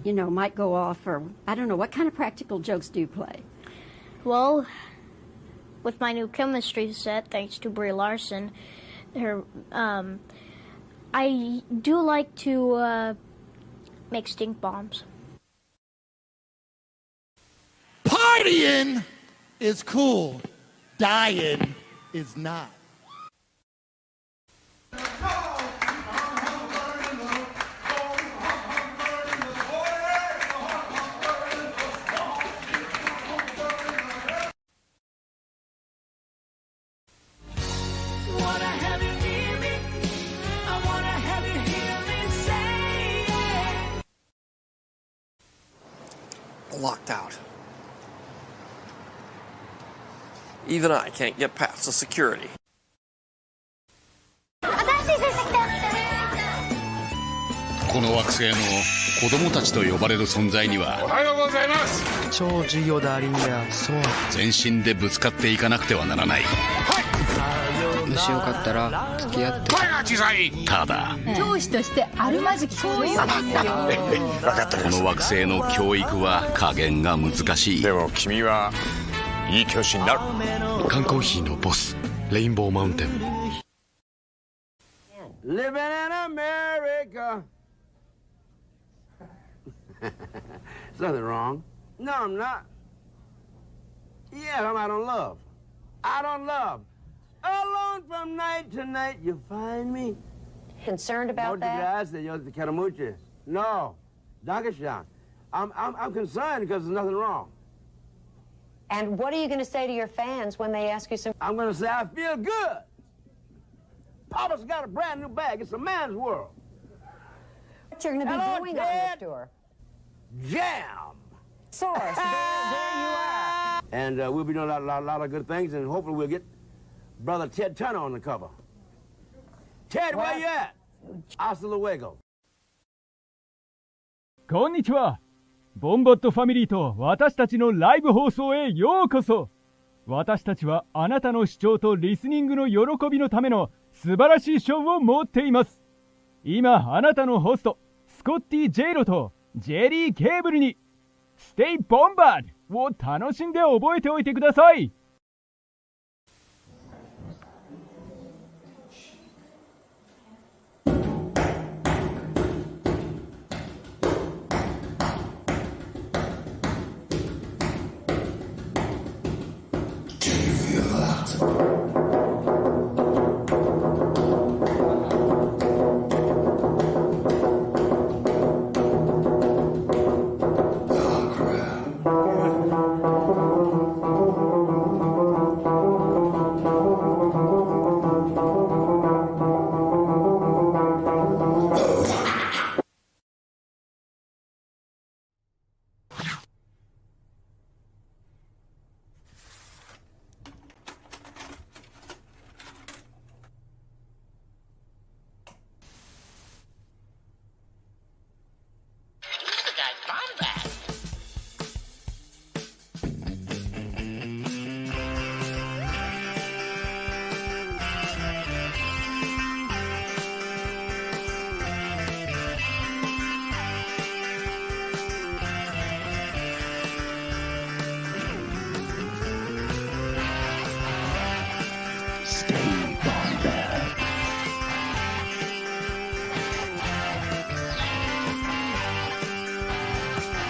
might go off, or I don't know, what kind of practical jokes do you play? Well, with my new chemistry set, thanks to Brie Larson, I do like to make stink bombs. Partying is cool. Dying is not. Locked out. Even I can't get past the security. この惑星の子供たちと呼ばれる存在には、おはようございます。超授業だりんや、そう。全身でぶつかっていかなくてはならない。はい。もしよかったら付き合って。声が小さい。ただ。教師としてあるまじきそういう。分かった。この惑星の教育は加減が難しい。でも君はいい教師になる。缶コーヒーのボス、レインボーマウンテン。Living in America. There's nothing wrong. No, I'm not. Yeah, I'm out on love. Out on love. Alone from night to night, you find me. Concerned about that? No. Dankeschön. I'm concerned because there's nothing wrong. And what are you going to say to your fans when they ask you some... I'm going to say I feel good. Papa's got a brand new bag. It's a man's world. What you're going to be doing on this tour? Jam. Source, there you are. And we'll be doing a lot of good things, and hopefully we'll get Brother Ted Turner on the cover. Ted, where you at? Hasta luego. こんにちは。ボンバットファミリーと私たちのライブ放送へようこそ。私たちはあなたの視聴とリスニングの喜びのための素晴らしいショーを持っています。今あなたのホストスコッティ・ジェイロとジェリー・ケーブルに Stay Bombad を楽しんで覚えておいてください。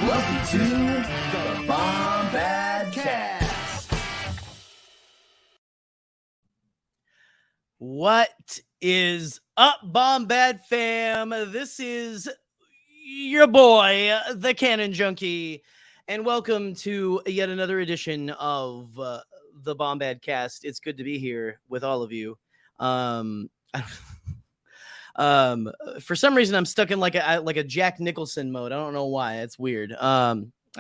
Welcome to the Bombadcast. What is up, Bombad fam? This is your boy, the Cannon Junkie, and welcome to yet another edition of the Bombadcast. It's good to be here with all of you. For some reason, I'm stuck in like a Jack Nicholson mode. I don't know why. It's weird. I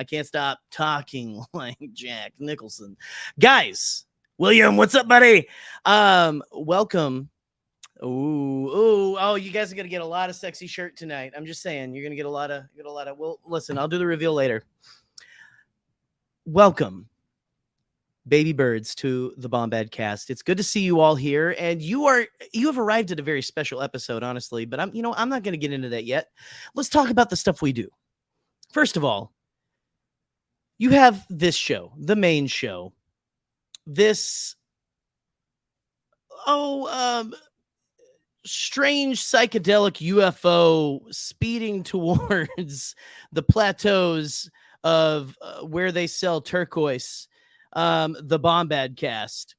can't stop talking like Jack Nicholson. Guys, William, what's up, buddy? Welcome. Oh, you guys are gonna get a lot of sexy shirt tonight. I'm just saying, you're gonna get a lot of. Well, listen, I'll do the reveal later. Welcome, baby birds, to the Bombadcast. It's good to see you all here, and you have arrived at a very special episode, honestly. But I'm not going to get into that yet. Let's talk about the stuff we do. First of all, you have this show, the main show. This strange psychedelic UFO speeding towards the plateaus of where they sell turquoise, the Bombadcast.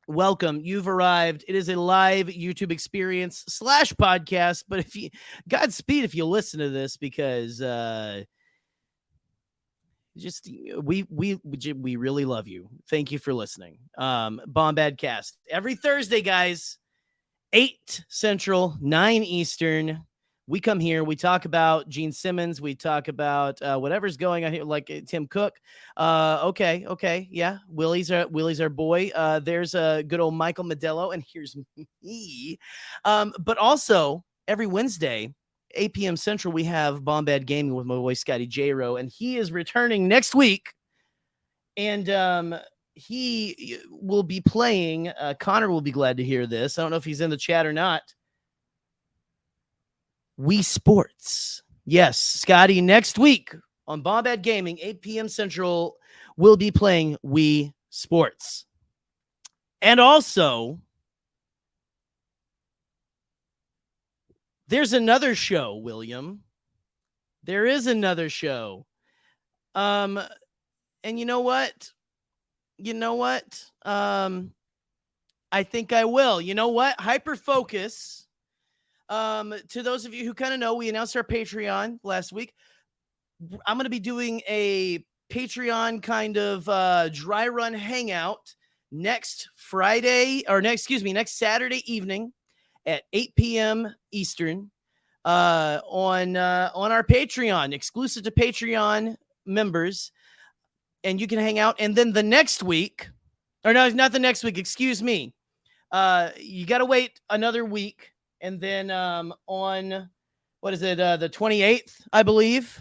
Welcome. You've arrived. It is a live YouTube experience / podcast, but Godspeed if you listen to this, because we really love you. Thank you for listening. Bombadcast every Thursday, guys, 8 Central, 9 Eastern. We come here, we talk about Gene Simmons, we talk about whatever's going on here, like Tim Cook. Okay, yeah. Willie's our boy. There's a good old Michael Modelo, and here's me. But also every Wednesday, 8 p.m. Central, we have Bombad Gaming with my boy Scotty J-Ro, and he is returning next week. And he will be playing. Connor will be glad to hear this. I don't know if he's in the chat or not. Wii Sports. Yes, Scotty, next week on Bombad Gaming, 8 p.m. Central, will be playing Wii Sports. And also, there's another show, William. There is another show. And you know what? I think I will. You know what? Hyperfocus. To those of you who kind of know, we announced our Patreon last week. I'm going to be doing a Patreon kind of dry run hangout next Saturday evening at 8 p.m. Eastern on our Patreon, exclusive to Patreon members. And you can hang out. And then the next week, or no, not the next week, excuse me. You got to wait another week. And then on, what is it, the 28th, I believe.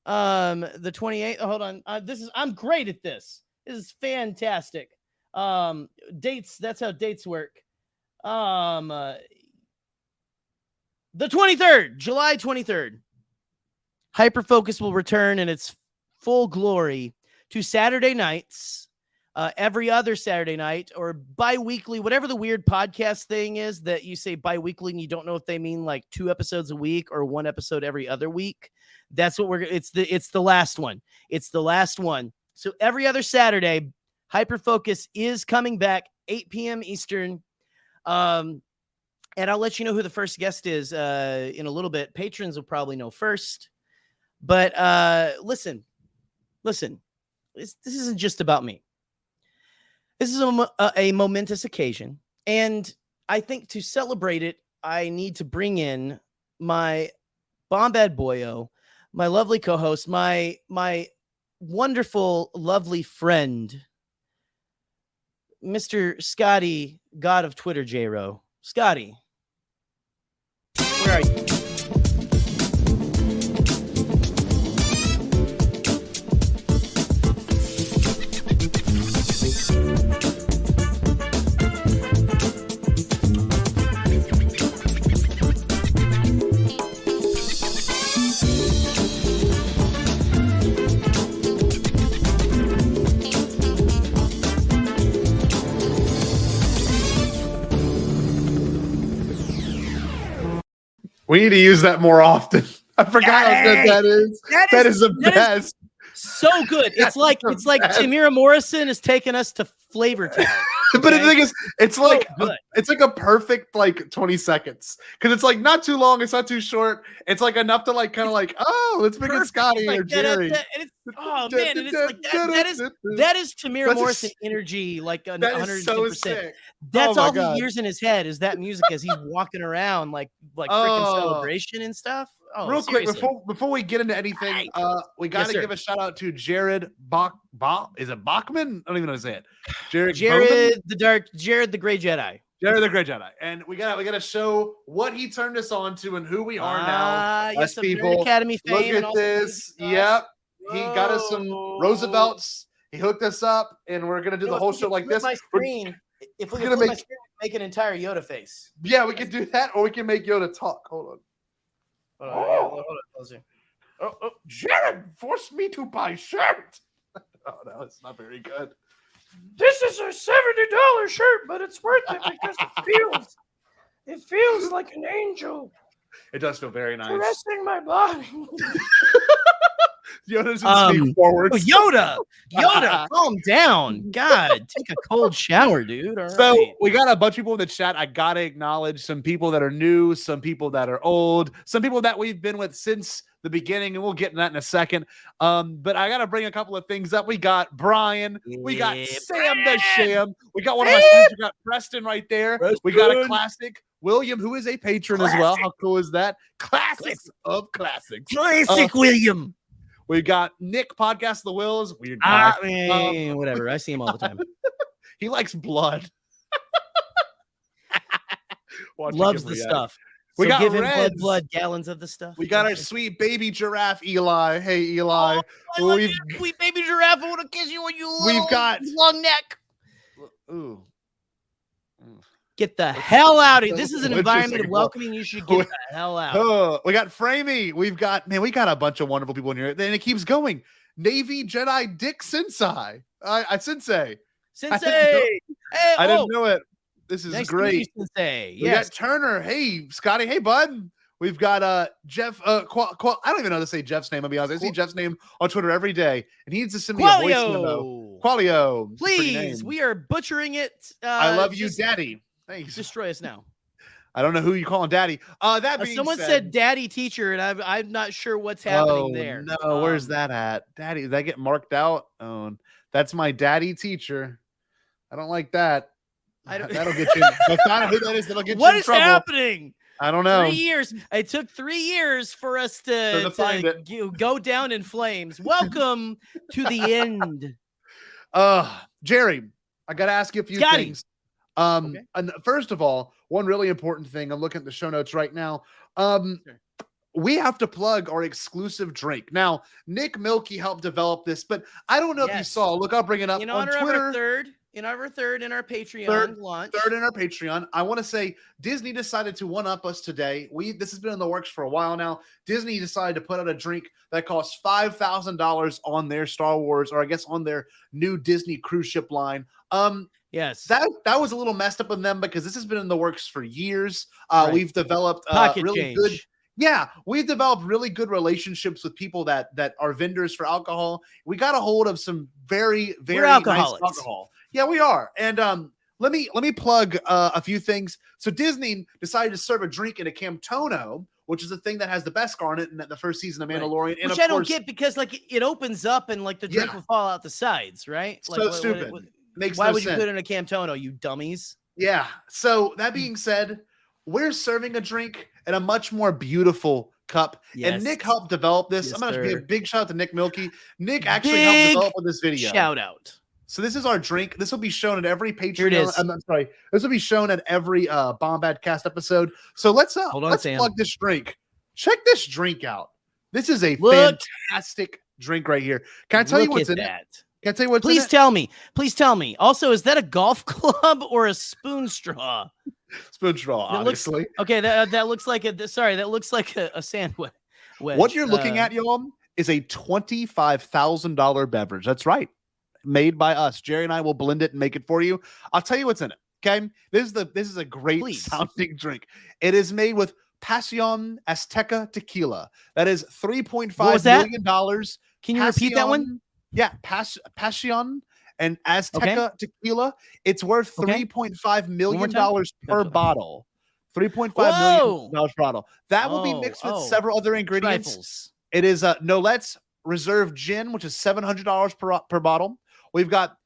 The 28th, hold on. I'm great at this. This is fantastic. Dates, that's how dates work. The 23rd, July 23rd. Hyperfocus will return in its full glory to Saturday nights. Every other Saturday night or bi-weekly, whatever the weird podcast thing is that you say bi-weekly and you don't know if they mean like 2 episodes a week or 1 episode every other week. That's what it's the last one. It's the last one. So every other Saturday, Hyperfocus is coming back 8 p.m. Eastern. And I'll let you know who the first guest is in a little bit. Patrons will probably know first. But listen, this isn't just about me. This is a momentous occasion, and I think to celebrate it, I need to bring in my Bombad boyo, my lovely co-host, my wonderful, lovely friend, Mr. Scotty, God of Twitter, J-Ro. Scotty, where are you? We need to use that more often. I forgot how good that is. That is the best. So good. It's like Tamira Morrison is taking us to Flavor Town. Okay? But the thing is, it's like a perfect like 20 seconds because it's like not too long, it's not too short. It's like enough to like kind of like, oh, let's make it Scotty or Jerry. Oh man, and it's like that is Tamira Morrison energy, like 110%. So sick. That's all he hears in his head is that music as he's walking around like freaking Celebration and stuff. Oh, real seriously. quick before we get into anything, we got to give a shout out to Jared is it Bachman? I don't even know how to say it. Jared the Gray Jedi. Jared the Gray Jedi, and we got to show what he turned us on to and who we are now. Yes, people, Academy fame. Look at this. Yep, he got us some Roosevelts. He hooked us up, and we're gonna do the whole show like this. My screen. If we can make an entire Yoda face. Yeah, we can do that, or we can make Yoda talk. Hold on. Hold on, closer. Jared forced me to buy shirt. Oh, no, it's not very good. This is a $70 shirt, but it's worth it because it feels like an angel It does feel very nice. caressing my body. Yoda doesn't speak forward. Yoda, calm down. God, take a cold shower, dude. All So right. we got a bunch of people in the chat. I gotta acknowledge some people that are new, some people that are old, some people that we've been with since the beginning, and we'll get into that in a second. But I gotta bring a couple of things up. We got Brian, we got Sam the Sham, we got one of my students, we got Preston right there. We got a classic. William, who is a patron as well. How cool is that? Classics of classics. Classic William. We got Nick, Podcast of the Wills. Weird guy. Whatever. I see him all the time. He likes blood. Loves the stuff. We So got give him Reds. blood, gallons of the stuff. We got our sweet baby giraffe, Eli. Hey, Eli. I love you, sweet baby giraffe. I want to kiss you on your We've got long neck. Ooh. Get the hell out of here. This is an What'd you environment say, of welcoming. You should get the hell out. We got Framey. We got a bunch of wonderful people in here. Then it keeps going. Navy Jedi Dick Sensei. Sensei. Sensei. I didn't know it. This is Nice to great. meet you, Sensei. We Yes. got Turner. Hey, Scotty. Hey, bud. We've got Jeff. I don't even know how to say Jeff's name. I'll be honest. I see Jeff's name on Twitter every day, and he needs to send me a voice memo. Qualio. Please, we are butchering it. I love you, Daddy. Thanks. Destroy us now. I don't know who you calling Daddy. That being Someone said Daddy Teacher, and I'm not sure what's happening there. No, where's that at? Daddy, did that get marked out? Oh, that's my daddy teacher. I don't like that. That'll get you. If not who that is, that'll get What you in is trouble. happening? I don't know. 3 years. It took 3 years for us to find it. go down in flames. Welcome to the end. Jerry, I got to ask you a few Scotty. things. And first of all, one really important thing. I'm looking at the show notes right now. We have to plug our exclusive drink. Now, Nick Milky helped develop this, but I don't know if you saw. Look, I'll bring it up In on honor Twitter. of our third in our Patreon launch. Third in our Patreon. I want to say Disney decided to one-up us today. This has been in the works for a while now. Disney decided to put out a drink that costs $5,000 on their Star Wars, or I guess on their new Disney cruise ship line. Yes, that was a little messed up on them because this has been in the works for years. Right. We've developed really good. Yeah, we've developed really good relationships with people that are vendors for alcohol. We got a hold of some very, very nice alcohol. Yeah, we are. And let me plug a few things. So Disney decided to serve a drink in a Camtono, which is the thing that has the best garnet in the first season of Mandalorian. Right. And Which of I don't course, get because it opens up and the drink will fall out the sides, right? So stupid. Makes why no would sense. you put it in a Camtono, you dummies? Yeah. So that being said, we're serving a drink in a much more beautiful cup. Yes. And Nick helped develop this. Yes, I'm going to give a big shout out to Nick Milky. Nick actually Big helped develop with this video. Shout out. So this is our drink. This will be shown at every Patreon. Here it is. I'm sorry. This will be shown at every Bombadcast episode. So let's plug this drink. Check this drink out. This is a fantastic drink right here. Can I tell you what's in it? Can I tell you what's in it? Please tell me. Also, is that a golf club or a spoon straw? Spoon straw, obviously. That looks like a sandwich. What you're looking at, y'all, is a $25,000 beverage. That's right. Made by us. Jerry and I will blend it and make it for you. I'll tell you what's in it. Okay. This is a great sounding drink. It is made with Pasión Azteca tequila. That is $3.5 million. Can you repeat that one? Yeah, Pasión and Azteca tequila. It's worth $3.5 million per bottle. $3.5 million per bottle. That will be mixed with several other ingredients. Trifles. It is Nolet's Reserve Gin, which is $700 per bottle. We've got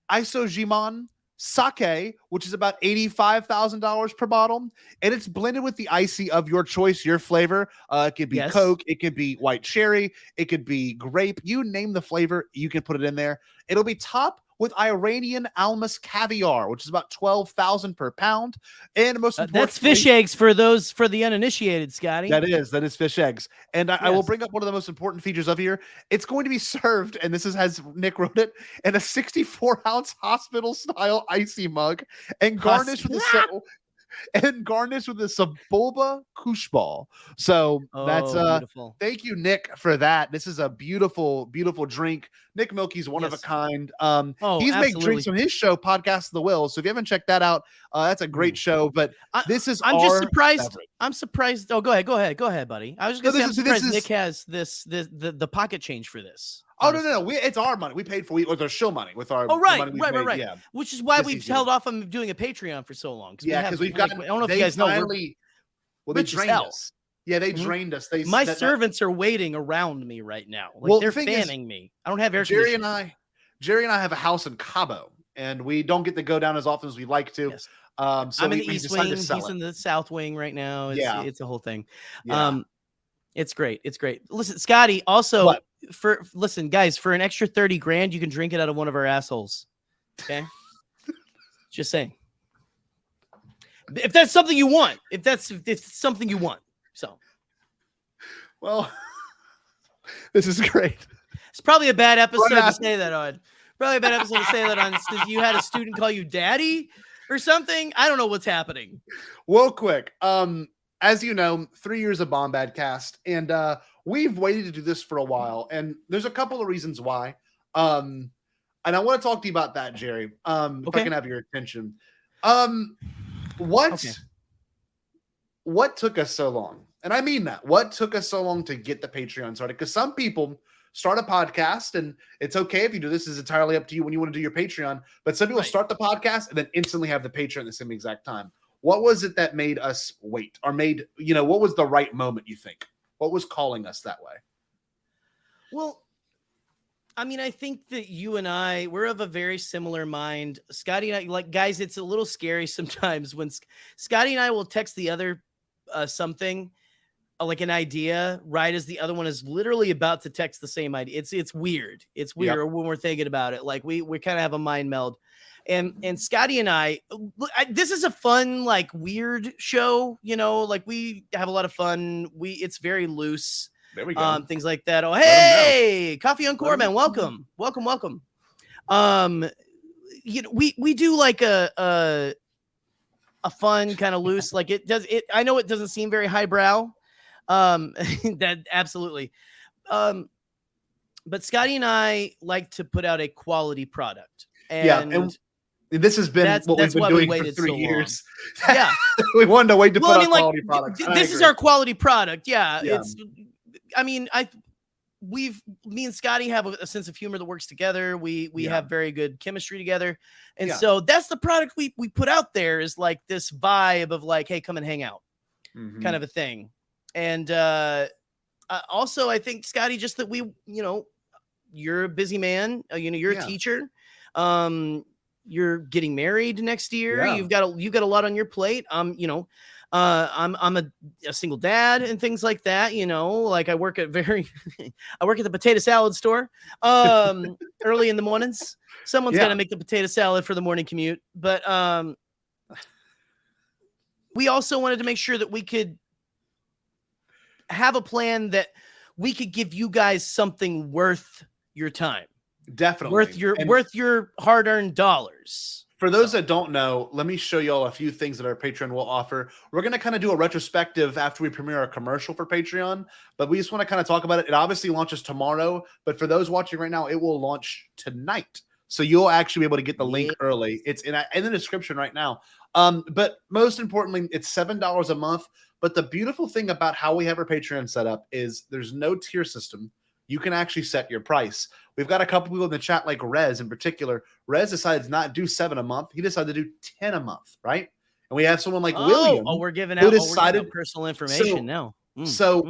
Isojimon Sake, which is about $85,000 per bottle, and it's blended with the icy of your choice, your flavor. It could be Coke, it could be white cherry, it could be grape. You name the flavor, you can put it in there. It'll be topped with Iranian Almas caviar, which is about $12,000 per pound. And most importantly, that's fish eggs for the uninitiated, Scotty. That is fish eggs. And I will bring up one of the most important features of here. It's going to be served, and this is as Nick wrote it, in a 64-ounce hospital-style icy mug, and garnished with and garnished with a Sebulba koosh ball. So that's beautiful. Thank you, Nick, for that. This is a beautiful, beautiful drink. Nick Milky's one of a kind. He's made drinks on his show, Podcast of the Will. So if you haven't checked that out, that's a great show. But this is I'm just surprised. beverage. I'm surprised. Oh, go ahead, buddy. I was just gonna say I'm surprised Nick has the pocket change for this. Oh no! It's our money. We paid for with our show money with our. Right. Yeah, which is why we've held off on doing a Patreon for so long. Yeah, because we've got. I don't know if you guys know. They drained us. Yeah, they drained us. My servants are waiting around me right now. Like they're fanning me. I don't have air conditioning. Jerry and I have a house in Cabo, and we don't get to go down as often as we'd like to. Yes. So I'm in the East Wing. He's in the South Wing right now. It's a whole thing. Yeah. It's great. Listen, Scotty. Also, listen, guys, for an extra $30,000, you can drink it out of one of our assholes. Okay, just saying. If that's something you want, if it's something you want. So, well, this is great. It's probably a bad episode to say that on. Probably a bad episode to say that on. You had a student call you daddy or something. I don't know what's happening. Well, quick. As you know, 3 years of Bombadcast, and we've waited to do this for a while, and there's a couple of reasons why. And I want to talk to you about that, Jerry. If I can have your attention. What took us so long? And I mean that. What took us so long to get the Patreon started? Because some people start a podcast, and it's okay if you do this. Is entirely up to you when you want to do your Patreon. But some people start the podcast and then instantly have the Patreon at the same exact time. What was it that made us wait, or what was the right moment, you think? What was calling us that way? Well, I mean, I think that you and we're of a very similar mind. Scotty and I, guys, it's a little scary sometimes when Scotty and I will text the other something, like an idea, right as the other one is literally about to text the same idea. It's weird. It's weird when we're thinking about it. Like we kind of have a mind meld. And Scotty and I, this is a fun, weird show, we have a lot of fun. It's very loose. There we go. Things like that. Oh, hey, Coffee on Core, man. Welcome. We do a fun kind of loose, I know it doesn't seem very highbrow. That absolutely. But Scotty and I like to put out a quality product. And this has been what we've been doing for 3 years. Yeah. We wanted to wait to put out quality products. This is our quality product. Yeah. Me and Scotty have a sense of humor that works together. We have very good chemistry together. And so that's the product we put out there, is this vibe of hey, come and hang out kind of a thing. And also I think, Scotty, just that you're a busy man, you're a teacher. You're getting married next year. Yeah. You've got a lot on your plate. I'm a single dad and things like that. I work at the potato salad store early in the mornings. Someone's got to make the potato salad for the morning commute. But we also wanted to make sure that we could have a plan that we could give you guys something worth your time. Definitely worth your hard-earned dollars. For those that don't know, let me show you all a few things that our Patreon will offer. We're going to kind of do a retrospective after we premiere our commercial for Patreon, but we just want to kind of talk about it. It obviously launches tomorrow, but for those watching right now, it will launch tonight. So you'll actually be able to get the link early. It's in the description right now. But most importantly, it's $7 a month. But the beautiful thing about how we have our Patreon set up is there's no tier system. You can actually set your price. We've got a couple people in the chat, like Rez in particular. Rez decided to not do $7 a month. He decided to do $10 a month, right? And we have someone like William. We're giving out personal information now.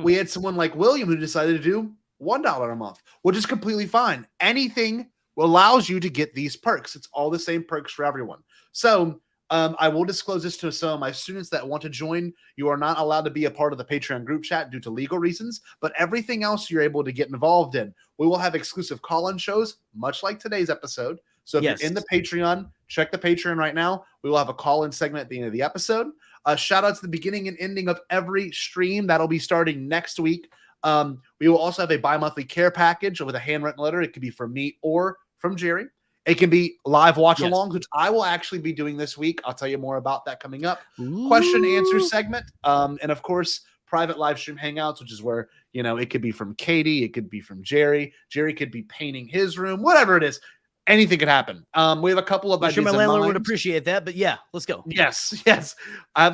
We had someone like William who decided to do $1 a month, which is completely fine. Anything allows you to get these perks. It's all the same perks for everyone. So I will disclose this to some of my students that want to join. You are not allowed to be a part of the Patreon group chat due to legal reasons, but everything else you're able to get involved in. We will have exclusive call-in shows, much like today's episode. So if you're in the Patreon, check the Patreon right now. We will have a call-in segment at the end of the episode. Shout out to the beginning and ending of every stream. That'll be starting next week. We will also have a bi-monthly care package with a handwritten letter. It could be from me or from Jerry. It can be live watch-alongs, which I will actually be doing this week. I'll tell you more about that coming up. Question and answer segment. And of course, private live stream hangouts, which is where, it could be from Katie. It could be from Jerry. Jerry could be painting his room, whatever it is. Anything could happen. We have a couple of ideas. I'm sure my landlord in mind. would appreciate that, but yeah, let's go. Yes.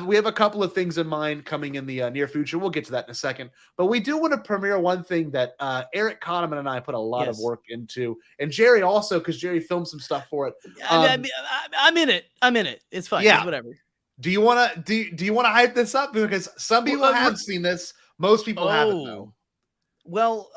We have a couple of things in mind coming in the near future. We'll get to that in a second. But we do want to premiere one thing that Eric Kahneman and I put a lot of work into, and Jerry also, because Jerry filmed some stuff for it. I'm in it. It's fine. Yeah. It's whatever. Do you want to hype this up? Because some people have seen this. Most people haven't, though. Well,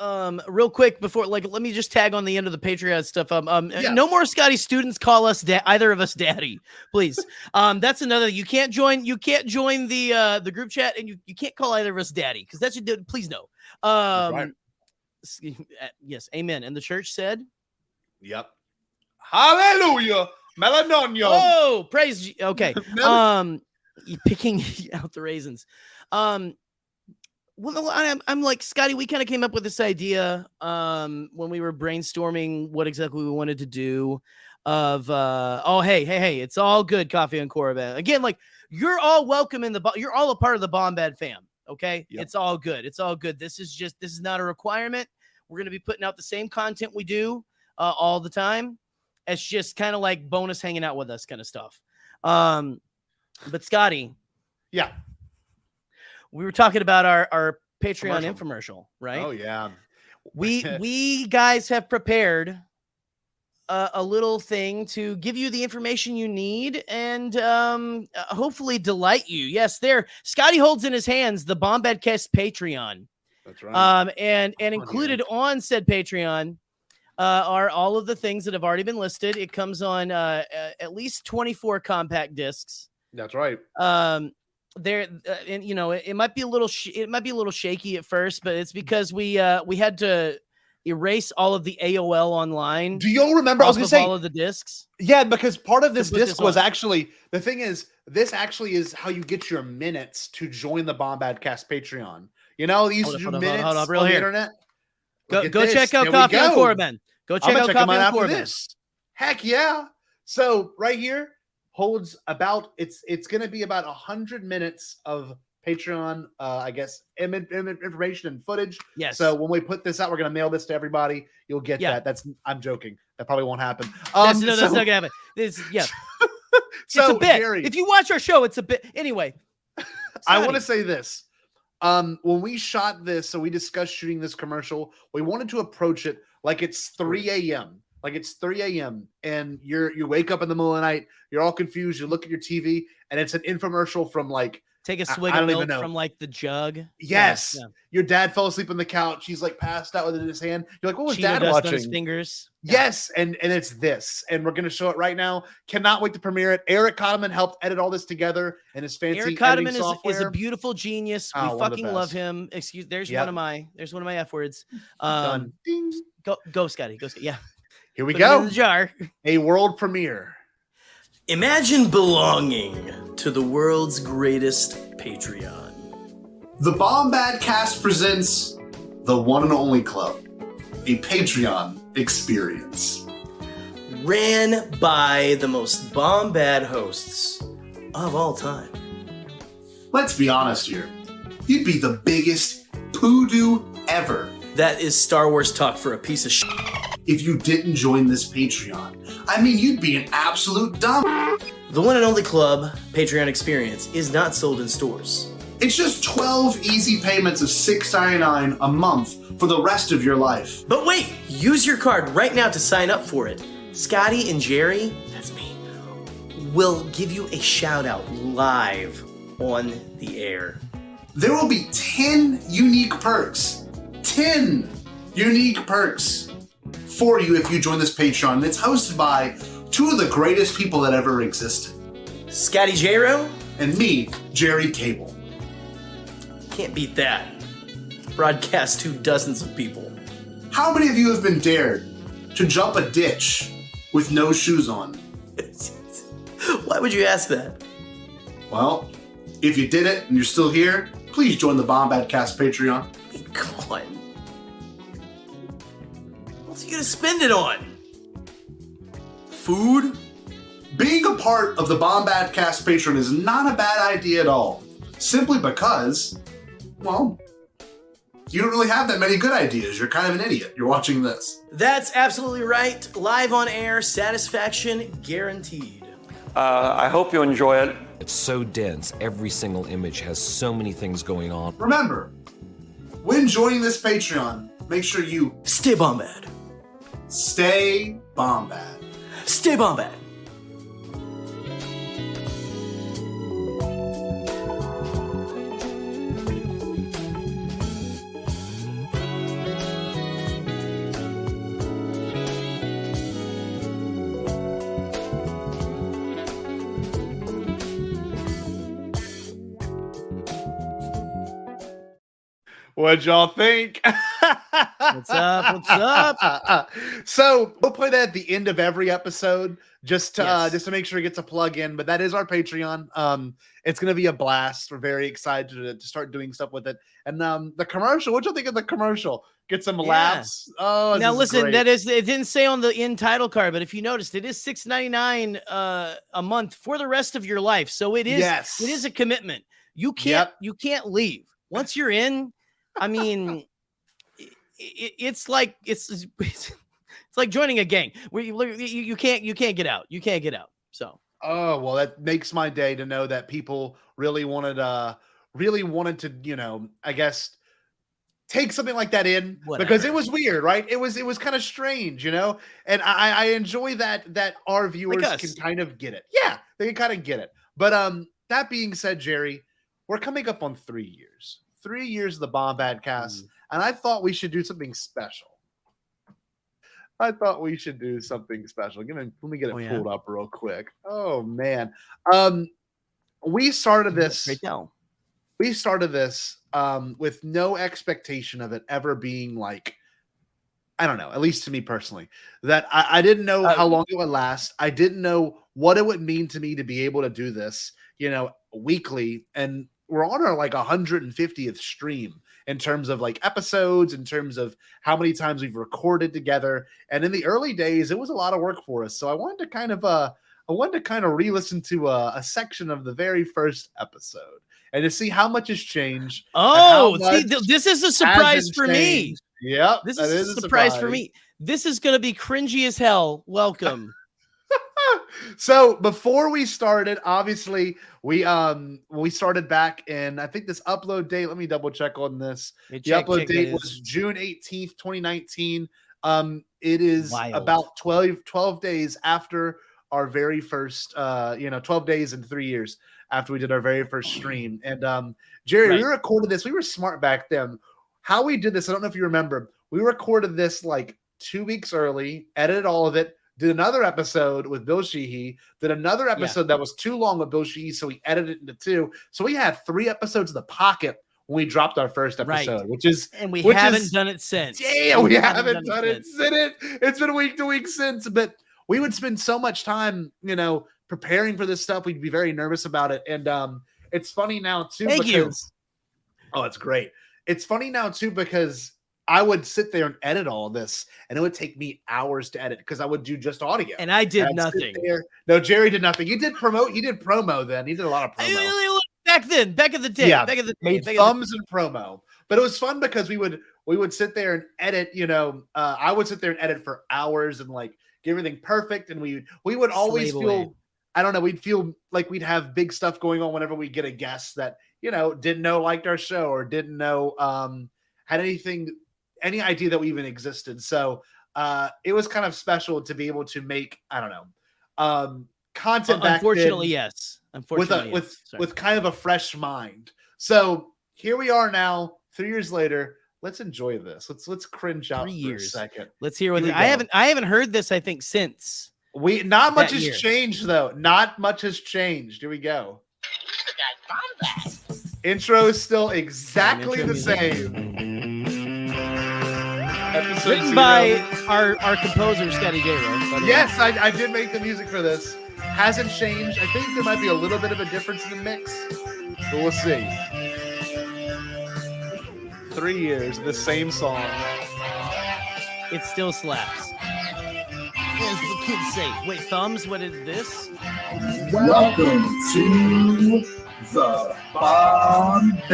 real quick before, let me just tag on the end of the Patreon stuff. No more Scotty students call us either of us daddy, please. That's another. You can't join the group chat, and you can't call either of us daddy, because that's please no. Right. Yes, amen. And the church said, "Yep, hallelujah, Melanonia." Oh, praise. Okay, you picking out the raisins. Well, I'm like, Scotty, we kind of came up with this idea when we were brainstorming what exactly we wanted to do of, hey, it's all good, Coffee and Corbin. Again, like, you're all welcome you're all a part of the Bombad fam, okay? Yep. It's all good. It's all good. This is not a requirement. We're going to be putting out the same content we do all the time. It's just kind of like bonus hanging out with us kind of stuff. But Scotty. Yeah. We were talking about our Patreon infomercial, right? Oh, yeah. We guys have prepared a little thing to give you the information you need and hopefully delight you. Yes, Scotty holds in his hands the Bombadcast Patreon. That's right. And included on said Patreon are all of the things that have already been listed. It comes on at least 24 compact discs. That's right. And it might be a little shaky at first, but it's because we had to erase all of the AOL online. Do you remember? I was going to say all of the discs. Yeah, because part of this disc was actually, the thing is, this actually is how you get your minutes to join the Bombadcast Patreon. These are your minutes on the internet. Go check out Coffee and Corbin. Go check out Coffee and Corbin. Heck yeah! So right here holds about it's going to be about 100 minutes of Patreon, I guess, information and footage. Yes. So when we put this out, we're going to mail this to everybody. You'll get that. I'm joking. That probably won't happen. That's not going to happen. It's a bit. Jerry, if you watch our show, it's a bit. Anyway, I want to say this. When we shot this, so we discussed shooting this commercial, we wanted to approach it like it's 3 a.m. Like it's 3 a.m. and you wake up in the middle of the night, you're all confused, you look at your TV, and it's an infomercial from like take a swig of milk from like the jug. Yes. Yeah. Your dad fell asleep on the couch. He's like passed out with it in his hand. You're like, what was Dad watching? On his fingers. Yes, and it's this. And we're gonna show it right now. Cannot wait to premiere it. Eric Kahneman helped edit all this together and his fancy Eric editing Kahneman software. is a beautiful genius. We fucking love him. There's one of my F words. Done. Ding. Go Scotty. Go Scotty. Yeah. Here we go. In the jar. A world premiere. Imagine belonging to the world's greatest Patreon. The Bombadcast presents the one and only club, a Patreon experience. Ran by the most Bombad hosts of all time. Let's be honest here. You'd be the biggest poodoo ever. That is Star Wars talk for a piece of shit. If you didn't join this Patreon, I mean, you'd be an absolute dumb. The one and only club Patreon experience is not sold in stores. It's just 12 easy payments of $6.99 a month for the rest of your life. But wait, use your card right now to sign up for it. Scotty and Jerry, that's me, will give you a shout out live on the air. There will be 10 unique perks. 10 unique perks for you if you join this Patreon. And it's hosted by two of the greatest people that ever existed. Scotty J-Ro? And me, Gerry Cable. Can't beat that. Broadcast to dozens of people. How many of you have been dared to jump a ditch with no shoes on? Why would you ask that? Well, if you did it and you're still here, please join the Bombadcast Patreon. Come on. What's he gonna spend it on? food, being a part of the Bombadcast Patreon is not a bad idea at all. Simply because, well, you don't really have that many good ideas. You're kind of an idiot. You're watching this. That's absolutely right. Live on air, satisfaction guaranteed. I hope you enjoy it. It's so dense. Every single image has so many things going on. Remember, when joining this Patreon, make sure you stay Bombad. Stay Bombad. Stay Bombad. What'd y'all think? What's up? What's up? So we'll play that at the end of every episode, just to make sure it gets a plug in. But that is our Patreon. It's gonna be a blast. We're very excited to start doing stuff with it. And the commercial. What y'all think of the commercial? Get some laughs. Oh, now listen. It didn't say on the in title card, but if you noticed, it is $6.99 a month for the rest of your life. So it is. Yes. It is a commitment. You can't leave once you're in. I mean, it's like joining a gang where you can't get out. You can't get out. So well, that makes my day to know that people really wanted to, I guess, take something like that in. Because it was weird, right? It was kind of strange, and I enjoy that our viewers can kind of get it. Yeah, they can kind of get it. But that being said, Gerry, we're coming up on 3 years. 3 years of the Bombadcast, and I thought we should do something special. Let me get it pulled up real quick. Oh man. We started this with no expectation of it ever being like, I don't know, at least to me personally, that I didn't know how long it would last. I didn't know what it would mean to me to be able to do this, weekly. And we're on our 150th stream in terms of episodes, in terms of how many times we've recorded together. And in the early days, it was a lot of work for us. So I wanted to kind of re-listen to a section of the very first episode and to see how much has changed. Oh, this is a surprise for me. Yep. This is a surprise for me. This is going to be cringy as hell. Welcome. So before we started, obviously we started back in, I think this upload date, let me double check on this. The upload date was June 18th, 2019. It is about 12 days after our very first 12 days and 3 years after we did our very first stream. And Gerry, we recorded this. We were smart back then. How we did this, I don't know if you remember. We recorded this 2 weeks early, edited all of it, did another episode with Bill Sheehy, did another episode that was too long with Bill Sheehy, so we edited it into 2. So we had 3 episodes in the pocket when we dropped our first episode, which we haven't done it since. Yeah, we haven't done it since. It's been week to week since, but we would spend so much time, preparing for this stuff. We'd be very nervous about it. And it's funny now too. Thank you. Oh, it's great. It's funny now too, because I would sit there and edit all this, and it would take me hours to edit because I would do just audio. And I did nothing. No, Gerry did nothing. He did promo then. He did a lot of promo. Back in the day. Yeah, back in the day. Made thumbs and promo. But it was fun because we would sit there and edit, I would sit there and edit for hours and get everything perfect. And we would always feel, I don't know, we'd feel like we'd have big stuff going on whenever we get a guest that, didn't know liked our show or didn't know had any idea that we even existed. So it was kind of special to be able to make, I don't know, content back unfortunately, then, yes. Unfortunately, with kind of a fresh mind. So here we are now, 3 years later. Let's enjoy this. Let's cringe out for a second. Let's hear what I haven't heard this, I think, since. Not much has changed though. Not much has changed. Here we go. Intro is still exactly the same. Written by our composer, Scotty. Yes, I did make the music for this. Hasn't changed. I think there might be a little bit of a difference in the mix, but we'll see. 3 years, the same song. It still slaps. as the kids say. Wait, thumbs? What is this? Welcome to the Bombadcast.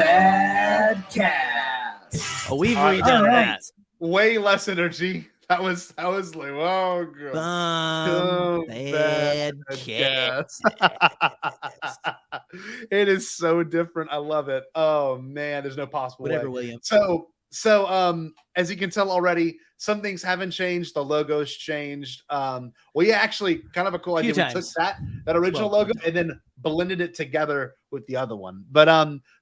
Oh, we've redone that. Way less energy. That was like, whoa, good. Bombadcast. It is so different. I love it. Oh man, there's no possible Whatever, way. William. So as you can tell already, some things haven't changed. The logo's changed. We actually kind of a cool idea. We took that original logo and then blended it together with the other one. But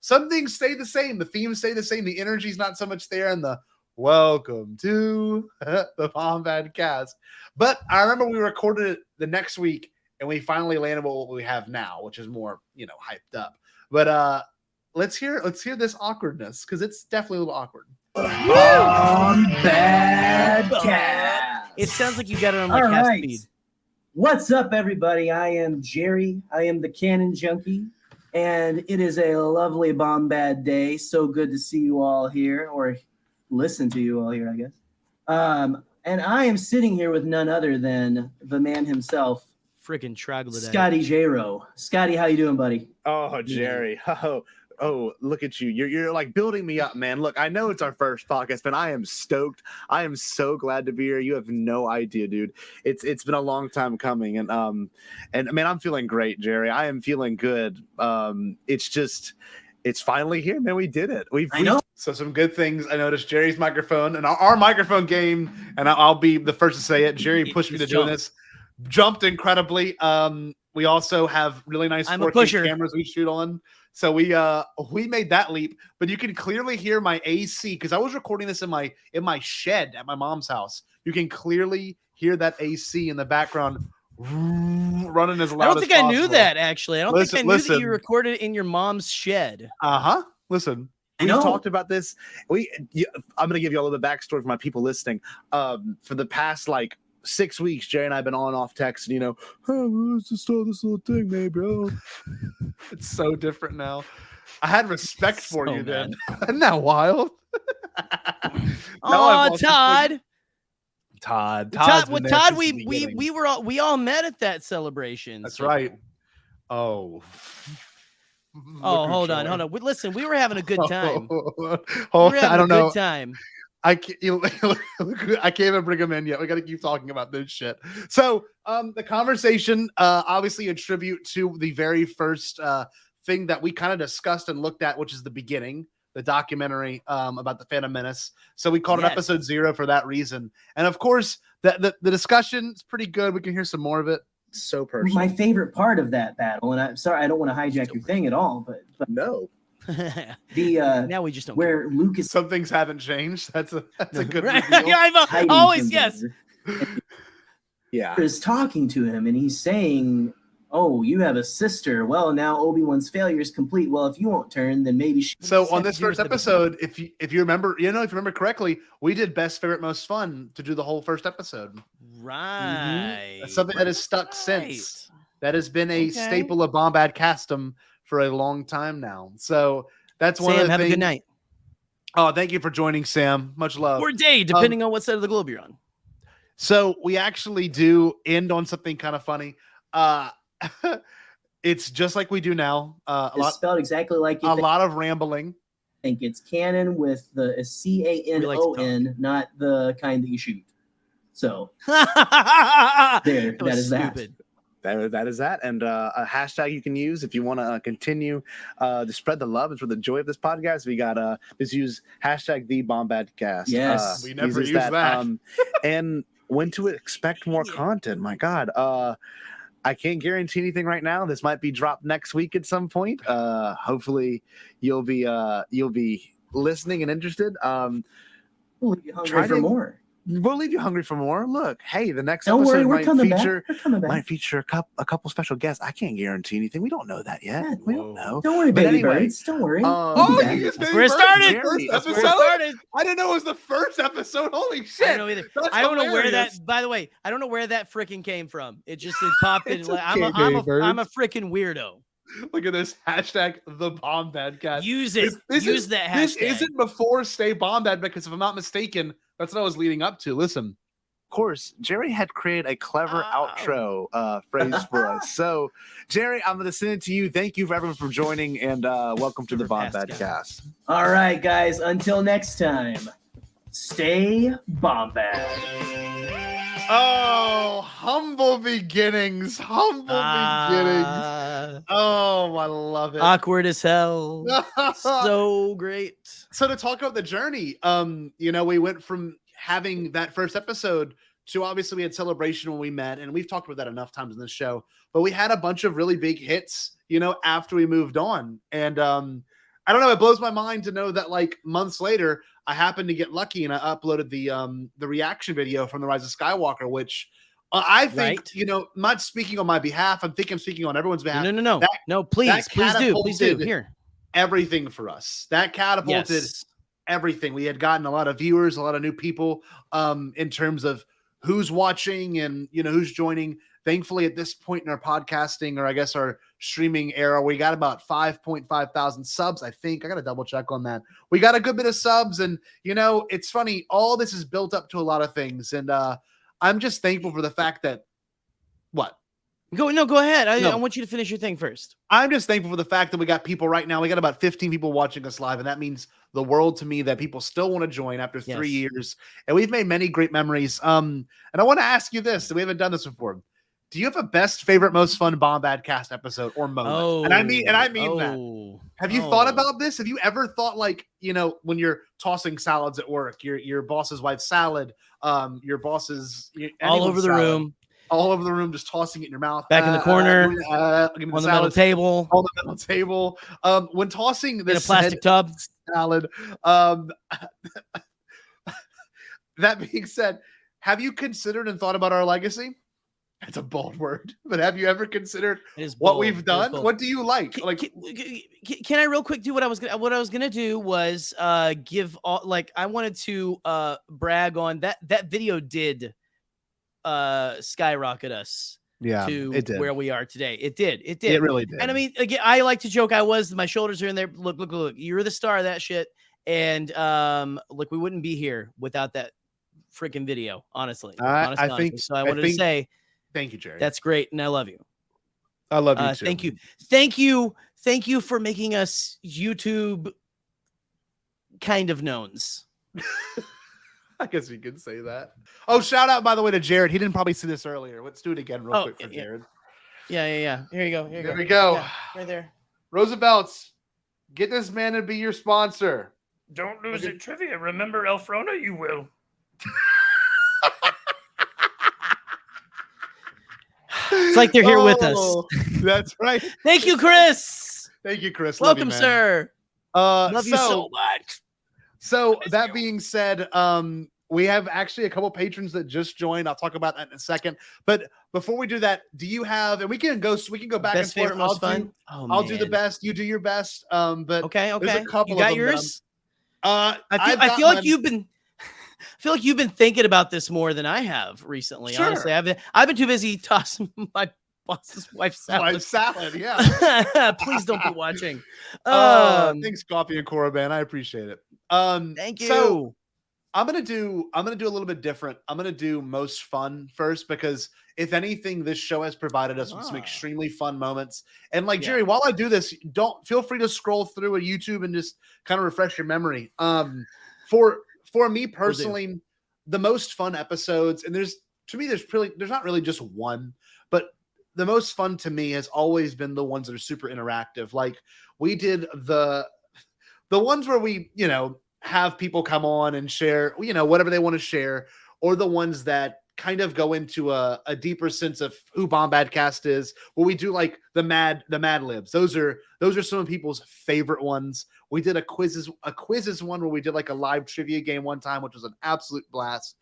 some things stay the same. The themes stay the same. The energy's not so much there, and the welcome to the Bombadcast. But I remember we recorded it the next week, and we finally landed what we have now, which is more, hyped up. But let's hear this awkwardness, because it's definitely a little awkward. Bombadcast. It sounds like you got it on like half speed. What's up, everybody? I am Gerry. I am the Canon Junkie, and it is a lovely Bombad day. So good to see you all here, or listen to you all here, I guess. And I am sitting here with none other than the man himself, freaking troglodyte, Scotty J-Ro. Scotty, how you doing, buddy? Oh, Gerry. Oh, look at you. You're like building me up, man. Look, I know it's our first podcast, but I am stoked. I am so glad to be here. You have no idea, dude. It's been a long time coming, and man, I'm feeling great, Gerry. I am feeling good. It's finally here, man. We did it. I know. So some good things. I noticed Jerry's microphone and our microphone game, and I'll be the first to say it. Jerry pushed me to do this. Jumped incredibly. We also have really nice 4K cameras we shoot on. So we made that leap, but you can clearly hear my AC because I was recording this in my shed at my mom's house. You can clearly hear that AC in the background running as loud as possible. I don't think I knew that, actually. I don't think I knew that you recorded it in your mom's shed. Listen, we talked about this. I'm going to give you a little bit of backstory for my people listening. For the past 6 weeks, Jay and I have been on and off texting, let's just start this little thing, maybe, bro. It's so different now. I had respect for you then. Isn't that wild? Oh, Todd. Todd, we all met at that celebration. That's right. Oh, hold on. Listen, we were having a good time. I don't know. Good time. I can't even bring him in yet. We got to keep talking about this shit. So, the conversation, obviously a tribute to the very first thing that we kind of discussed and looked at, which is the beginning, the documentary about the Phantom Menace. So we called it episode 0 for that reason. And of course, the discussion is pretty good. We can hear some more of it. So personal. My favorite part of that battle, and I'm sorry, I don't want to hijack your thing at all, but no. Now we just don't where care. Lucas, some things haven't changed. That's a good I've always is talking to him and he's saying, oh, you have a sister. Well, now Obi-Wan's failure is complete. Well, if you won't turn, then maybe so on this first episode, if you remember, if you remember correctly, we did best, favorite, most fun to do the whole first episode. Right. That's something that has stuck since. That has been a staple of Bombadcast for a long time now. So that's one of the things. Have a good night. Oh, thank you for joining, Sam. Much love. Or day, depending on what side of the globe you're on. So we actually do end on something kind of funny. It's just like we do now. It's spelled exactly like you a lot of rambling. I think it's canon with the CANON, not the kind that you shoot. So that is stupid. That is that. And a hashtag you can use if you want to continue to spread the love and for the joy of this podcast. We got just use hashtag the Bombadcast. Yes, we never use that. And when to expect more content. My God. I can't guarantee anything right now. This might be dropped next week at some point. Hopefully you'll be listening and interested. We'll leave you hungry for more. We'll leave you hungry for more. Look, hey, the next Don't episode worry, might feature a couple special guests. I can't guarantee anything. We don't know that yet. Yeah, we don't know. Don't worry, baby birds. Don't worry. We're started. I didn't know it was the first episode. Holy shit! I don't know either. I don't know where that. By the way, I don't know where that freaking came from. It popped in. I'm a freaking weirdo. Look at this hashtag the Bombadcast. Use it. Use that hashtag. This isn't before Stay Bombad because if I'm not mistaken, that's what I was leading up to. Listen, course, Gerry had created a clever outro phrase for us. So, Gerry, I'm going to send it to you. Thank you for everyone for joining, and welcome to the Bombadcast. All right, guys. Until next time, stay Bombad. Oh, humble beginnings. Humble beginnings. Oh, I love it. Awkward as hell. So great. So to talk about the journey, we went from having that first episode to obviously we had Celebration when we met, and we've talked about that enough times in this show, but we had a bunch of really big hits, after we moved on. And I don't know, it blows my mind to know that like months later, I happened to get lucky and I uploaded the reaction video from The Rise of Skywalker, which I think, not speaking on my behalf, I'm speaking on everyone's behalf. No, please do. Here. Everything for us. That catapulted everything. We had gotten a lot of viewers, a lot of new people in terms of who's watching and, who's joining. Thankfully, at this point in our podcasting, or I guess our streaming era, we got about 5.5 thousand subs, I think. I got to double check on that. We got a good bit of subs, and, it's funny. All this is built up to a lot of things, and I'm just thankful for the fact that what? Go ahead. I want you to finish your thing first. I'm just thankful for the fact that we got people right now. We got about 15 people watching us live, and that means the world to me that people still want to join after 3 years. And we've made many great memories. And I want to ask you this. We haven't done this before. Do you have a best, favorite, most fun Bombadcast episode or moment? And I mean that. Have you thought about this? Have you ever thought like, when you're tossing salads at work, your boss's wife's salad, your boss's all over the room. All over the room, just tossing it in your mouth. Back in the corner, on the middle table. On the middle table. When tossing this in a plastic tub salad. That being said, have you considered and thought about our legacy? That's a bold word, but have you ever considered what we've done? What do you like? Can I real quick do what I was gonna do was give all I wanted to brag on that video did skyrocket us to where we are today. It did. It really did. And I mean, again, I like to joke my shoulders are in there. Look, you're the star of that shit. And we wouldn't be here without that freaking video, honestly. I think so. I wanted to say thank you, Gerry. That's great, and I love you. I love you too. Thank you for making us YouTube kind of knowns. I guess you could say that. Oh, shout out, by the way, to Jared. He didn't probably see this earlier. Let's do it again real quick for Jared. Yeah. Here you go. Here we go. Yeah, right there. Roosevelt's, get this man to be your sponsor. Don't lose it, trivia. Remember Elfrona? You will. It's like they're here with us. That's right. Thank you, Chris. Thank you, Chris. Welcome, sir. Love you so much. So that being said, we have actually a couple patrons that just joined. I'll talk about that in a second. But before we do that, do you have? And we can go back best, and forth. Favorite, most fun. I'll do the best. You do your best. But okay. There's a couple. You got of them yours. I feel like you've been. I feel like you've been thinking about this more than I have recently. Sure. Honestly, I've been too busy tossing my boss's wife's salad. Yeah. Please don't be watching. Thanks, Coffee and Coraban. I appreciate it. Thank you. So I'm gonna do a little bit different. I'm gonna do most fun first because if anything, this show has provided us with some extremely fun moments. And Gerry, while I do this, don't feel free to scroll through a YouTube and just kind of refresh your memory. For me personally, the most fun episodes, and there's not really just one, but the most fun to me has always been the ones that are super interactive. Like we did the ones where we, have people come on and share, whatever they want to share, or the ones that kind of go into a deeper sense of who Bombadcast is, where we do like the Mad Libs. Those are some of people's favorite ones. We did a quizzes one where we did like a live trivia game one time, which was an absolute blast.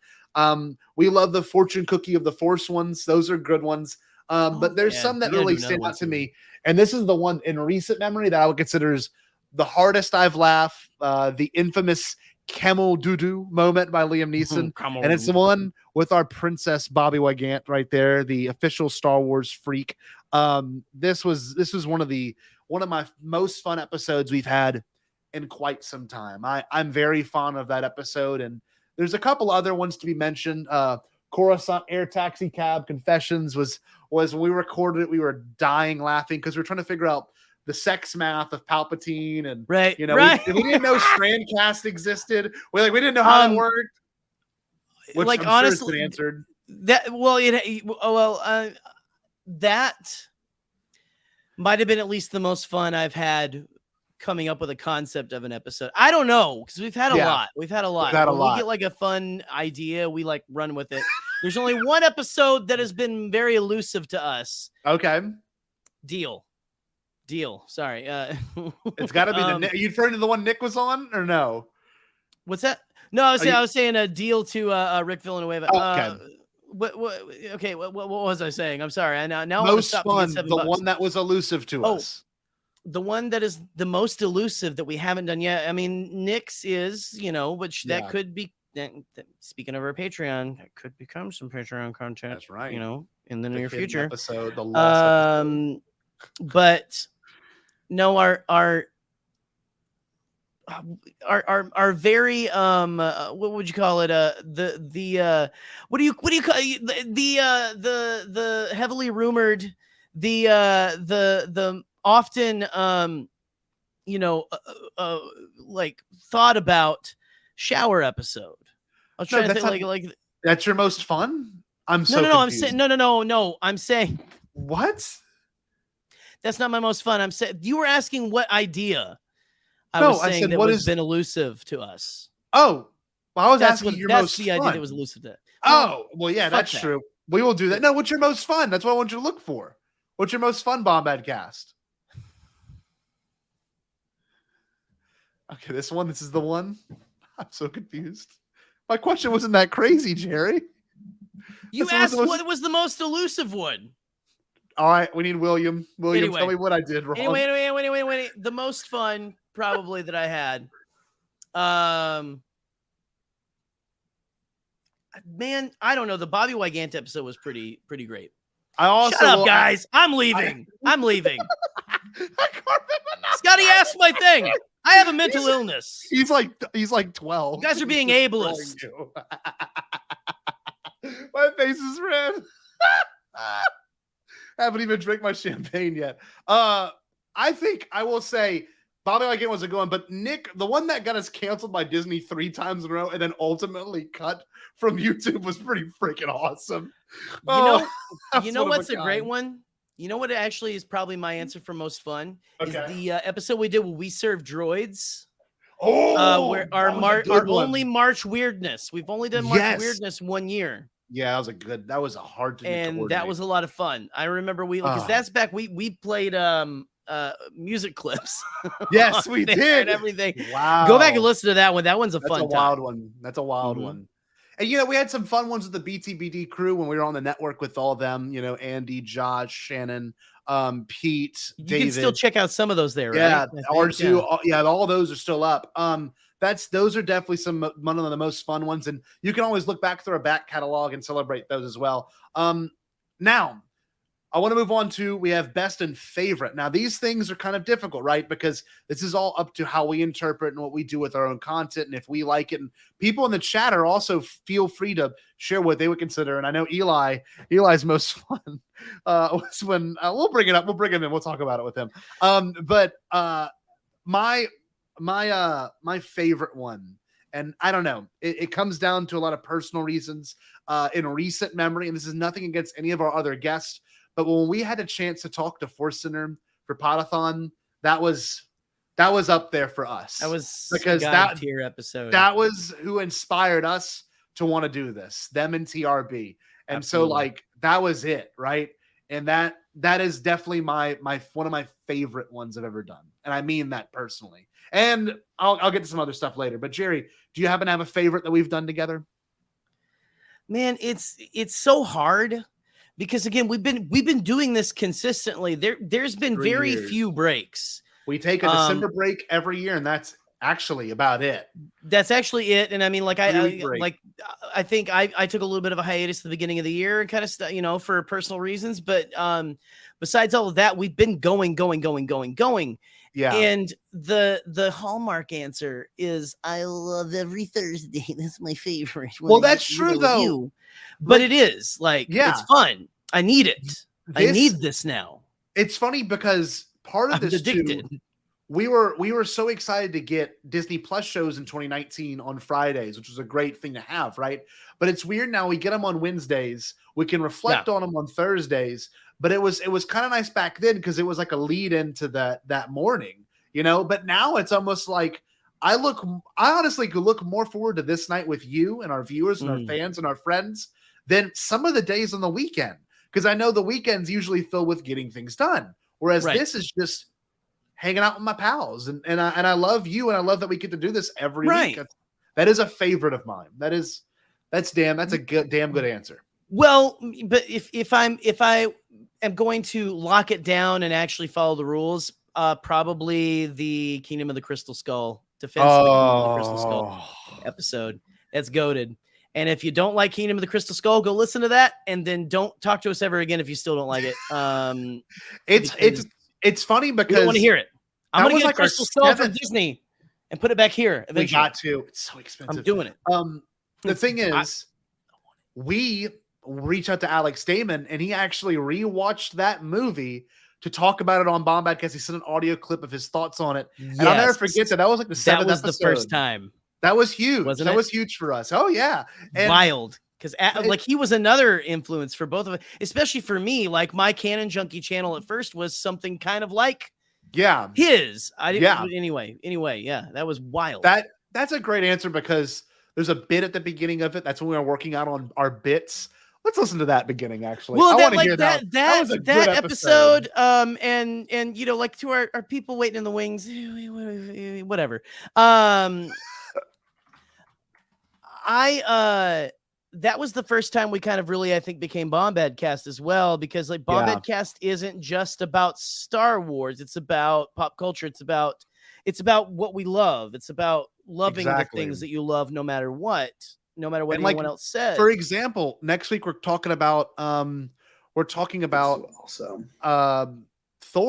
We love the fortune cookie of the Force ones. Those are good ones. But there's some that really stand out to me. And this is the one in recent memory that I would consider is the hardest I've laughed, the infamous Camel Doo-Doo moment by Liam Neeson. And it's the one with our Princess Bobby Wygant right there, the official Star Wars freak. This was one of my most fun episodes we've had in quite some time. I'm very fond of that episode, and there's a couple other ones to be mentioned. Coruscant Air Taxi Cab Confessions was when we recorded it, we were dying laughing because we were trying to figure out the sex math of Palpatine and right. We didn't know Strandcast existed. We didn't know how that worked. Which I'm honestly, sure it's been answered. That might have been at least the most fun I've had coming up with a concept of an episode. I don't know, because we've had a lot. We've had a lot. When we get like a fun idea, we like run with it. There's only one episode that has been very elusive to us. Okay. Deal. Sorry. It's got to be are you referring to the one Nick was on or no? What's that? No, I was saying a deal to Rick Villanueva. Okay. What was I saying? I'm sorry. Now most fun. The one that was elusive to us. The one that is the most elusive that we haven't done yet. I mean, Nick's is, which that could be. Speaking of our Patreon, that could become some Patreon content. That's right. In the near future. Episode, the last episode. But no, our very what would you call it? What do you call the heavily rumored the often like thought about shower episode. I was trying to think like that's your most fun? I'm so no, confused. I'm saying no. I'm saying what? That's not my most fun. I'm saying you were asking what idea. I said that has been elusive to us. Oh, well, I was asking your most fun. That's the idea that was elusive to. Oh, well, yeah, that's true. We will do that. No, what's your most fun? That's what I want you to look for. What's your most fun Bombadcast? Okay, this is the one. I'm so confused. My question wasn't that crazy, Jerry. You asked what was the most elusive one. All right, we need William. Anyway, tell me what I did wrong. Anyway. The most fun probably that I had. Man, I don't know. The Bobby Wygant episode was pretty great. Shut up, guys. I'm leaving. I'm leaving. Scotty asked my thing. I have a mental illness. He's like 12. You guys are being ableist. My face is red. Haven't even drank my champagne yet. I think I will say Bobby Wygant was a good one, but Nick, the one that got us canceled by Disney 3 times in a row and then ultimately cut from YouTube was pretty freaking awesome. You know what's a great one? You know what actually is probably my answer for most fun? Okay. Is the episode we did where we serve droids. Where our only March weirdness. We've only done March weirdness 1 year. Yeah, that was a hard to do. And that was a lot of fun. I remember because that's back we played music clips. Yes, we did. And everything. Wow. Go back and listen to that one. That one's a That's fun a wild one. That's a wild one. And we had some fun ones with the BTBD crew when we were on the network with all of them, Andy, Josh, Shannon, Pete, David. You can still check out some of those there, right? Yeah, R2, all those are still up. Those are definitely one of the most fun ones, and you can always look back through our back catalog and celebrate those as well. Now I want to move on to, we have best and favorite. Now these things are kind of difficult, right? Because this is all up to how we interpret and what we do with our own content, and if we like it. And people in the chat are also feel free to share what they would consider. And I know Eli's most fun was when we'll bring it up. We'll bring him in. We'll talk about it with him. But my favorite one, and I don't know, it comes down to a lot of personal reasons in recent memory, and this is nothing against any of our other guests, but when we had a chance to talk to Forstener for Podathon, that was up there for us. That was because that tier episode. That was who inspired us to want to do this, them and TRB. And Absolutely. So that was it, right? And that is definitely my one of my favorite ones I've ever done. And I mean that personally. And I'll get to some other stuff later. But Jerry, do you happen to have a favorite that we've done together? Man, it's so hard because again, we've been doing this consistently. There's been 3 very years. few breaks. We take a December break every year, and that's actually about it. That's actually it. And I mean, I think I took a little bit of a hiatus at the beginning of the year and kind of for personal reasons. But besides all of that, we've been going. Yeah. And the Hallmark answer is I love every Thursday. That's my favorite. Well, that's true though. You. But it is like it's fun. I need it. I need this now. It's funny because part of this too, we were so excited to get Disney Plus shows in 2019 on Fridays, which was a great thing to have, right? But it's weird now we get them on Wednesdays. We can reflect on them on Thursdays. But it was kind of nice back then because it was like a lead into that morning, you know. But now it's almost like I honestly could look more forward to this night with you and our viewers and our fans and our friends than some of the days on the weekend. Because I know the weekends usually fill with getting things done. Whereas this is just hanging out with my pals. And I love you, and I love that we get to do this every week. That is a favorite of mine. That's a damn good answer. Well, but if I am going to lock it down and actually follow the rules, probably the Kingdom of the Crystal Skull, Defense of the Kingdom of the Crystal Skull episode. That's goated. And if you don't like Kingdom of the Crystal Skull, go listen to that, and then don't talk to us ever again if you still don't like it. It's funny because we don't want to hear it. I'm going to get like a Crystal Skull from Disney and put it back here. Eventually. We got to. It's so expensive. I'm doing it. The thing is, we reached out to Alex Damon, and he actually rewatched that movie to talk about it on Bombadcast. He sent an audio clip of his thoughts on it, and I'll never forget that. That was like the 7th episode. That was the first time. That was huge. Wasn't it? That was huge for us. Oh yeah, and wild. Because like he was another influence for both of us, especially for me. Like my Canon Junkie channel at first was something kind of like his. I didn't. Anyway, yeah, that was wild. That's a great answer because there's a bit at the beginning of it. That's when we were working out on our bits. Let's listen to that beginning. Actually, well, I want to hear that. That was a good episode. And you know, like to our people waiting in the wings, whatever. That was the first time we kind of really, I think, became Bombadcast as well, because like Bombadcast isn't just about Star Wars. It's about pop culture. It's about what we love. It's about loving the things that you love, no matter what anyone else says. For example, next week we're talking about Thor: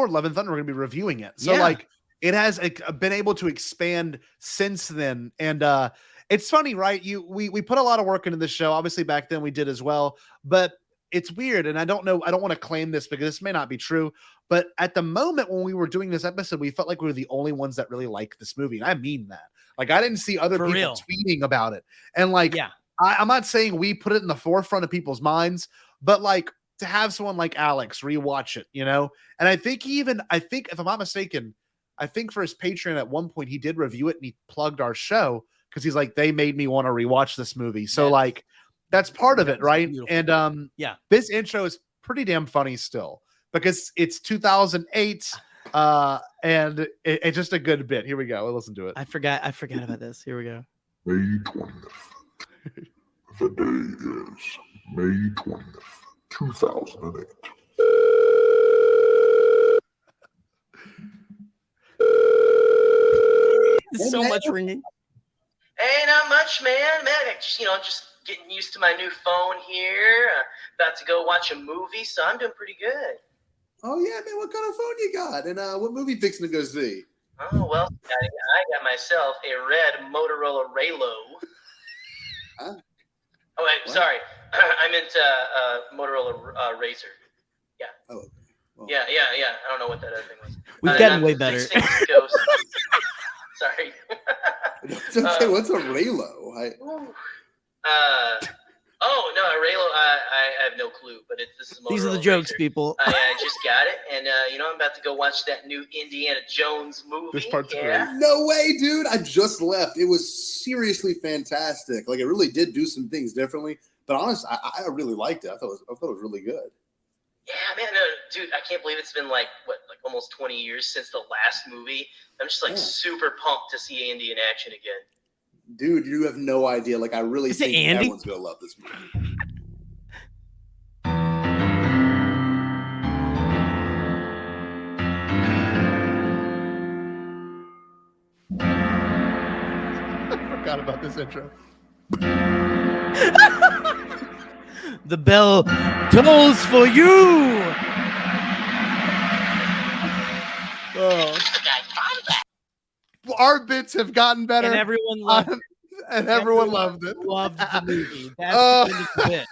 Love and Thunder. We're going to be reviewing it. So like it has been able to expand since then. And it's funny, right? We put a lot of work into this show. Obviously back then we did as well, but it's weird. And I don't want to claim this because this may not be true, but at the moment when we were doing this episode, we felt like we were the only ones that really liked this movie. And I mean that. Like I didn't see other people tweeting about it. And like, I'm not saying we put it in the forefront of people's minds, but like to have someone like Alex rewatch it, you know? And I think if I'm not mistaken, I think for his Patreon at one point he did review it and he plugged our show because he's like, they made me want to rewatch this movie. So like that's part of it, right? Beautiful. And this intro is pretty damn funny still because it's 2008 and it's just a good bit. Here we go. We'll listen to it. I forgot about this. Here we go. May 20th. The day is May 20th, 2008. So much ringing. Hey, not much, man. Just getting used to my new phone here. About to go watch a movie, so I'm doing pretty good. Oh yeah, man. What kind of phone you got? And what movie fixing to go see? Oh well, I got myself a red Motorola Raylo. Huh? Oh wait, sorry. I meant Motorola Razr. Yeah. Oh. Okay. Well. Yeah. I don't know what that other thing was. We've gotten way better. Sorry. It's okay. What's a Raylo? Oh no, a Raylo. I have no clue, but this is Motorola. These are the jokes, people. I just got it, and I'm about to go watch that new Indiana Jones movie. This part's great. No way, dude! I just left. It was seriously fantastic. Like it really did do some things differently. But honestly, I really liked it. I thought it was really good. Yeah, man, no, dude, I can't believe it's been like almost 20 years since the last movie. I'm just super pumped to see Andy in action again. Dude, you have no idea. Like, I really think everyone's gonna love this movie. I forgot about this intro. The bell tolls for you. Oh. our bits have gotten better, and everyone loved it. And everyone loved it. Loved the movie. That's the bit.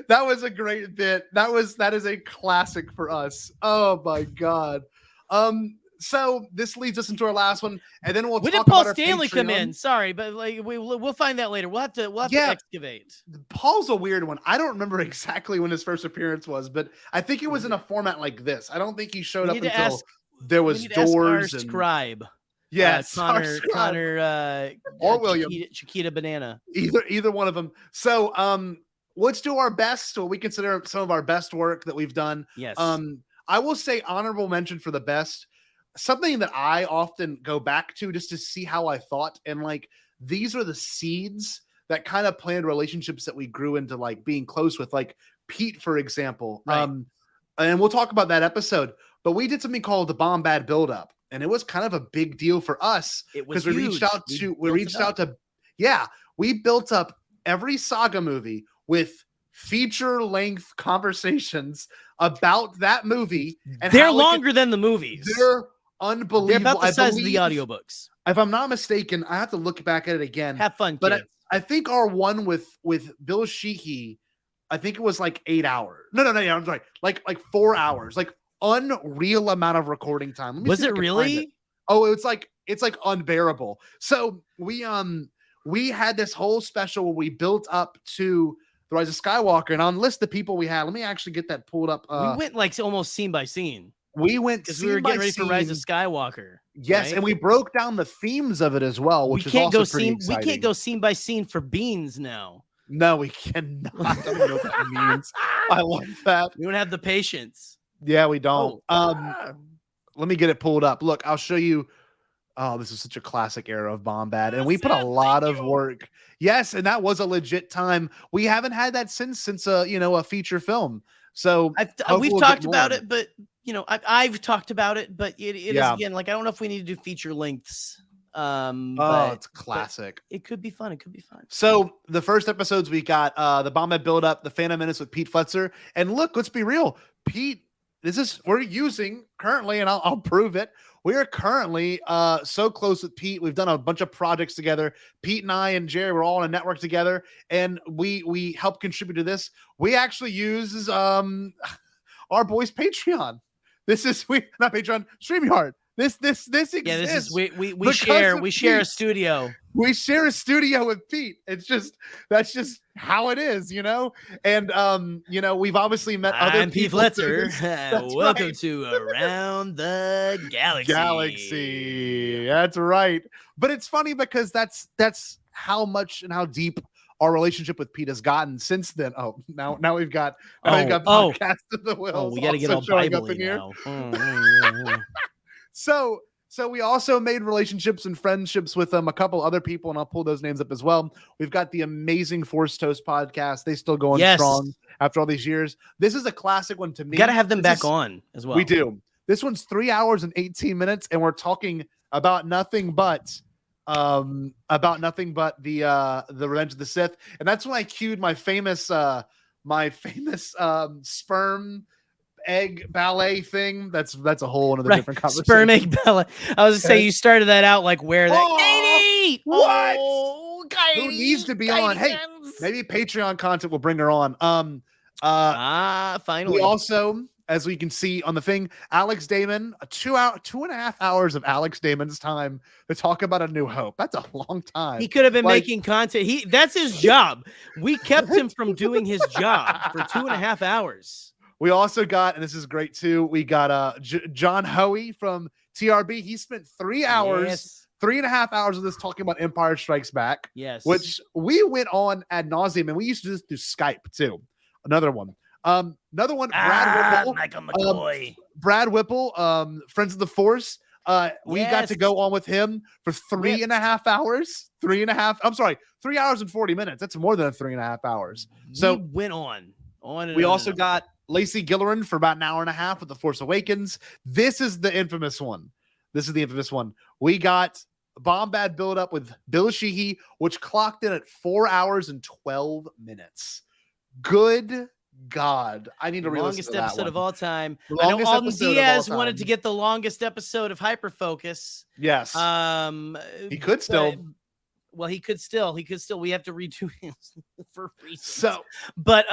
That was a great bit. That is a classic for us. Oh my god. So this leads us into our last one, and then we'll When talk did Paul about our Stanley come Patreon. in? Sorry, but like we'll find that later. We'll have to excavate. Paul's a weird one. I don't remember exactly when his first appearance was, but I think it was in a format like this. I don't think he showed up until there was doors and scribe. Yes, Connor or William Chiquita Banana. Either one of them. So let's do our best. What we consider some of our best work that we've done. Yes. I will say honorable mention for the best. Something that I often go back to just to see how I thought, and like these are the seeds that kind of planned relationships that we grew into like being close with, like Pete, for example. Right. And we'll talk about that episode. But we did something called the Bombad Build-Up, and it was kind of a big deal for us because we reached out to we built up every saga movie with feature-length conversations about that movie. And they're longer than the movies. They're unbelievable. They're about the size of the audiobooks. If I'm not mistaken, I have to look back at it again. Have fun, but kids. I think our one with Bill Sheehy, I think it was like 8 hours. No, I'm sorry, like 4 hours, like unreal amount of recording time. Let me Was see if it I can really? find it. Oh, it's like unbearable. So we had this whole special where we built up to The Rise of Skywalker, and on list the people we had. Let me actually get that pulled up. We went like almost scene by scene. We went because we were getting ready for Rise of Skywalker. Yes, right? and we broke down the themes of it as well, which we is can't also go pretty scene. exciting. We can't go scene by scene for beans now. No, we cannot. I don't know what that means. I love that. We don't have the patience. Yeah, we don't. Let me get it pulled up. Look, I'll show you. Oh, this is such a classic era of Bombad, and we put a lot of work. Yes, and that was a legit time. We haven't had that since a feature film. So we've talked about it, but I've talked about it, but it is again like I don't know if we need to do feature lengths. It's classic. It could be fun. It could be fun. So the first episodes we got the Bombad Build Up, the Phantom Menace with Pete Fletcher, and look, let's be real, Pete. We're using currently, and I'll prove it. We are currently so close with Pete. We've done a bunch of projects together. Pete and I and Jerry, we're all in a network together, and we help contribute to this. We actually use our boys' Patreon. This is not Patreon, StreamYard. This exists. Yeah, this is we share a studio. We share a studio with Pete. That's just how it is, And we've obviously met other I'm Pete people. Fletcher. Welcome to Around the Galaxy. That's right. But it's funny because that's how much and how deep our relationship with Pete has gotten since then. Oh, now we've got Podcast of the Wills. Oh, we got to get all Bible now. So we also made relationships and friendships with a couple other people, and I'll pull those names up as well. We've got the amazing Force Toast podcast. They still going strong after all these years. This is a classic one to me. Got to have them back on as well. We do. This one's 3 hours and 18 minutes, and we're talking about nothing but the Revenge of the Sith. And that's when I cued my famous sperm egg ballet thing. That's a whole another different conversation. Sperm egg ballet. I was gonna say you started that out like where that Katie! What? Oh, Who needs to be on? Hey, maybe Patreon content will bring her on. Finally. We also, as we can see on the thing, Alex Damon, 2.5 hours of Alex Damon's time to talk about A New Hope. That's a long time. He could have been making content. That's his job. We kept him from doing his job for 2.5 hours. We also got, and this is great too, we got John Hoey from TRB. He spent 3 hours, 3.5 hours of this talking about Empire Strikes Back. Yes. Which we went on ad nauseum, and we used to just do Skype too. Another one. Brad Whipple. Michael McCoy. Brad Whipple, Friends of the Force. We got to go on with him for 3.5 hours. 3 hours and 40 minutes. That's more than 3.5 hours. So we went on. We also got Lacey Gillerin for about an hour and a half with The Force Awakens. This is the infamous one. We got Bombad Build Up with Bill Sheehy, which clocked in at 4 hours and 12 minutes. Good God, I need to re-listen Longest to that episode one. of all time. The I know longest Alden episode of all Diaz wanted time. to get the longest episode of Hyperfocus. Yes. He could still. Well, he could still. We have to redo him for reasons. So, but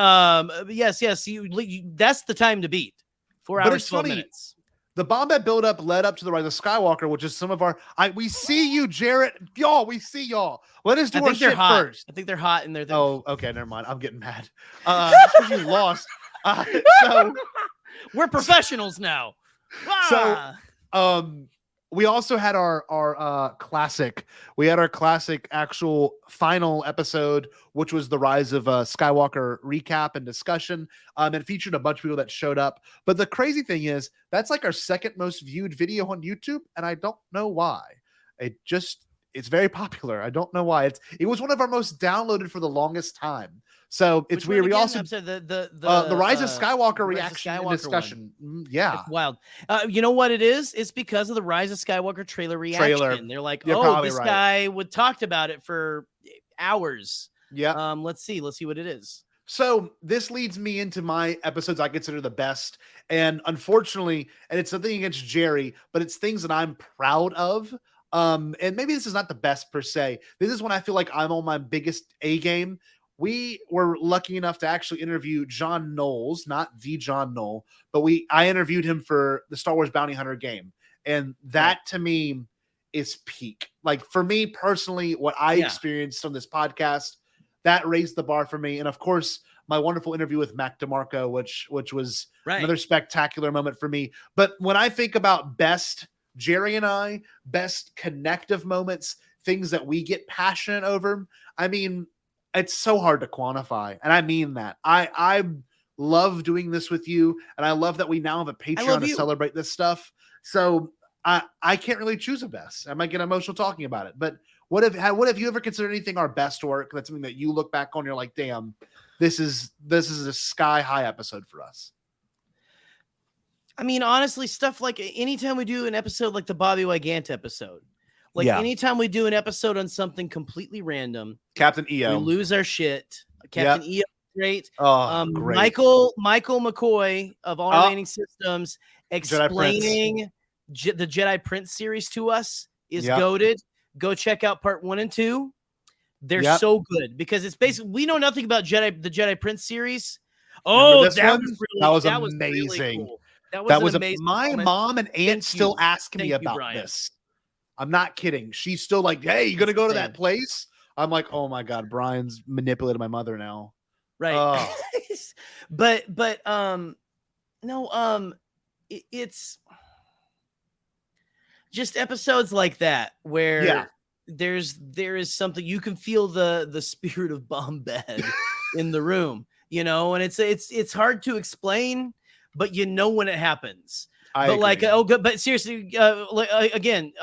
yes, that's the time to beat. 4 but hours, it's 12 funny. minutes. The Bombad build-up led up to the Rise of Skywalker, which is some of our. We see you, Jarrett. Y'all, we see y'all. Let us do our shit first. I think they're hot, and they're. Oh, okay, never mind. I'm getting mad. You lost. So we're professionals now. So, we also had our classic. We had our classic actual final episode, which was the Rise of Skywalker recap and discussion. It featured a bunch of people that showed up. But the crazy thing is, that's like our second most viewed video on YouTube, and I don't know why. It's very popular. I don't know why. It was one of our most downloaded for the longest time. So it's weird. We also the Rise of Skywalker reaction and discussion. Yeah, it's wild. You know what it is? It's because of the Rise of Skywalker trailer reaction. They're like, oh, this guy talked about it for hours. Yeah. Let's see what it is. So this leads me into my episodes I consider the best. And unfortunately, and it's something against Jerry, but it's things that I'm proud of. And maybe this is not the best per se. This is when I feel like I'm on my biggest A game. We were lucky enough to actually interview John Knowles, not the John Knoll, but I interviewed him for the Star Wars Bounty Hunter game. And that to me is peak. Like for me personally, what I experienced on this podcast, that raised the bar for me. And of course, my wonderful interview with Mac DeMarco, which was another spectacular moment for me. But when I think about best Jerry and I, best connective moments, things that we get passionate over, I mean, it's so hard to quantify. And I mean that. I love doing this with you. And I love that we now have a Patreon to celebrate this stuff. So I can't really choose a best. I might get emotional talking about it. But what have you ever considered anything our best work? That's something that you look back on, you're like, damn, this is a sky high episode for us. I mean, honestly, stuff like anytime we do an episode like the Bobby Wygant episode, like anytime we do an episode on something completely random, Captain EO, we lose our shit. Captain EO, great. Great. Michael McCoy of All Remaining Systems explaining the Jedi Prince series to us is goated. Go check out part 1 and 2. They're so good because it's basically we know nothing about the Jedi Prince series. Oh, that was amazing. Really cool. That was amazing. My mom and aunt still ask me about this. I'm not kidding. She's still like, "Hey, you gonna go to that place?" I'm like, "Oh my god, Brian's manipulated my mother now." Right. but it's just episodes like that where there is something you can feel the spirit of Bombad in the room, and it's hard to explain, but you know when it happens. But seriously, again,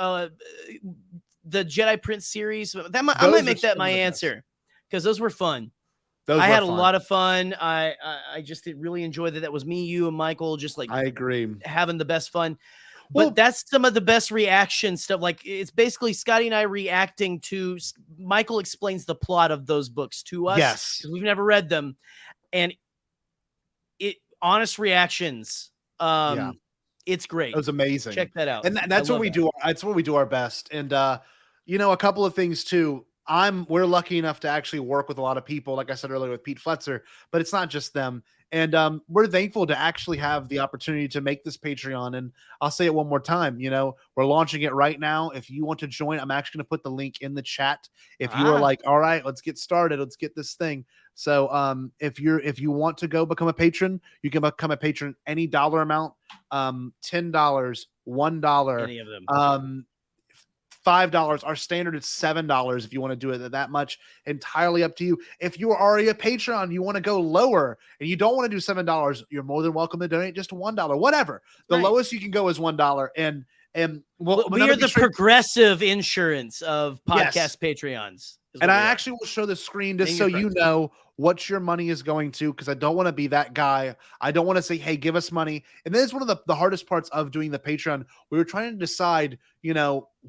the Jedi Prince series, I might make that my answer because those were fun. I had a lot of fun. I just really enjoyed that. That was me, you, and Michael. Just like I agree, having the best fun. But that's some of the best reaction stuff. Like it's basically Scotty and I reacting to Michael explains the plot of those books to us. Yes, we've never read them, and honest reactions. It's great. It was amazing. Check that out. And that's what we do. That's where we do our best. And a couple of things too. We're lucky enough to actually work with a lot of people, like I said earlier with Pete Fletzer, but it's not just them. And we're thankful to actually have the opportunity to make this Patreon. And I'll say it one more time, we're launching it right now. If you want to join, I'm actually going to put the link in the chat. If you are like, all right, let's get started. Let's get this thing. So if you want to go become a patron, you can become a patron any dollar amount, $10, $1, any of them. $5. Our standard is $7 if you want to do it that much. Entirely up to you. If you are already a Patreon, you want to go lower and you don't want to do $7, you're more than welcome to donate just $1. Whatever. The lowest you can go is $1. And we are the progressive insurance of podcast Patreons. And I actually will show the screen just so you know what your money is going to, because I don't want to be that guy. I don't want to say, hey, give us money. And that is one of the hardest parts of doing the Patreon. We were trying to decide,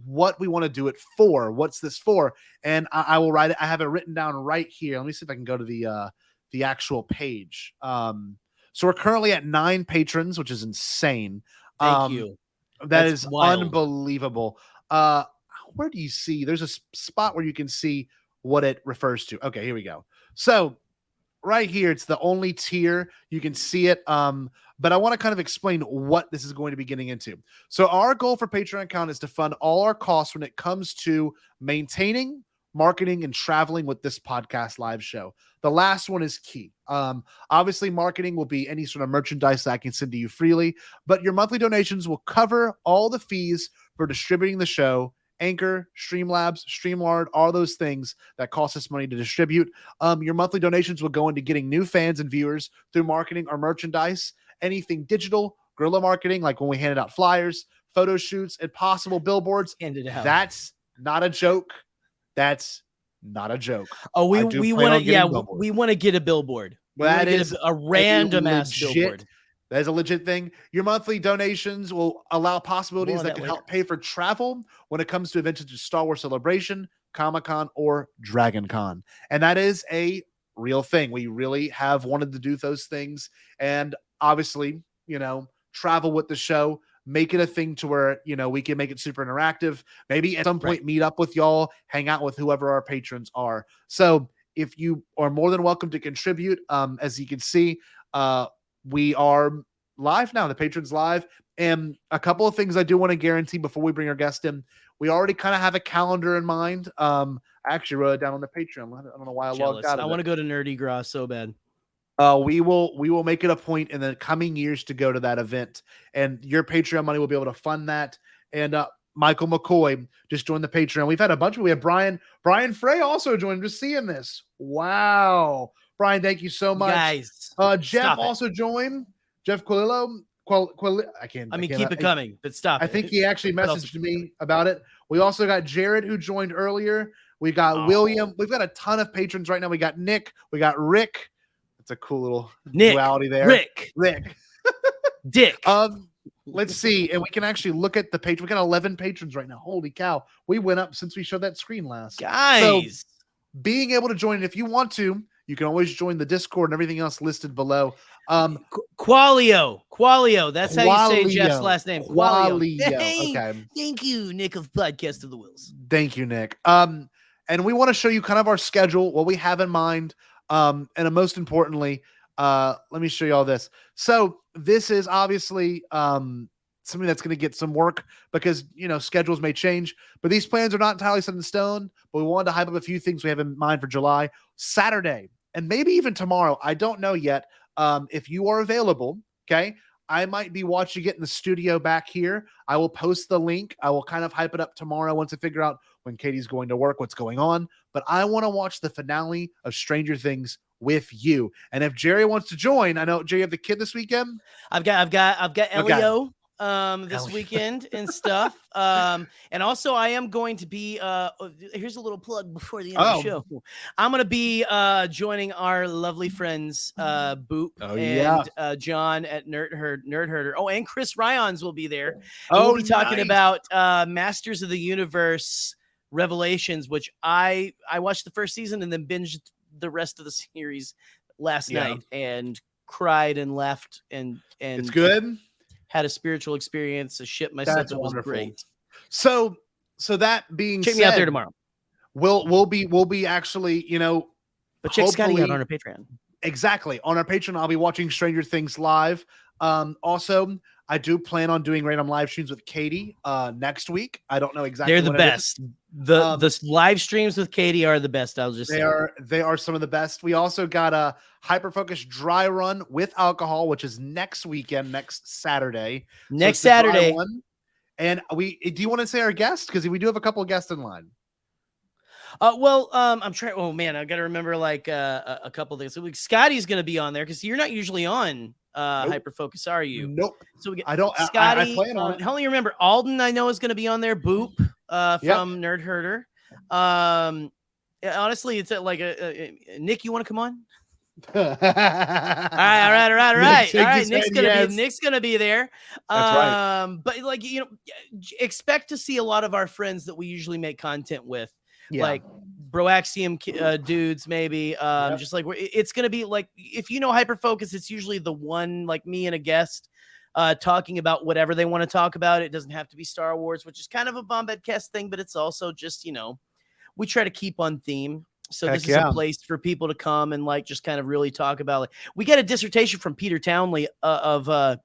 what we want to do it for. What's this for? And I will write it. I have it written down right here. Let me see if I can go to the the actual page. So we're currently at 9 patrons, which is insane. Thank you. That's wild. Unbelievable. Where do you see? There's a spot where you can see what it refers to. Okay, here we go. So right here, it's the only tier. You can see it. But I want to kind of explain what this is going to be getting into. So our goal for Patreon account is to fund all our costs when it comes to maintaining, marketing, and traveling with this podcast live show. The last one is key. Obviously, marketing will be any sort of merchandise that I can send to you freely, but your monthly donations will cover all the fees for distributing the show. Anchor, Streamlabs, StreamYard, all those things that cost us money to distribute. Your monthly donations will go into getting new fans and viewers through marketing or merchandise, anything digital, guerrilla marketing, like when we handed out flyers, photo shoots, and possible billboards. That's not a joke. That's not a joke. Oh, we want to we want to get a billboard. That is a random ass billboard. That is a legit thing. Your monthly donations will allow possibilities that can help pay for travel when it comes to events such as Star Wars Celebration, Comic-Con, or Dragon Con. And that is a real thing. We really have wanted to do those things. And obviously, travel with the show, make it a thing to where, we can make it super interactive. Maybe at some point meet up with y'all, hang out with whoever our patrons are. So if you are more than welcome to contribute, as you can see, we are live now. The patrons live. And a couple of things I do want to guarantee before we bring our guest in. We already kind of have a calendar in mind. I actually wrote it down on the Patreon. I don't know why I logged out of it. I want to go to Nerdy Gras so bad. We will make it a point in the coming years to go to that event, and your Patreon money will be able to fund that. And Michael McCoy just joined the Patreon. We've had a bunch of. We have Brian Frey also joined. Just seeing this. Wow, Brian, thank you so much, guys. Jeff also joined. Jeff Quilillo. Keep it coming, but stop. I think he actually messaged me about it. We also got Jared, who joined earlier. We got William. We've got a ton of patrons right now. We got Nick. We got Rick. It's a cool little duality there. Rick. Dick. Let's see. And we can actually look at the page. We got 11 patrons right now. Holy cow. We went up since we showed that screen last. Guys. So being able to join, if you want to, you can always join the Discord and everything else listed below. Qualio. That's how you say Jeff's last name. Qualio. Okay. Thank you, Nick of Podcast of the Wills. Thank you, Nick. And we want to show you kind of our schedule, what we have in mind. And most importantly, let me show you all this. So this is obviously something that's going to get some work because, schedules may change, but these plans are not entirely set in stone, but we wanted to hype up a few things we have in mind for July, Saturday, and maybe even tomorrow. I don't know yet. If you are available, okay, I might be watching it in the studio back here. I will post the link. I will kind of hype it up tomorrow once I figure out when Katie's going to work, what's going on. But I want to watch the finale of Stranger Things with you. And if Jerry wants to join, I know Jerry, you have the kid this weekend. I've got Elio this weekend and stuff. And also I am going to be here's a little plug before the end of the show. I'm going to be joining our lovely friends Boop and John at Nerd Herder. Oh, and Chris Ryons will be there. We'll be talking about Masters of the Universe Revelations, which I watched the first season and then binged the rest of the series last night and cried and laughed and it's good. Had a spiritual experience, a shit myself. That's it was wonderful. great. So that being check said, me out there tomorrow. We'll be actually, but check Scotty out on our Patreon. Exactly. On our Patreon, I'll be watching Stranger Things live. Also, I do plan on doing random live streams with Katie next week. I don't know exactly. They're the best. The live streams with Katie are the best. I'll just say they are some of the best. We also got a Hyperfocus dry run with alcohol, which is next weekend, next Saturday. Next Saturday. And do you want to say our guest? Because we do have a couple of guests in line. I'm trying. Oh man, I got to remember a couple of things. So Scotty's going to be on there because you're not usually on Hyperfocus, are you? Nope. So we get I don't. Scotty. I plan on it. Only remember Alden. I know is going to be on there. Boop from Nerd Herder. Honestly, it's like Nick. You want to come on? all right. Nick's gonna be there. That's right. But expect to see a lot of our friends that we usually make content with, like Broaxium dudes, maybe. Just like it's gonna be like, if you know Hyperfocus, it's usually the one, like me and a guest talking about whatever they want to talk about. It doesn't have to be Star Wars, which is kind of a Bombadcast thing, but it's also just, we try to keep on theme. So this is a place for people to come and like just kind of really talk about. Like, we got a dissertation from Peter Townley of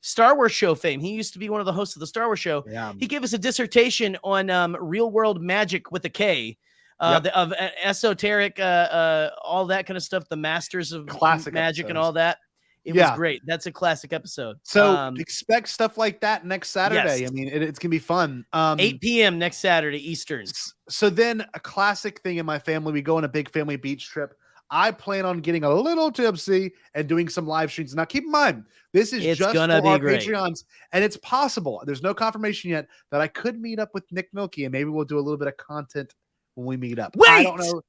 Star Wars show fame. He used to be one of the hosts of the Star Wars show. Yeah. He gave us a dissertation on real world magic with a K, of esoteric, all that kind of stuff. The masters of classic magic episodes. And all that. It was great. That's a classic episode. So expect stuff like that next Saturday. Yes. I mean, it's going to be fun. 8 p.m. next Saturday, Eastern. So then a classic thing in my family, we go on a big family beach trip. I plan on getting a little tipsy and doing some live streams. Now, keep in mind, this is just for our Patreons, and it's possible. There's no confirmation yet that I could meet up with Nick Milky, and maybe we'll do a little bit of content when we meet up. Wait! I don't know.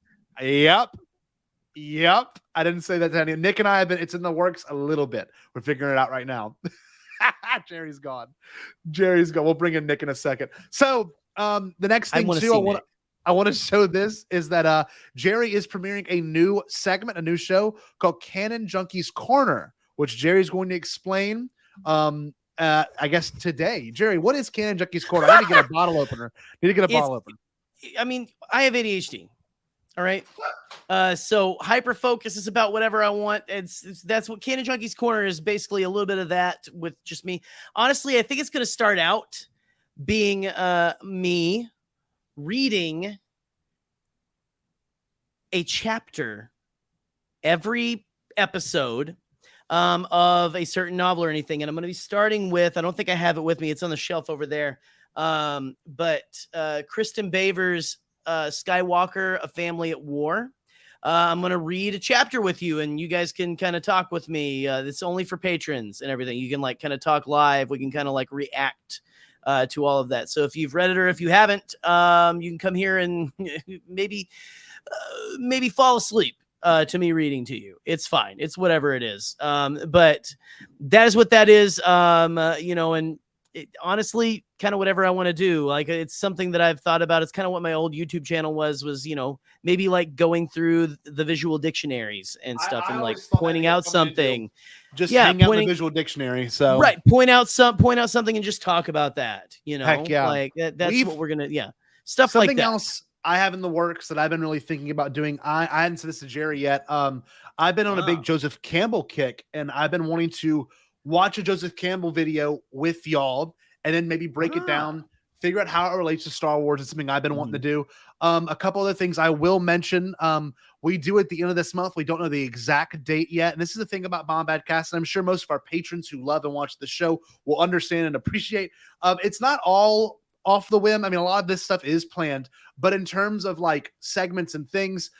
Yep. I didn't say that to anyone. Nick and I have been, it's in the works a little bit. We're figuring it out right now. Jerry's gone. We'll bring in Nick in a second. So the next thing I want to show this is that Gerry is premiering a new segment, a new show called Canon Junkies Corner, which Jerry's going to explain I guess today. Gerry, what is Canon Junkies Corner? I need to get a bottle opener. I mean, I have ADHD. All right. So Hyperfocus is about whatever I want. That's what Canon Junkies Corner is, basically a little bit of that with just me. Honestly, I think it's going to start out being me reading a chapter every episode of a certain novel or anything. And I'm going to be starting with, I don't think I have it with me. It's on the shelf over there. But Kristen Baver's Skywalker, A Family at War. I'm going to read a chapter with you and you guys can kind of talk with me. It's only for patrons and everything. You can like kind of talk live. We can kind of like react to all of that. So if you've read it or if you haven't, you can come here and maybe fall asleep to me reading to you. It's fine. It's whatever it is. But that is what that is. And honestly, kind of whatever I want to do. Like, it's something that I've thought about. It's kind of what my old YouTube channel was, maybe like going through the visual dictionaries and stuff and like pointing out something. Just hang out in the visual dictionary. So right. Point out something and just talk about that, Heck yeah. Like that's what we're going to, stuff something like that. Else I have in the works that I've been really thinking about doing. I hadn't said this to Gerry yet. I've been on a big Joseph Campbell kick and I've been wanting to watch a Joseph Campbell video with y'all and then maybe break it down, figure out how it relates to Star Wars. It's something I've been wanting to do. A couple other things I will mention. We do at the end of this month. We don't know the exact date yet. And this is the thing about Bombadcast. And I'm sure most of our patrons who love and watch the show will understand and appreciate. It's not all off the whim. I mean, a lot of this stuff is planned, but in terms of like segments and things,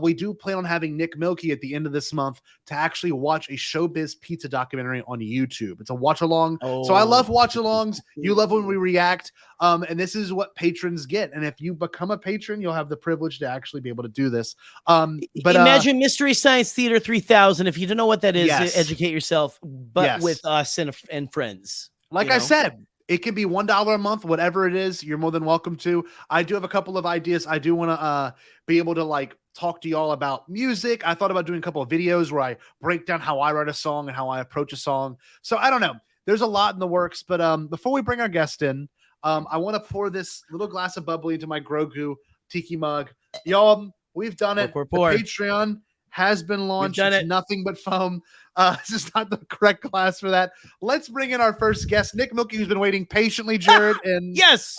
we do plan on having Nick Milky at the end of this month to actually watch a Showbiz Pizza documentary on YouTube. It's a watch along. So I love watch alongs. You love when we react. And this is what patrons get. And if you become a patron, you'll have the privilege to actually be able to do this. But imagine Mystery Science Theater 3000. If you don't know what that is, educate yourself, but with us and friends. Like I said, it can be $1 a month, whatever it is. You're more than welcome to. I do have a couple of ideas. I do want to be able to like talk to y'all about music. I thought about doing a couple of videos where I break down how I write a song and how I approach a song. So I don't know. There's a lot in the works. But before we bring our guest in, I want to pour this little glass of bubbly into my Grogu tiki mug. Y'all, we've done it. The Patreon has been launched. It's nothing but foam. This is not the correct class for that. Let's bring in our first guest, Nick Milky, who's been waiting patiently, Jared. And yes,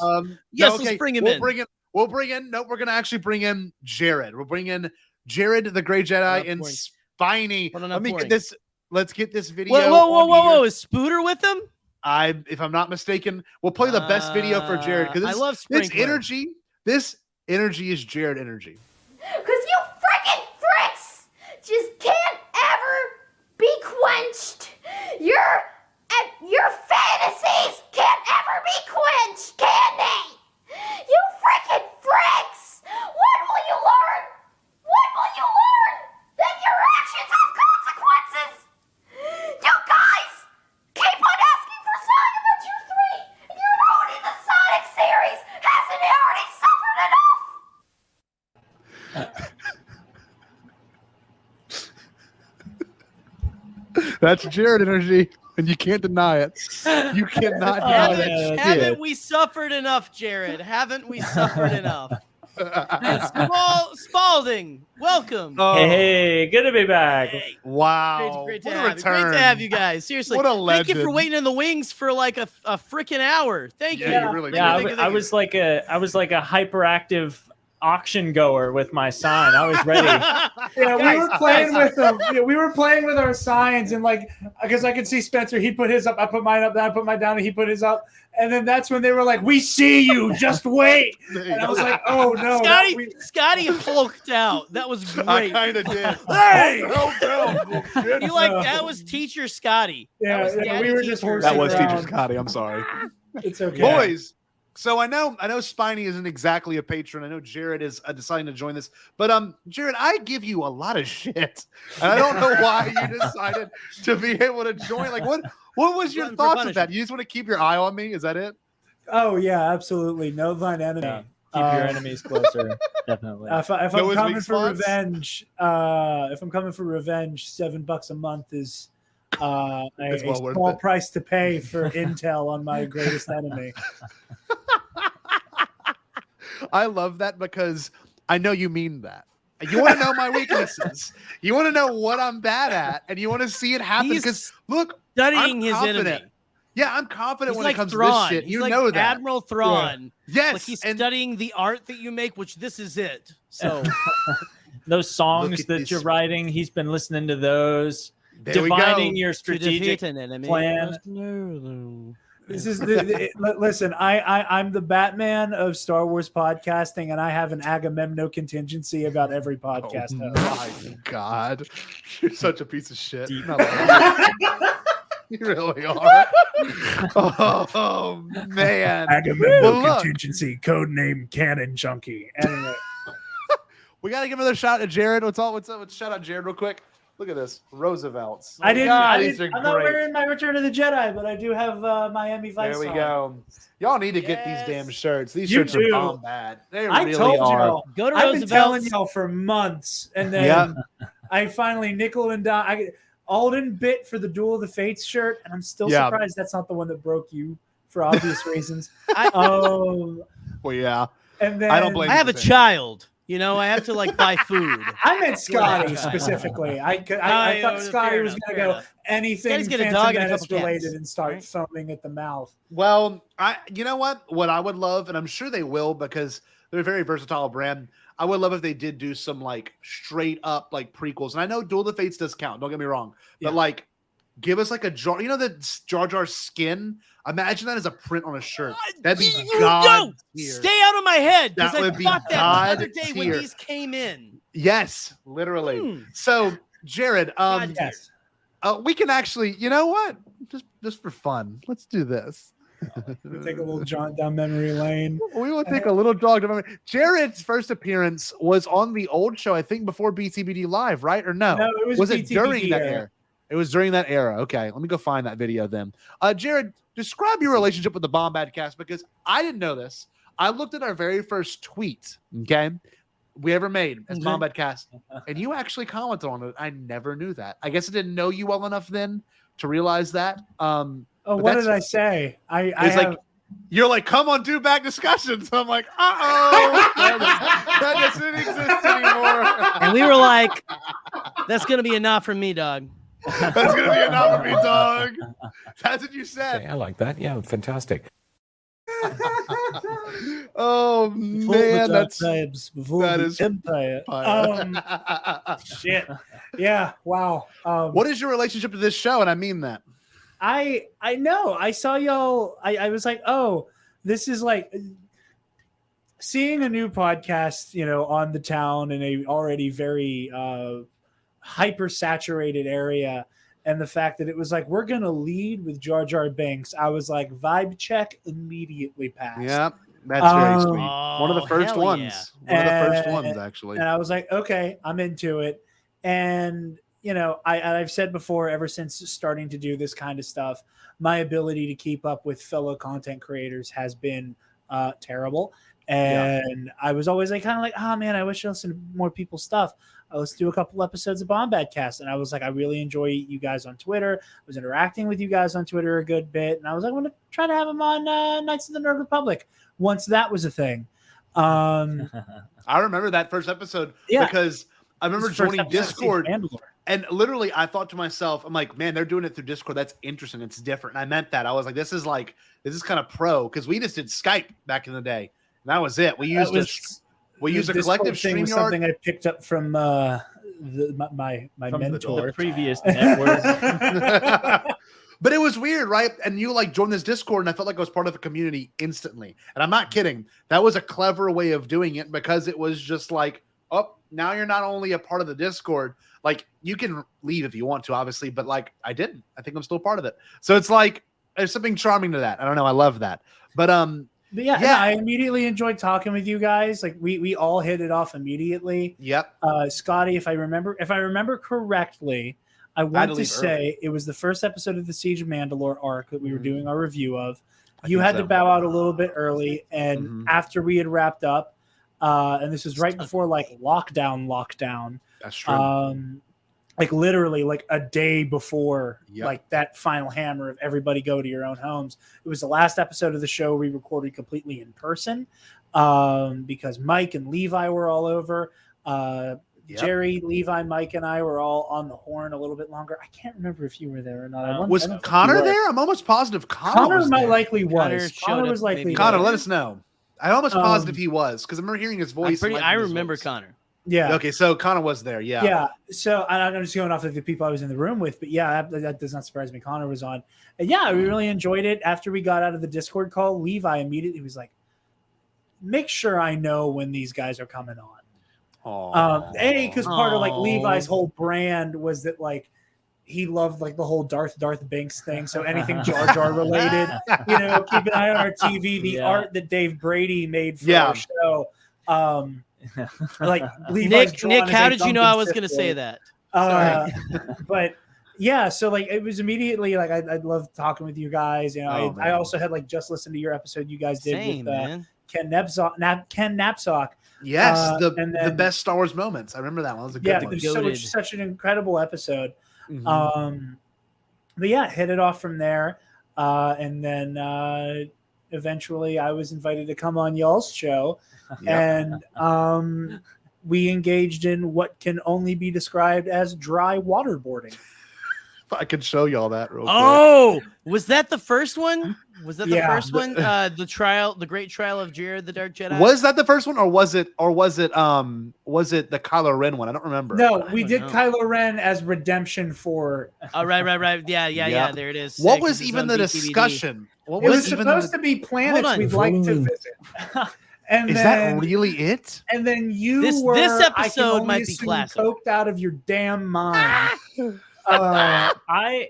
let's bring him in. We're going to actually bring in Jared. We'll bring in Jared, the Gray Jedi, and Spiny. Let's get this video. Whoa. Is Spooter with him? If I'm not mistaken, we'll play the best video for Jared. Because I love this energy. This energy is Jared energy. Because you freaking fricks just can't ever be quenched. Your fantasies can't ever be quenched, can they? You freaking fricks! What will you learn? What will you learn? That your actions have consequences! You guys keep on asking for Sonic Adventure 3, and you're ruining the Sonic series! Hasn't it already suffered enough? That's Jared energy, and you can't deny it. You cannot deny that Haven't shit. we suffered enough, Jared? Haven't we suffered enough? And Spalding, welcome. Hey, good to be back. Wow. Great to What a have you. Great return. to have you guys. Seriously. What a Thank you for legend. waiting in the wings for like a freaking hour. Thank you. I was like a hyperactive auction goer with my sign. I was ready. Yeah, we were playing with them. Yeah, we were playing with our signs, and like, because I could see Spencer, he put his up, I put mine up, then I put mine down, and he put his up, and then that's when they were like, "We see you, just wait." And I was like, "Oh no, Scotty hulked out. That was great. I kind of did. Hey, you you like that was teacher Scotty. Yeah, we were just that was teacher Scotty. I'm sorry. It's okay, boys. So I know Spiny isn't exactly a patron. I know Jared is deciding to join this, but Jared, I give you a lot of shit, and I don't know why you decided to be able to join. Like, what was your thoughts of that? You just want to keep your eye on me? Is that it? Oh yeah, absolutely. Know thine enemy. Yeah. Keep your enemies closer. Definitely. If I'm coming for revenge, $7 a month is a small price to pay for intel on my greatest enemy. I love that because I know you mean that. You want to know my weaknesses. You want to know what I'm bad at, and you want to see it happen. Because look, studying I'm his confident. enemy. Yeah, I'm confident He's when like it comes Thrawn. to this shit. He's You like know that. Admiral Thrawn. Yeah. Yes. Like he's studying the art that you make, which this is it. So those songs that you're writing, he's been listening to those. There we dividing go. your To strategic defeat an enemy, plan. This is listen. I'm the Batman of Star Wars podcasting, and I have an Agamemnon contingency about every podcast. Oh host. my God, you're such a piece of shit. You really are. Oh man, Agamemnon contingency, codename Cannon Junkie. Anyway, we got to give another shot at Jared. What's shout out Jared real quick. Look at this, Roosevelt's. I'm These not are great. wearing my Return of the Jedi, but I do have Miami Vice. There we on. go. Y'all need to get these damn shirts. These You shirts do. are Bombad. They I really told are. y'all. Go to I've been telling Roosevelt's. y'all for months, and then I finally nickel and dime. Alden bit for the Duel of the Fates shirt, and I'm still surprised that's not the one that broke you for obvious reasons. Well, yeah. And then I don't blame. I have a child. You know, I have to like buy food. I meant Scotty specifically. I thought Scotty was going to go anything Scotty's got a Phantom dog and a Menace couple related cats. and start foaming at the mouth. Well, you know what I would love, and I'm sure they will because they're a very versatile brand. I would love if they did do some like straight up like prequels. And I know Duel of the Fates does count. Don't get me wrong, but like give us like a jar. You know the Jar Jar skin. Imagine that as a print on a shirt. That'd be god tier. Stay out of my head. That I would be bought that the god other day when tier. these came in. Yes, literally. Hmm. So, Jared, Yes. we can actually, you know what? Just for fun, let's do this. We'll take a little jaunt down memory lane. We will take a little jog down memory. Jared's first appearance was on the old show, I think, before BTBD Live, right? Or no? No, it was it BTBD during that era. era? It was during that era. Okay, let me go find that video then. Jared, describe your relationship with the Bombadcast because I didn't know this. I looked at our very first tweet, okay, we ever made as Bombadcast, and you actually commented on it. I never knew that. I guess I didn't know you well enough then to realize that. What did I say? You're like, come on, do back discussions. I'm like, that doesn't exist anymore. And we were like, that's going to be a not from me, dog. That's going to be a not from me, dog. That's what you said. I like that. Yeah, fantastic. Oh, man. That is empire. Shit. Yeah. Wow. What is your relationship to this show? And I mean that. I know. I saw y'all. I was like, oh, this is like seeing a new podcast, on the town in a already very hyper saturated area. And the fact that it was like, we're going to lead with Jar Jar Binks. I was like, vibe check immediately passed. Yeah, that's very sweet. One of the first ones. One of the first ones, actually. And I was like, okay, I'm into it. And I've said before, ever since starting to do this kind of stuff, my ability to keep up with fellow content creators has been terrible. And I was always like, kind of like, oh man, I wish I listened to more people's stuff. Let's do a couple episodes of Bombadcast. And I was like, I really enjoy you guys on Twitter. I was interacting with you guys on Twitter a good bit. And I was like, I want to try to have them on Knights of the Nerd Republic once that was a thing. I remember that first episode because I remember joining Discord. And literally, I thought to myself, I'm like, man, they're doing it through Discord. That's interesting. It's different. And I meant that. I was like, this is kind of pro, because we just did Skype back in the day. And that was it. We used a collective stream. Was something I picked up from my mentor. The previous network. But it was weird, right? And you like joined this Discord, and I felt like I was part of a community instantly. And I'm not kidding. That was a clever way of doing it, because it was just like, oh, now you're not only a part of the Discord, like you can leave if you want to, obviously, but like I didn't. I think I'm still part of it. So it's like there's something charming to that. I don't know. I love that. But yeah, I immediately enjoyed talking with you guys. Like we all hit it off immediately. Yep. Scotty, if I remember correctly, I want to say it was the first episode of the Siege of Mandalore arc that we were doing our review of. You had to bow out a little bit early, and after we had wrapped up, and this was right before like lockdown. That's true. Like literally like a day before like that final hammer of everybody go to your own homes. It was the last episode of the show we recorded completely in person because Mike and Levi were all over. Gerry, Levi, Mike, and I were all on the horn a little bit longer. I can't remember if you were there or not. Was Connor there? I'm almost positive Connor was there. Likely was. Connor was likely Connor, let us know. I'm almost positive he was, because I remember hearing his voice. I remember Connor. Yeah. Okay, so Connor was there. Yeah. Yeah. So I'm just going off of the people I was in the room with, but yeah, that does not surprise me. Connor was on. And yeah, we really enjoyed it. After we got out of the Discord call, Levi immediately was like, make sure I know when these guys are coming on. Because part of like Levi's whole brand was that like he loved like the whole Darth Binks thing. So anything Jar Jar related, keep an eye on our TV. The art that Dave Brady made for our show. Like Nick, how did you know I was going to say that? Sorry. But yeah, so like it was immediately like I love talking with you guys. I also had like just listened to your episode you guys did with Ken Napzok. Yes, the best Star Wars moments. I remember that one. It was a good one. It was such an incredible episode. But yeah, hit it off from there, and then eventually I was invited to come on y'all's show. And we engaged in what can only be described as dry waterboarding. I could show y'all that real quick. Oh, was that the first one? Was that the first one? The Great Trial of Jared the Dark Jedi? Was that the first one, or was it the Kylo Ren one? I don't remember. No, we did Kylo Ren as redemption for. Oh, right. Yeah. There it is. What was even the discussion? What was supposed to be planets we'd like to visit. And is that really it? And then this episode might be classic. Coked out of your damn mind. I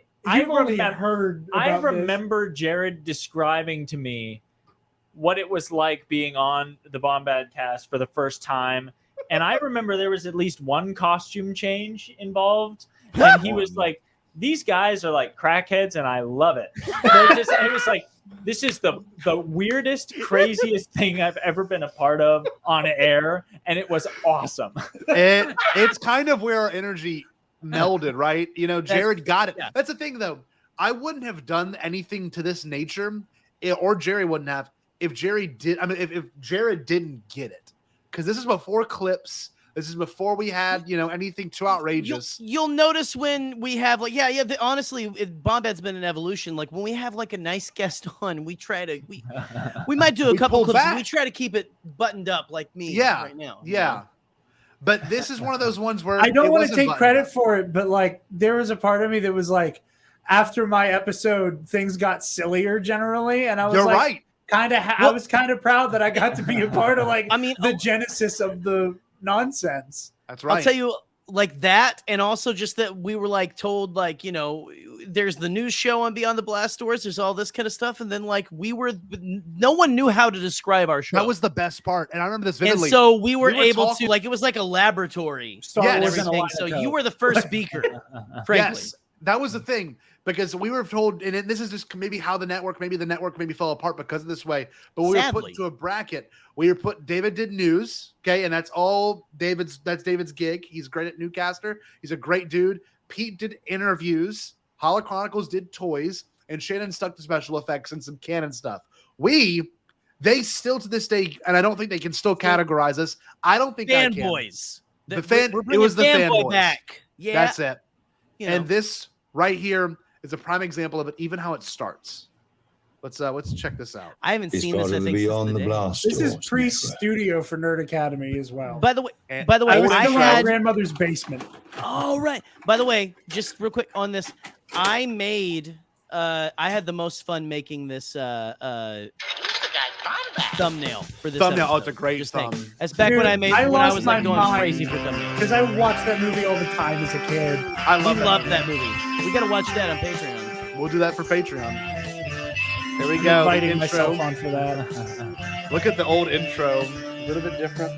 remember Jared describing to me what it was like being on the Bombadcast for the first time, and I remember there was at least one costume change involved, and he was like, "These guys are like crackheads, and I love it." It was like, this is the weirdest, craziest thing I've ever been a part of on air, and it was awesome. It's kind of where our energy melded, right? Jared got it. Yeah. That's the thing, though. I wouldn't have done anything to this nature, or Gerry wouldn't have, if Gerry did. I mean, if Jared didn't get it, because this is before clips. This is before we had, anything too outrageous. You'll notice when we have honestly, Bombad's been an evolution. Like when we have like a nice guest on, we try to we might do a couple clips. We try to keep it buttoned up like me right now. Yeah. But this is one of those ones where I don't want to take credit for it, but like there was a part of me that was like, after my episode, things got sillier generally, and I was right. I was kind of proud that I got to be a part of the genesis of the nonsense. That's right. I'll tell you like that, and also just that we were like told there's the news show on Beyond the Blast Doors, there's all this kind of stuff, and then no one knew how to describe our show. That was the best part, and I remember this vividly. And so we were able to it was like a laboratory and everything. So you were the first speaker, frankly. Yes. That was the thing, because we were told, and this is just maybe how the network maybe fell apart because of this way. But we were put into a bracket. We were put. David did news, okay, and that's all David's. That's David's gig. He's great at Newscaster. He's a great dude. Pete did interviews. Holo Chronicles did toys, and Shannon stuck to special effects and some canon stuff. They still to this day, and I don't think they can still categorize us. I don't think fanboys. It was the fanboys back. Yeah, that's it. And this right here is a prime example of it, even how it starts. Let's check this out. I haven't seen this. I think This is pre-studio for Nerd Academy as well. By the way, I was still in my grandmother's basement. Oh, right. By the way, just real quick on this, I had the most fun making this thumbnail for this thumbnail. episode. Oh, it's a great thumb. That's back when I made when I was like going crazy for thumbnails. Because I watched that movie all the time as a kid. I love that movie. We got to watch that on Patreon. We'll do that for Patreon. There we I'm go. inviting myself on for that. Look at the old intro. A little bit different.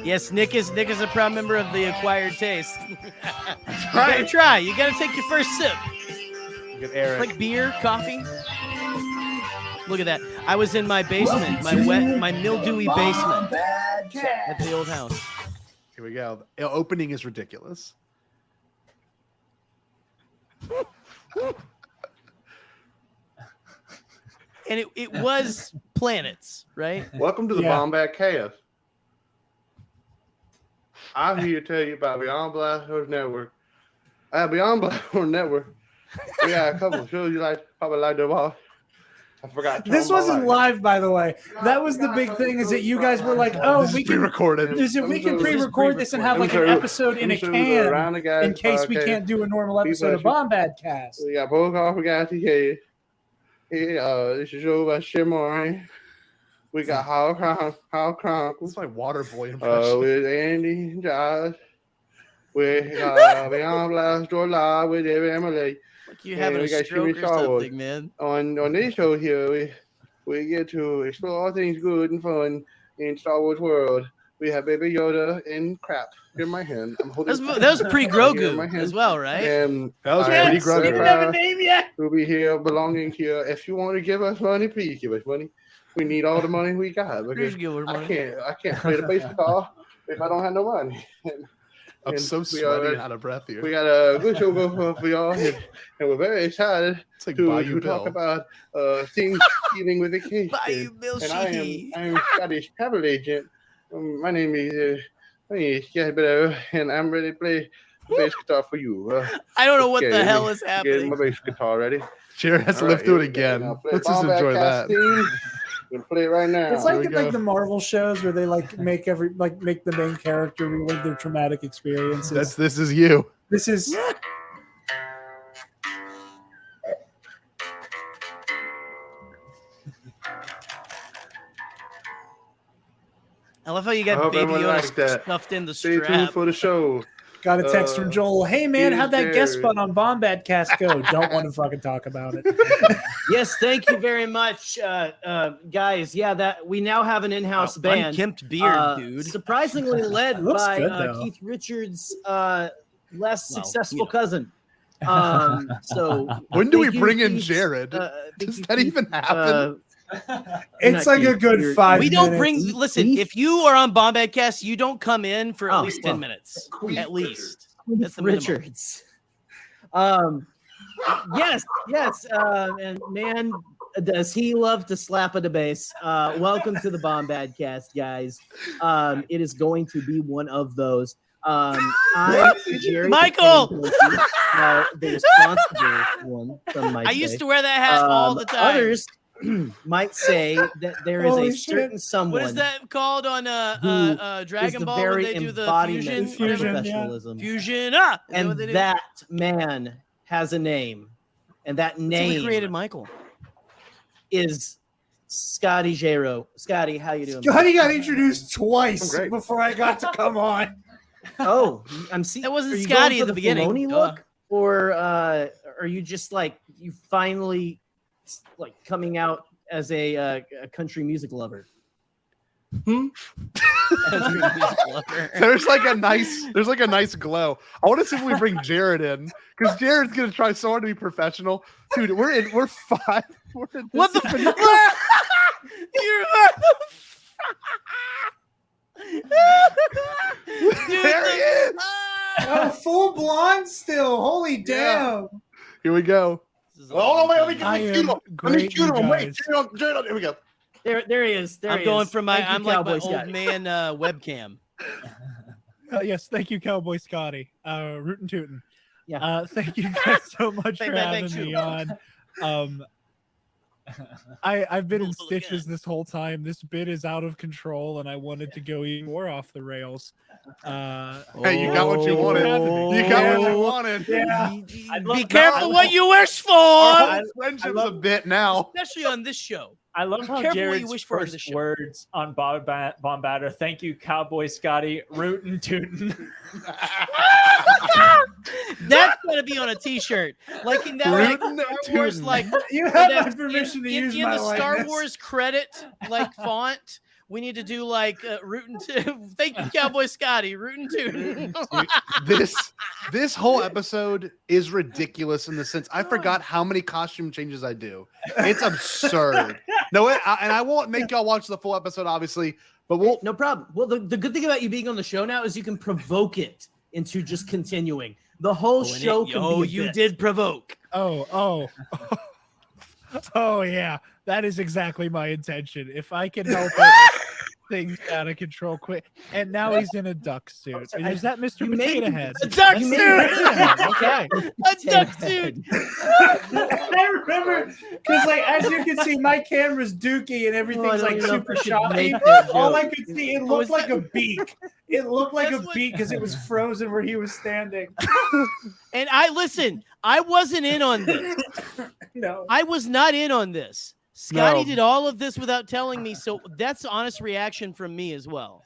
Yes, Nick is a proud member of the Acquired Taste. That's You gotta try. You gotta take your first sip. Look at Eric. Like beer, coffee. Look at that. I was in my basement, my mildewy basement at the old house. Here we go. The opening is ridiculous. And it was planets, right? Welcome to the Bombadcast. I'm here to tell you about Beyond Blast Network. Beyond Blast Network. We got a couple of shows you probably like to watch. I forgot. This wasn't live, by the way. That was the big thing, is that you guys were like, "Oh, we can pre-recorded. We can pre-record this and have like an episode in a can in case we can't do a normal episode of Bombadcast." We got Pocock, we got TK. This is show by Shimmer. We got Holo Chronicles. It's like Waterboy impression. With Andy and Josh. We got Beyond Blast Door Live with David Emily. You having a stroke or something, man? On this show here, we get to explore all things good and fun in Star Wars world. We have Baby Yoda and crap in my hand. I'm holding that was pre-Grogu as well, right? And that was pretty Grogu. We didn't have a name yet. We'll be here, belonging here. If you want to give us money, please give us money. We need all the money we got. Because I can't play the bass guitar if I don't have no money. I'm so sweaty and out of breath here. We got a good show for y'all, and we're very excited to talk about things dealing with vacation. And I am Scotty's travel agent. My name is Gerry Cable, and I'm ready to play the bass guitar for you. I don't know what the hell is happening. Get my bass guitar ready. Jared has to live through it again. Let's just enjoy that. We'll play it right now. It's like in like the Marvel shows where they like make the main character relive their traumatic experiences. This is you. This is. I love how you got Baby Yoda stuffed in the strap. Stay tuned for the show. Got a text from Joel. Hey man, how'd that guest spot on Bombadcast go? Don't want to fucking talk about it. Yes, thank you very much, guys. Yeah, that we now have an in-house band. Unkempt beard, dude. Surprisingly led by good, Keith Richards' less successful cousin. So when do we bring in Jared? Does that even happen? It's like a good 5 We minutes. don't bring. Listen, if you are on Bombadcast, you don't come in for at least 10 minutes. At least. That's the minimum. Richards. Yes. And man, does he love to slap at the bass. Welcome to the Bombadcast, guys. It is going to be one of those. I'm Gerry Michael! the responsible one from my I used to wear that hat all the time. Others might say that there is a certain someone. What is that called on Dragon Ball when they do the fusion? Professionalism. Fusion. And that man has a name. And that name created Michael. Is Scotty Jero. Scotty, how you doing? Scotty got introduced twice before I got to come on. Oh, I'm seeing. That wasn't Scotty at the beginning. Filoni look, or are you just like you finally like coming out as a country music lover? There's like a nice glow. I want to see if we bring Jared in because Jared's gonna try so hard to be professional. Dude, we're five. What the fuck? There he is. Oh, full blonde still. Holy damn. Here we go. Oh, wait, let me cue him. Wait, Jared, here we go. There he is. I'm going for my I'm like my old man webcam. Yes, thank you, Cowboy Scotty. Rootin' tootin'. Yeah. Thank you guys so much for having me on. I've been in stitches this whole time. This bit is out of control, and I wanted to go even more off the rails. Hey, you got what you wanted. You got what you wanted. Yeah. Be careful what you wish for. Our friendship's a bit now, especially on this show. I love how Careful what you Jared's wish for on this first show. words on Bombadder. Thank you, Cowboy Scotty. Rootin' tootin'. That's gonna be on a T-shirt, like in that like Star Wars, like You have that- my permission to use in my the Star likeness. Wars credit like font. We need to do like rootin' thank you, Cowboy Scotty. Rootin' tootin'. This whole episode is ridiculous in the sense I forgot how many costume changes I do. It's absurd. And I won't make y'all watch the full episode, obviously, but we'll no problem. Well, the good thing about you being on the show now is you can provoke it into just continuing. The whole show can be a you bit. did provoke. Oh, yeah. That is exactly my intention. If I can help it, things out of control quick. And now he's in a duck suit. Is that Mr. Potato Head? A duck That's suit. Okay. A duck suit. I remember because, like, as you can see, my camera's dookie and everything's like super choppy. All I could see, it looked like a beak. It looked like a beak because it was frozen where he was standing. And I wasn't in on this. No, I was not in on this. Scotty No. did all of this without telling me, so that's honest reaction from me as well.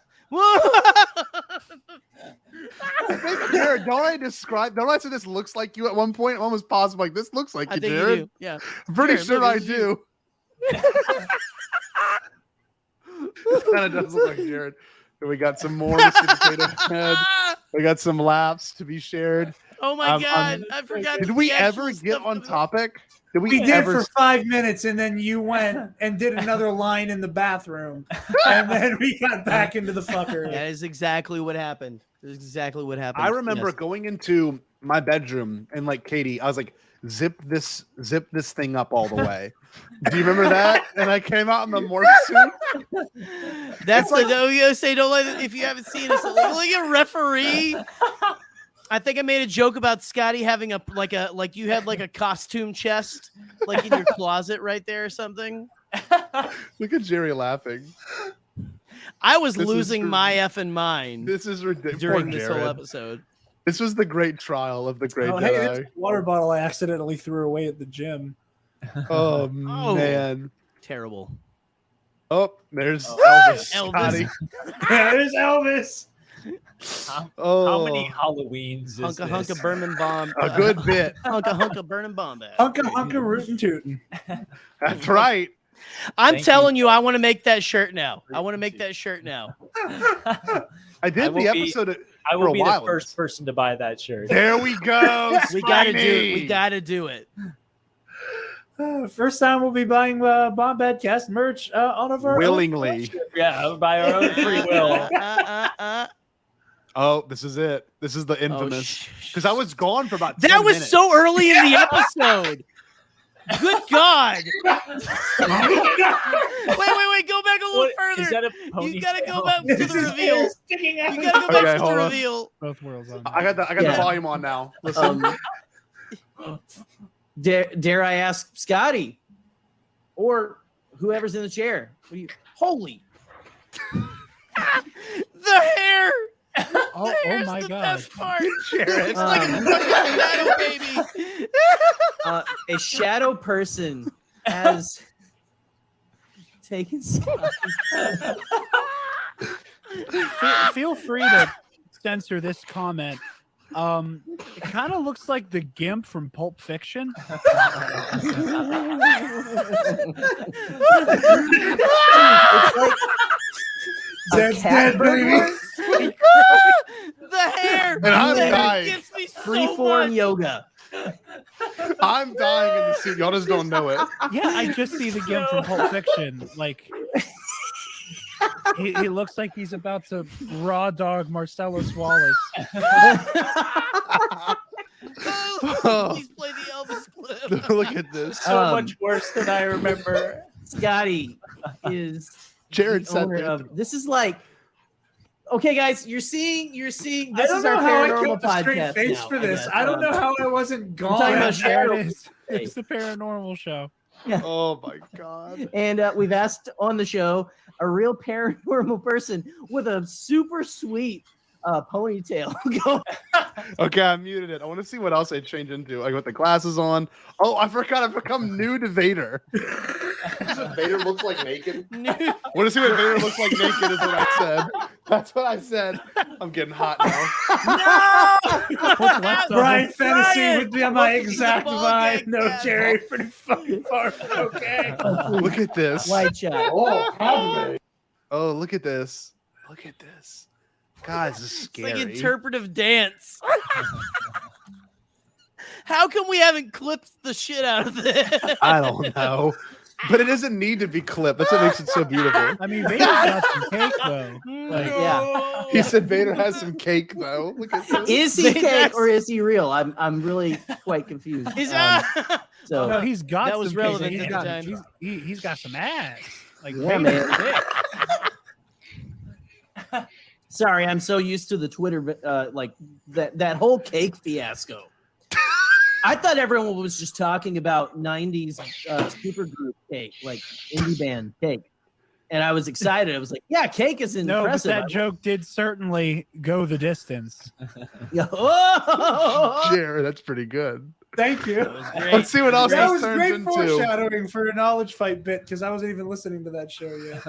Jared, don't I say this looks like you at one point? I'm almost positive like this looks like I you, think Jared. you do. Yeah. I'm pretty Jared, sure look, I this is do. Kind of does look like Jared. And we got some more Mr. Potato Head. We got some laughs to be shared. Oh my God. I forgot. Did we ever get on topic? we did for 5 minutes, and then you went and did another line in the bathroom, and then we got back into the fucker. That is exactly what happened. That is exactly what happened. I remember Yes. going into my bedroom and like Katie, I was like, zip this thing up all the way. Do you remember that? And I came out in the morph suit. That's the WSA. Don't let it, if you haven't seen us, like a referee. I think I made a joke about Scotty having like you had like a costume chest like in your closet right there or something. Look at Gerry laughing. I was losing my effing mind. This is ridiculous during this whole episode. This was the great trial of the great Oh, hey, Jedi. this water bottle I accidentally threw away at the gym. Oh man, terrible. Oh, there's Elvis. Elvis. Scotty. There's Elvis. How many Halloweens is Hunka this? hunka burning bomb. A good bit. Hunka hunka burning bomb. Hunka rootin' tootin'. That's right. I'm Thank telling you, I want to make that shirt now. I want to make that shirt now. I did will the be- episode I for will a be while. the first person to buy that shirt. There we go. We gotta do it. Spidey. We gotta do it. First time we'll be buying Bombadcast merch on of our own Willingly. collection. Yeah, by our own free will. Oh, this is it. This is the infamous. Because I was gone for about 10 That was minutes. so early in the episode. Good God. Wait. Go back a little What, further. is that a You gotta go ponytail? back to This the is reveal. hair sticking out. You gotta go back Okay, to hold the on. reveal. Both worlds on. I got the Yeah. volume on now. Listen. Dare I ask Scotty or whoever's in the chair? Holy. The hair. Oh, The hair's my the God. best part. Jared. It's like a fucking shadow baby. A shadow person has taken Feel free to censor this comment. It kind of looks like the Gimp from Pulp Fiction. Zed's cat dead, baby. The hair. And I'm the hair dying. gets me so Freeform much. yoga. I'm dying in the suit. Y'all just don't know it. Yeah, I just see the Gimp from Pulp Fiction. Like, he looks like he's about to raw dog Marcellus Wallace. Please play the Elvis clip. Look at this. So much worse than I remember. Scotty is Jared the said owner that. of. This is like. Okay, guys, you're seeing. This I don't is know our how I paranormal kept a straight podcast face now, for this. guess. I don't know how I wasn't gone. talking about There Cheryl. it is. It's the paranormal show. Oh my god. And we've asked on the show a real paranormal person with a super sweet ponytail. Okay, I muted it. I want to see what else I change into. Like with the glasses on. Oh, I forgot I've become nude Vader. Vader looks like naked. Want to see what Vader looks like naked is what I said. That's what I said. I'm getting hot now. Brian Fantasy Brian! would be on my Welcome to the exact ball vibe. game, No, Dad. Jerry, pretty fucking far. Okay. Look at this. White chat. Oh, Padme. Oh, look at this. Look at this. God, this is It's scary. like interpretive dance. How come we haven't clipped the shit out of this? I don't know. But it doesn't need to be clipped. That's what makes it so beautiful. I mean, Vader's got some cake though. Like, Yeah. He said Vader has some cake though. Look at this. Is he cake or is he real? I'm really quite confused. So no, he's got That was some relevant cake. at the time. He's got some ass. Like, yeah, Vader's man. thick. Sorry, I'm so used to the Twitter like that whole cake fiasco. I thought everyone was just talking about 90s supergroup cake, like indie band cake. And I was excited. I was like, yeah, cake is No, but impressive. that joke did certainly go the distance. Yeah. Oh! Jared, that's pretty good. Thank you. Let's see what else That this was turns great into. foreshadowing for a knowledge fight bit because I wasn't even listening to that show yet.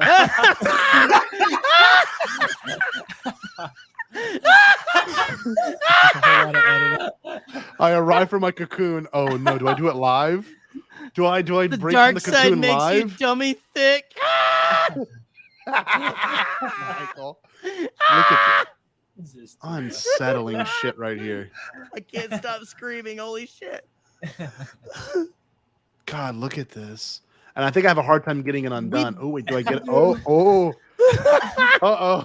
I arrive from my cocoon. Oh no, do I do it live? Do I The break dark from the side cocoon makes you live? dummy thick. Michael, look at this unsettling shit right here. I can't stop screaming. Holy shit. God, look at this. And I think I have a hard time getting it undone. Oh wait, do I get it? Oh. Uh-oh.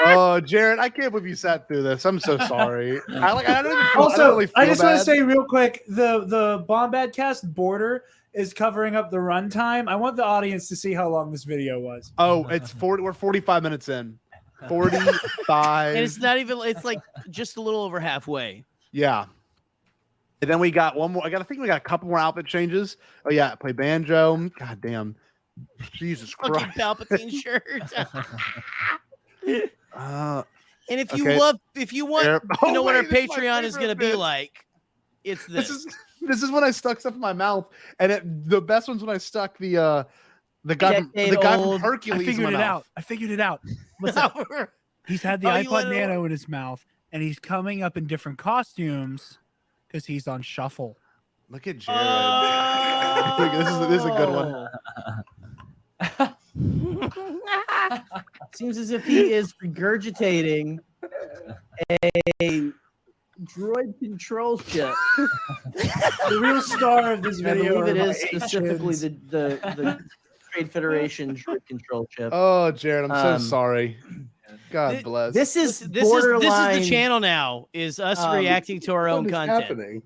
Oh, Jared, I can't believe you sat through this. I'm so sorry. I don't even feel, Also, I don't really feel I just want bad. to say real quick, the Bombadcast border is covering up the runtime. I want the audience to see how long this video was. Oh, it's 40. We're 45 minutes in. 45. And it's not even, it's like just a little over halfway. Yeah. And then we got one more. I think we got a couple more outfit changes. Oh yeah, play banjo. God damn. Jesus Fucking Christ. Palpatine shirt. And if you okay. if you want There- to know Oh, what our wait, this is my Patreon is going to favorite be bit. like, it's this. This is when I stuck stuff in my mouth, and the best one's when I stuck the guy from Hercules. I figured in my it mouth. out. I figured it out. What's up? He's had the Oh, you let iPod it Nano in his mouth, and he's coming up in different costumes because he's on shuffle. Look at Jared. This is a good one. Seems as if he is regurgitating a droid control ship. The real star of this I video. believe it are is my specifically actions. the Trade Federation droid control ship. Oh, Jared, I'm so Um, sorry. God bless. This is This is borderline. the channel now. Is us reacting to our own What is content. happening?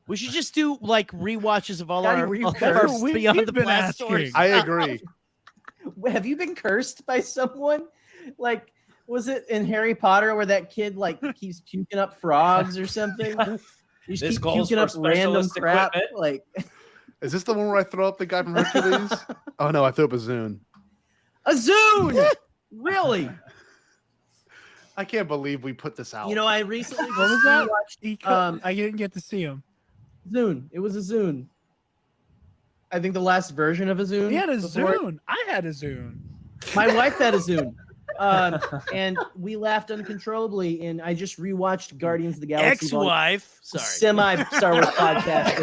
We should just do like rewatches of all Scotty, our, were you all cursed? our Beyond the Blast stories. I agree. Have you been cursed by someone? Like, was it in Harry Potter where that kid like keeps puking up frogs or something? You just This keep calls puking for up random specialist crap. equipment. Like Is this the one where I throw up the guy from Hercules? Oh no, I threw up a Zune. a Zune. Really? I can't believe we put this out. You know, I recently What was that? watched I didn't get to see him. Zune. It was a Zune. I think the last version of a Zune. He had a before- Zune. I had a Zune. My wife had a Zune. And we laughed uncontrollably. And I just rewatched Guardians of the Galaxy. Ex-wife. Sorry. Semi Star Wars podcast.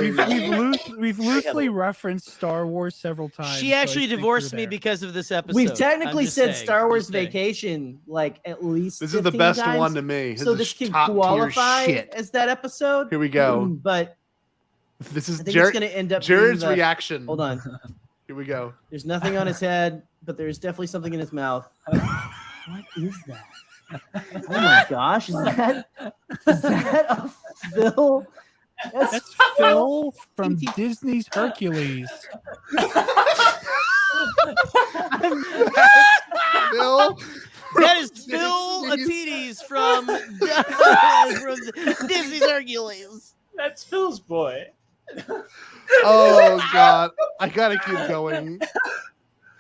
We've loosely referenced Star Wars several times. She actually divorced me because of this episode. We've technically said saying, Star Wars Vacation like at least. This is the 15 best times, one to me. So this can qualify as that episode. Here we go. But this is I think it's going to end up. Jared's being the, reaction. Hold on. Here we go. There's nothing on his head, but there's definitely something in his mouth. What is that? Oh my gosh! Is that a Phil? That's Phil from Disney's Hercules. Phil. That is Phil Atides from Disney's Hercules. That's Phil's boy. Oh God, I gotta keep going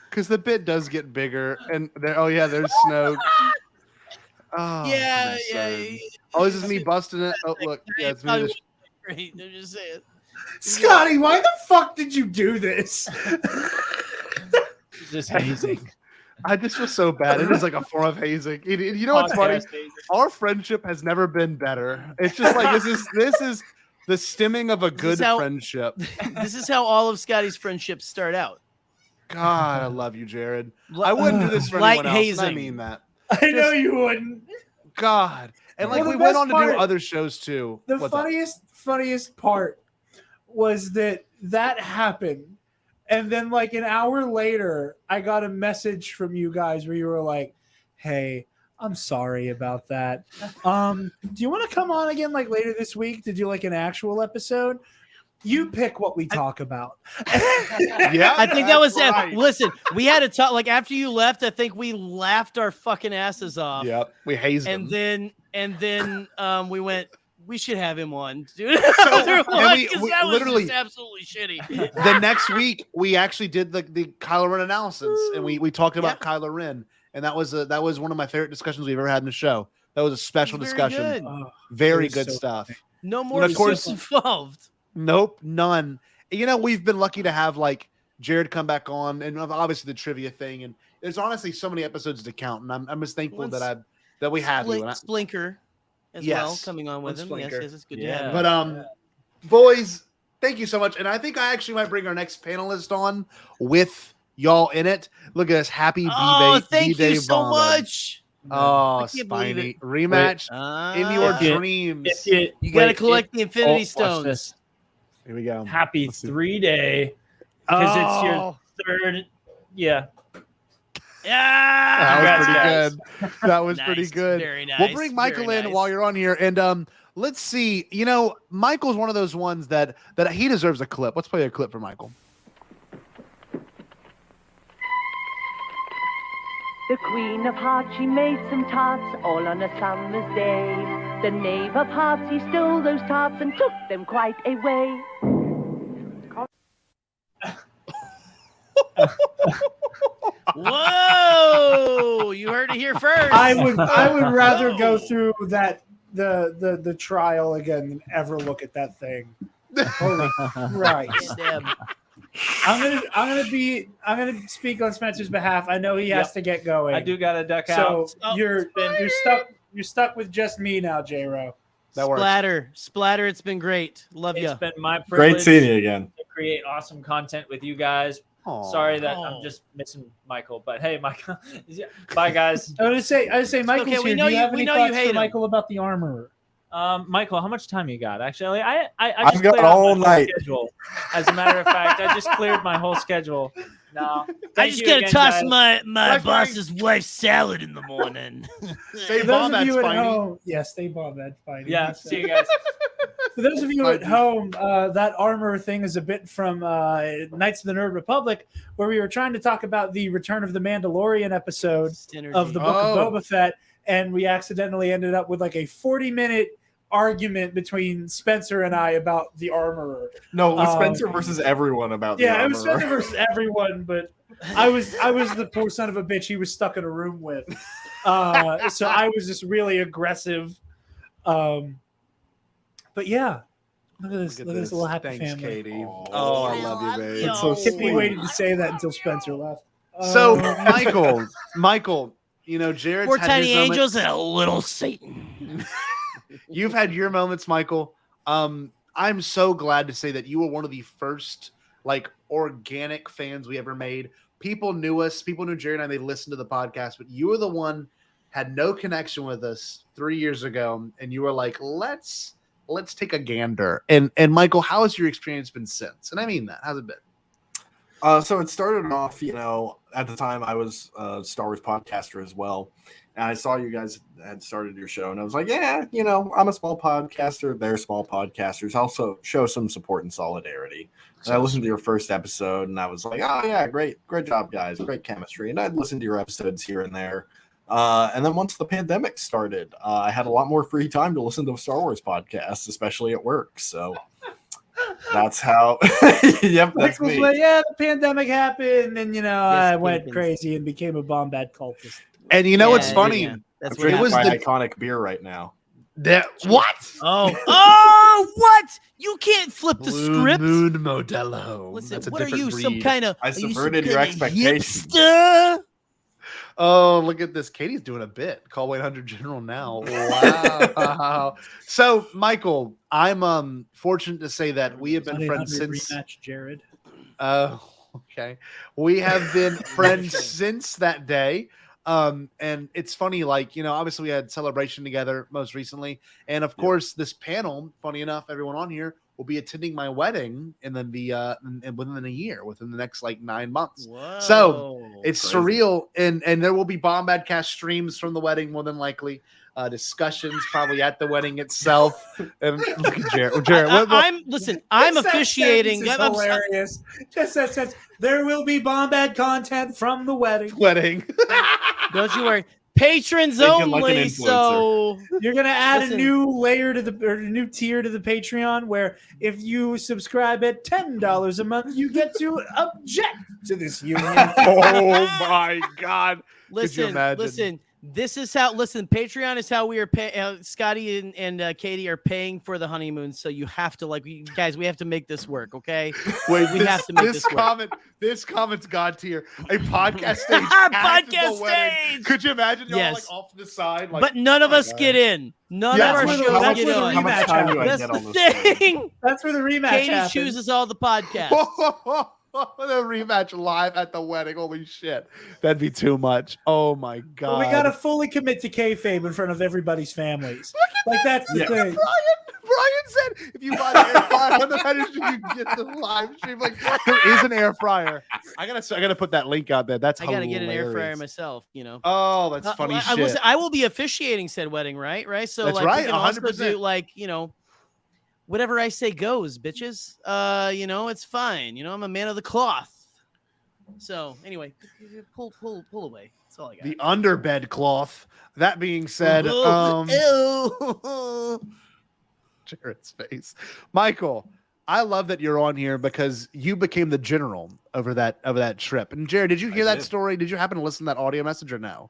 because the bit does get bigger. And there, oh yeah, there's Snoke. Oh, Yeah. Oh, this is me busting it. Oh look, yeah, it's me. Great. They're just saying. Scotty, why the fuck did you do this? Just hazing. I just feel so bad. It is like a form of hazing. You know what's funny? Our friendship has never been better. It's just like this is the stemming of a good friendship. This is how all of Scotty's friendships start out. God, I love you, Jared. I wouldn't do this for Like anyone else. And I hazing. mean that. I know you wouldn't. God, and like Well, we the went best on to part- do other shows too. The What's up? funniest part was that happened. And then like an hour later, I got a message from you guys where you were like, "Hey, I'm sorry about that. Do you want to come on again like later this week to do like an actual episode? You pick what we talk about." Yeah, I think that was it. right. Listen, we had a talk like after you left. I think we laughed our fucking asses off. Yep, we hazed him. And then we went. We should have him on, dude. So, That we was literally just absolutely shitty. the next week we actually did the Kylo Ren analysis, and we talked about Kylo Ren, and that was one of my favorite discussions we've ever had in the show. That was a special discussion. Good. Very It was good so stuff. No more And of course, involved. Nope, none. You know, we've been lucky to have like Jared come back on, and obviously the trivia thing. And there's honestly so many episodes to count, and I'm just thankful that we have you. And Splinker as well coming on with him. Yes, it's good to have him. But boys, thank you so much. And I think I actually might bring our next panelist on with y'all in it. Look at us, happy B-Day. Thank you so Bombad. much. Oh, I can't believe Spiny it. rematch in your If you- dreams. You got to collect the Infinity watch Stones. this. Here we go. Happy 3-day because it's your third. Yeah. That was pretty Congrats, good. That was pretty Nice, good. very We'll nice, bring Michael very in nice. while you're on here, and let's see. You know, Michael's one of those ones that he deserves a clip. Let's play a clip for Michael. The Queen of Hearts, she made some tarts all on a summer's day. The Knave of Hearts, he stole those tarts and took them quite away. Whoa! You heard it here first. I would rather go through that the trial again than ever look at that thing. Holy Christ! I'm gonna speak on Spencer's behalf. I know he has to get going. I do gotta duck So out. you're stuck with just me now, J-Ro. Splatter. It's been great. Love you. It's been my privilege. Great seeing you again. To create awesome content with you guys. Aw. Sorry that I'm just missing Michael, but hey, Michael. Bye, guys. I was say Michael's okay, we here. know Do you you- have we any know you thoughts hate for him. Michael about the armorer? Michael, how much time you got? Actually, I I've just got cleared out all my whole night. schedule. As a matter of fact, I just cleared my whole schedule. No, I thank just you gotta again, toss guys. my boss's wife's salad in the morning. Stay For those of Bombad, you at Spiny. home, stay Bombad, Spiny. Yeah, see you guys. For those of you at home, that armor thing is a bit from Knights of the Nerd Republic, where we were trying to talk about the Return of the Mandalorian episode of the Book of Boba Fett, and we accidentally ended up with like a 40-minute argument between Spencer and I about the armorer. No, it was Spencer versus everyone about the Yeah, it was armorer. Spencer versus everyone, but I was the poor son of a bitch he was stuck in a room with. So I was just really aggressive. But yeah, look at this little happy Thanks, family. Katie. Oh, I love you, babe. It's so sweet. We waited to say that until Spencer left. So, Michael, You know, Jared's 4 had tiny his angels moments. and a little Satan. You've had your moments, Michael. I'm so glad to say that you were one of the first like organic fans we ever made. People knew us. People knew Jerry and I. They listened to the podcast, but you were the one had no connection with us 3 years ago, and you were like, let's take a gander. And Michael, how has your experience been since? And I mean that. How's it been? So it started off, you know, at the time I was a Star Wars podcaster as well. And I saw you guys had started your show, and I was like, yeah, you know, I'm a small podcaster. They're small podcasters. Also show some support and solidarity. And I listened to your first episode, and I was like, oh, yeah, great job, guys. Great chemistry. And I'd listen to your episodes here and there. And then once the pandemic started, I had a lot more free time to listen to Star Wars podcasts, especially at work. So that's how. Yep, that's me. Like, yeah, the pandemic happened, and I went crazy and became a Bombad cultist. And you know what's funny? I'm drinking my iconic beer right now. What? Oh, what? You can't flip the script. Moon Modelo. Listen, That's a what are different you, some breed. kind of? I subverted your expectations. Hipster? Oh, look at this. Katie's doing a bit. Call 100 General now. Wow. So, Michael, I'm fortunate to say that we have been friends since. Rematch, Jared. Oh, okay. We have been friends since that day. And it's funny, like, obviously we had Celebration together most recently. And of course, this panel, funny enough, everyone on here will be attending my wedding and then within a year, within the next like 9 months. Whoa, so it's crazy. surreal. And there will be Bombadcast streams from the wedding, more than likely. Discussions probably at the wedding itself. And look at Jared. I'm officiating. This is hilarious. Just that sense. There will be Bombad content from the wedding. Don't you worry. Patrons only. So you're gonna add a new layer to a new tier to the Patreon, where if you subscribe at $10 a month, you get to object to this union. Oh my God! Listen. This is how. Listen, Patreon is how we are paying. Scotty and Katie are paying for the honeymoon, so you have to guys. We have to make this work, okay? Wait, we have to make this work. This comment's God tier. A podcast stage. Podcast stage. Could you imagine y'all Yes. like off to the side? Like, But none of us get in. None of our shows get in. How much time do I That's get the on this thing. That's where the rematch Katie happens. chooses all the podcasts. The rematch live at the wedding. Holy shit. That'd be too much. Oh my God. But we got to fully commit to kayfabe in front of everybody's families. Like, that's the thing. Brian said if you buy the air fryer on the pedestal, you get the live stream. Like, there is an air fryer. I gotta put that link out there. That's I gotta get an air fryer hilarious. myself. Oh, that's funny shit. Listen, I will be officiating said wedding, right? So That's like, right, we can also 100%. do whatever I say goes, bitches. It's fine. I'm a man of the cloth. So anyway, pull away. That's all I got. The underbed cloth. That being said, Jared's face. Michael, I love that you're on here because you became the general over that trip. And Jared, did you hear that story? Did you happen to listen to that audio message or no?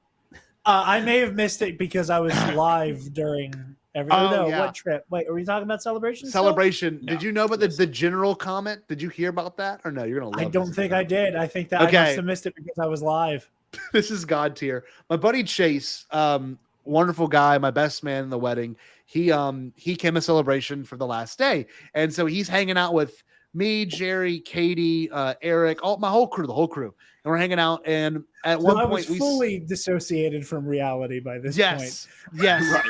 I may have missed it because I was live during what trip? Wait, are we talking about Celebration? Celebration. Did you know about the general comment? Did you hear about that or no? You're gonna love I don't think I did. I think that I must have missed it because I was live. This is God tier. My buddy Chase, wonderful guy, my best man in the wedding. He came to Celebration for the last day, and so he's hanging out with me, Jerry, Katie, Eric, the whole crew, and we're hanging out. And at one I point, was fully dissociated from reality by this point. Yes,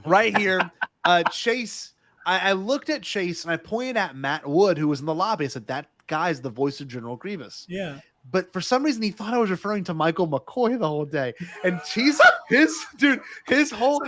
right here, Chase. I looked at Chase and I pointed at Matt Wood, who was in the lobby. I said, "That guy's the voice of General Grievous." Yeah. But for some reason, he thought I was referring to Michael McCoy the whole day. And his whole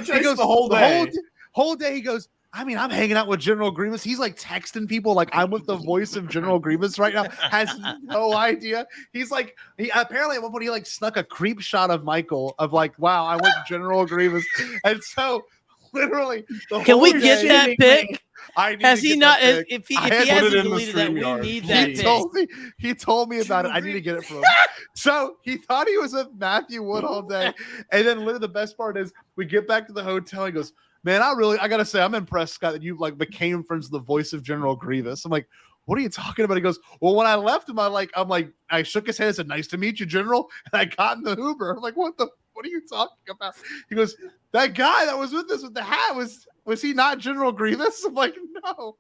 day, he goes, I mean, I'm hanging out with General Grievous. He's like texting people like I'm with the voice of General Grievous right now. Has no idea. He's like, apparently at one point he like snuck a creep shot of Michael of like, wow, I'm with General Grievous. And so literally, can we get that pic? Has he not? If he hasn't deleted that, we need that. He told me about it. I need to get it from him. So he thought he was with Matthew Wood all day, and then literally the best part is we get back to the hotel. He goes, "Man, I gotta say, I'm impressed, Scott, that you like became friends with the voice of General Grievous." I'm like, what are you talking about? He goes, well, when I left him, I shook his hand and said, nice to meet you, General. And I got in the Uber. I'm like, what are you talking about? He goes, that guy that was with us with the hat, was he not General Grievous? I'm like, no.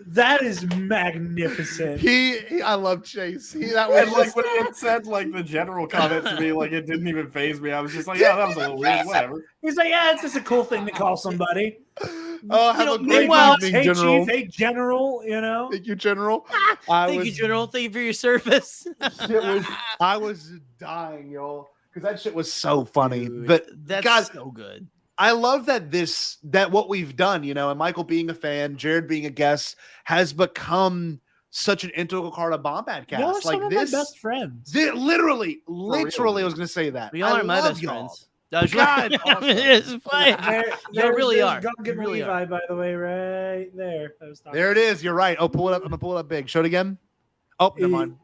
That is magnificent. I love Chase. That was like when he had said like the general comment to me, like it didn't even faze me. I was just like, yeah, that was a little weird. Whatever. He's like, yeah, it's just a cool thing to call somebody. Oh, have a great evening, hey, General. Chief, hey, General, you know. Thank you, General. Thank you, General. Thank you for your service. I was dying, y'all, because that shit was so funny. Dude, but that's so good. I love that what we've done, and Michael being a fan, Jared being a guest, has become such an integral part of Bombadcast. Y'all are some of my best friends. Literally, I was going to say that. We all are my best y'all. friends. God, It's fine. You really are. Go get really Levi, by the way, right there. There it is. You're right. Oh, pull it up. I'm gonna pull it up big. Show it again. Oh, never mind.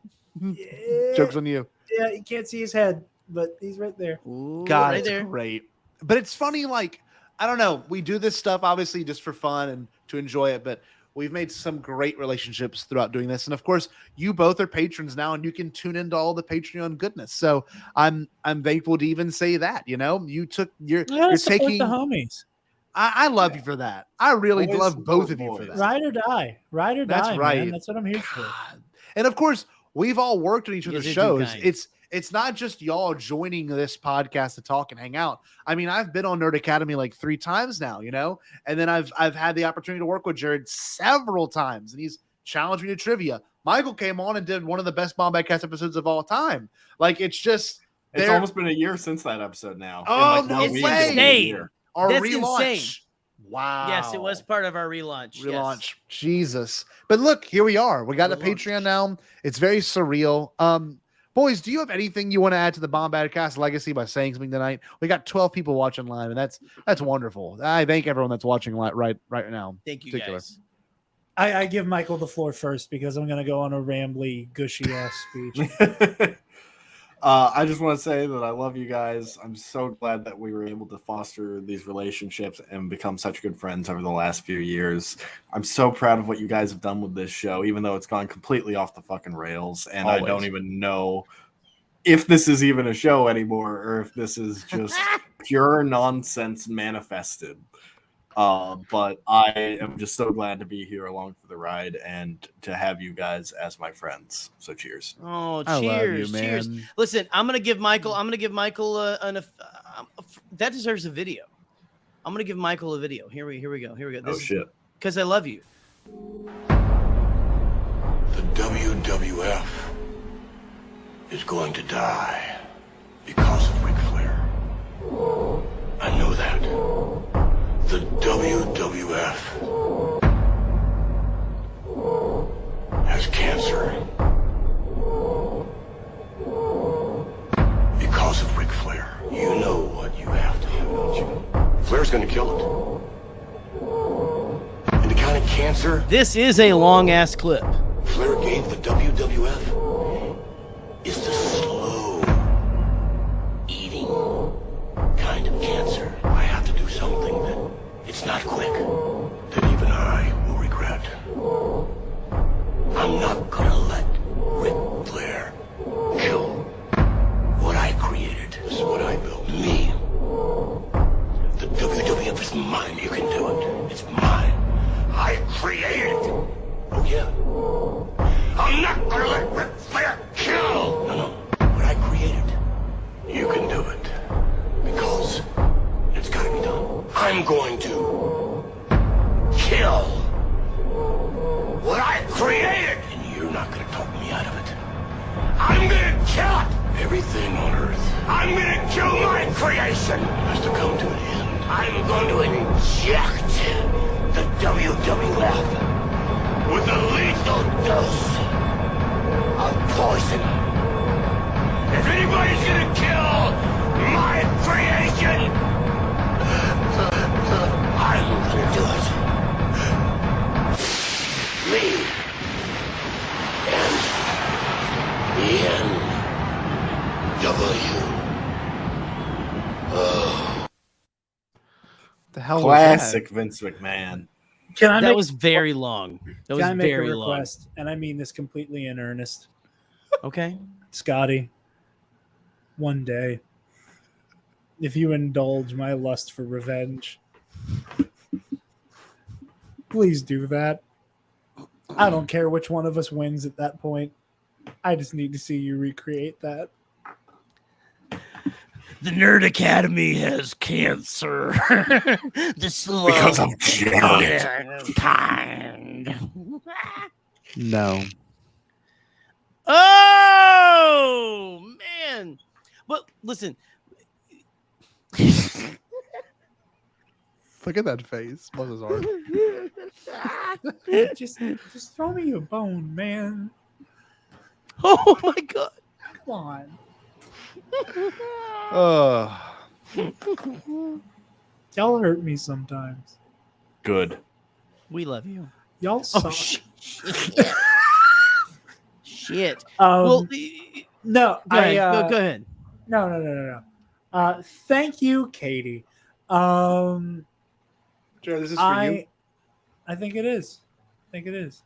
Joke's on you. Yeah, you can't see his head, but he's right there. God, it's great. But it's funny, like, I don't know. We do this stuff obviously just for fun and to enjoy it, but we've made some great relationships throughout doing this. And of course, you both are patrons now, and you can tune into all the Patreon goodness. So I'm thankful to even say that. You're taking the homies. I love you for that. I really love both of you for that. Ride or die. Ride or die. That's right. Man. That's what I'm here for. And of course, we've all worked on each other's guys are shows. too kind. It's not just y'all joining this podcast to talk and hang out. I mean, I've been on Nerd Academy like 3 times now, and then I've had the opportunity to work with Jared several times, and he's challenged me to trivia. Michael came on and did one of the best Bombadcast episodes of all time. Like, it's almost been a year since that episode now. Oh, no it's way. insane. Our That's relaunch. insane. Wow. Yes, it was part of our relaunch. Yes. Jesus. But look, here we are. We got a Patreon now. It's very surreal. Boys, do you have anything you want to add to the Bombadcast legacy by saying something tonight? We got 12 people watching live, and that's wonderful. I thank everyone that's watching right now. Thank you, guys. I give Michael the floor first because I'm going to go on a rambly, gushy-ass speech. I just want to say that I love you guys. I'm so glad that we were able to foster these relationships and become such good friends over the last few years. I'm so proud of what you guys have done with this show, even though it's gone completely off the fucking rails. And I don't even know if this is even a show anymore or if this is just pure nonsense manifested. But I am just so glad to be here along for the ride and to have you guys as my friends. So cheers. Oh, I love cheers, you, man. cheers. Listen, I'm gonna give Michael that deserves a video. I'm gonna give Michael a video. Here we go. This shit. Because I love you. The WWF is going to die because of Ric Flair. I know that. The WWF has cancer because of Ric Flair. You know what you have to do, don't you? Flair's gonna kill it. And the kind of cancer This is a long ass clip. Flair gave the WWF is the slow eating kind of cancer. I have to do something that it's not quick, that even I will regret. I'm not gonna let Ric Flair kill what I created. This is what I built. Me. The WWF is mine. You can do it. It's mine. I created it. Oh yeah. I'm not gonna let Ric Flair kill. No. What I created. You can do it. Because it's gotta be done. I'm going to kill what I created. And you're not gonna talk me out of it. I'm gonna kill it. Everything on Earth. I'm gonna kill my creation. Has to come to an end. I'm going to inject the WWF with a lethal dose of poison. If anybody's gonna kill my creation, I'm gonna do it. Me and the NWO. The hell Classic was Vince McMahon. That was very long. That was Can I make a very long. request? And I mean this completely in earnest. Okay. Scotty, one day, if you indulge my lust for revenge, please do that. I don't care which one of us wins at that point. I just need to see you recreate that. The Nerd Academy has cancer. The slow Because of Jared. kind. No. Oh man! But listen, Look at that face. Bless his heart. just throw me a bone, man. Oh my god! Come on. Y'all hurt me sometimes. Good. We love you. Y'all suck. Oh, shit. Well, no, go ahead. Go ahead. No. Thank you, Katie. Jared, this is for you. I think it is. I think it is.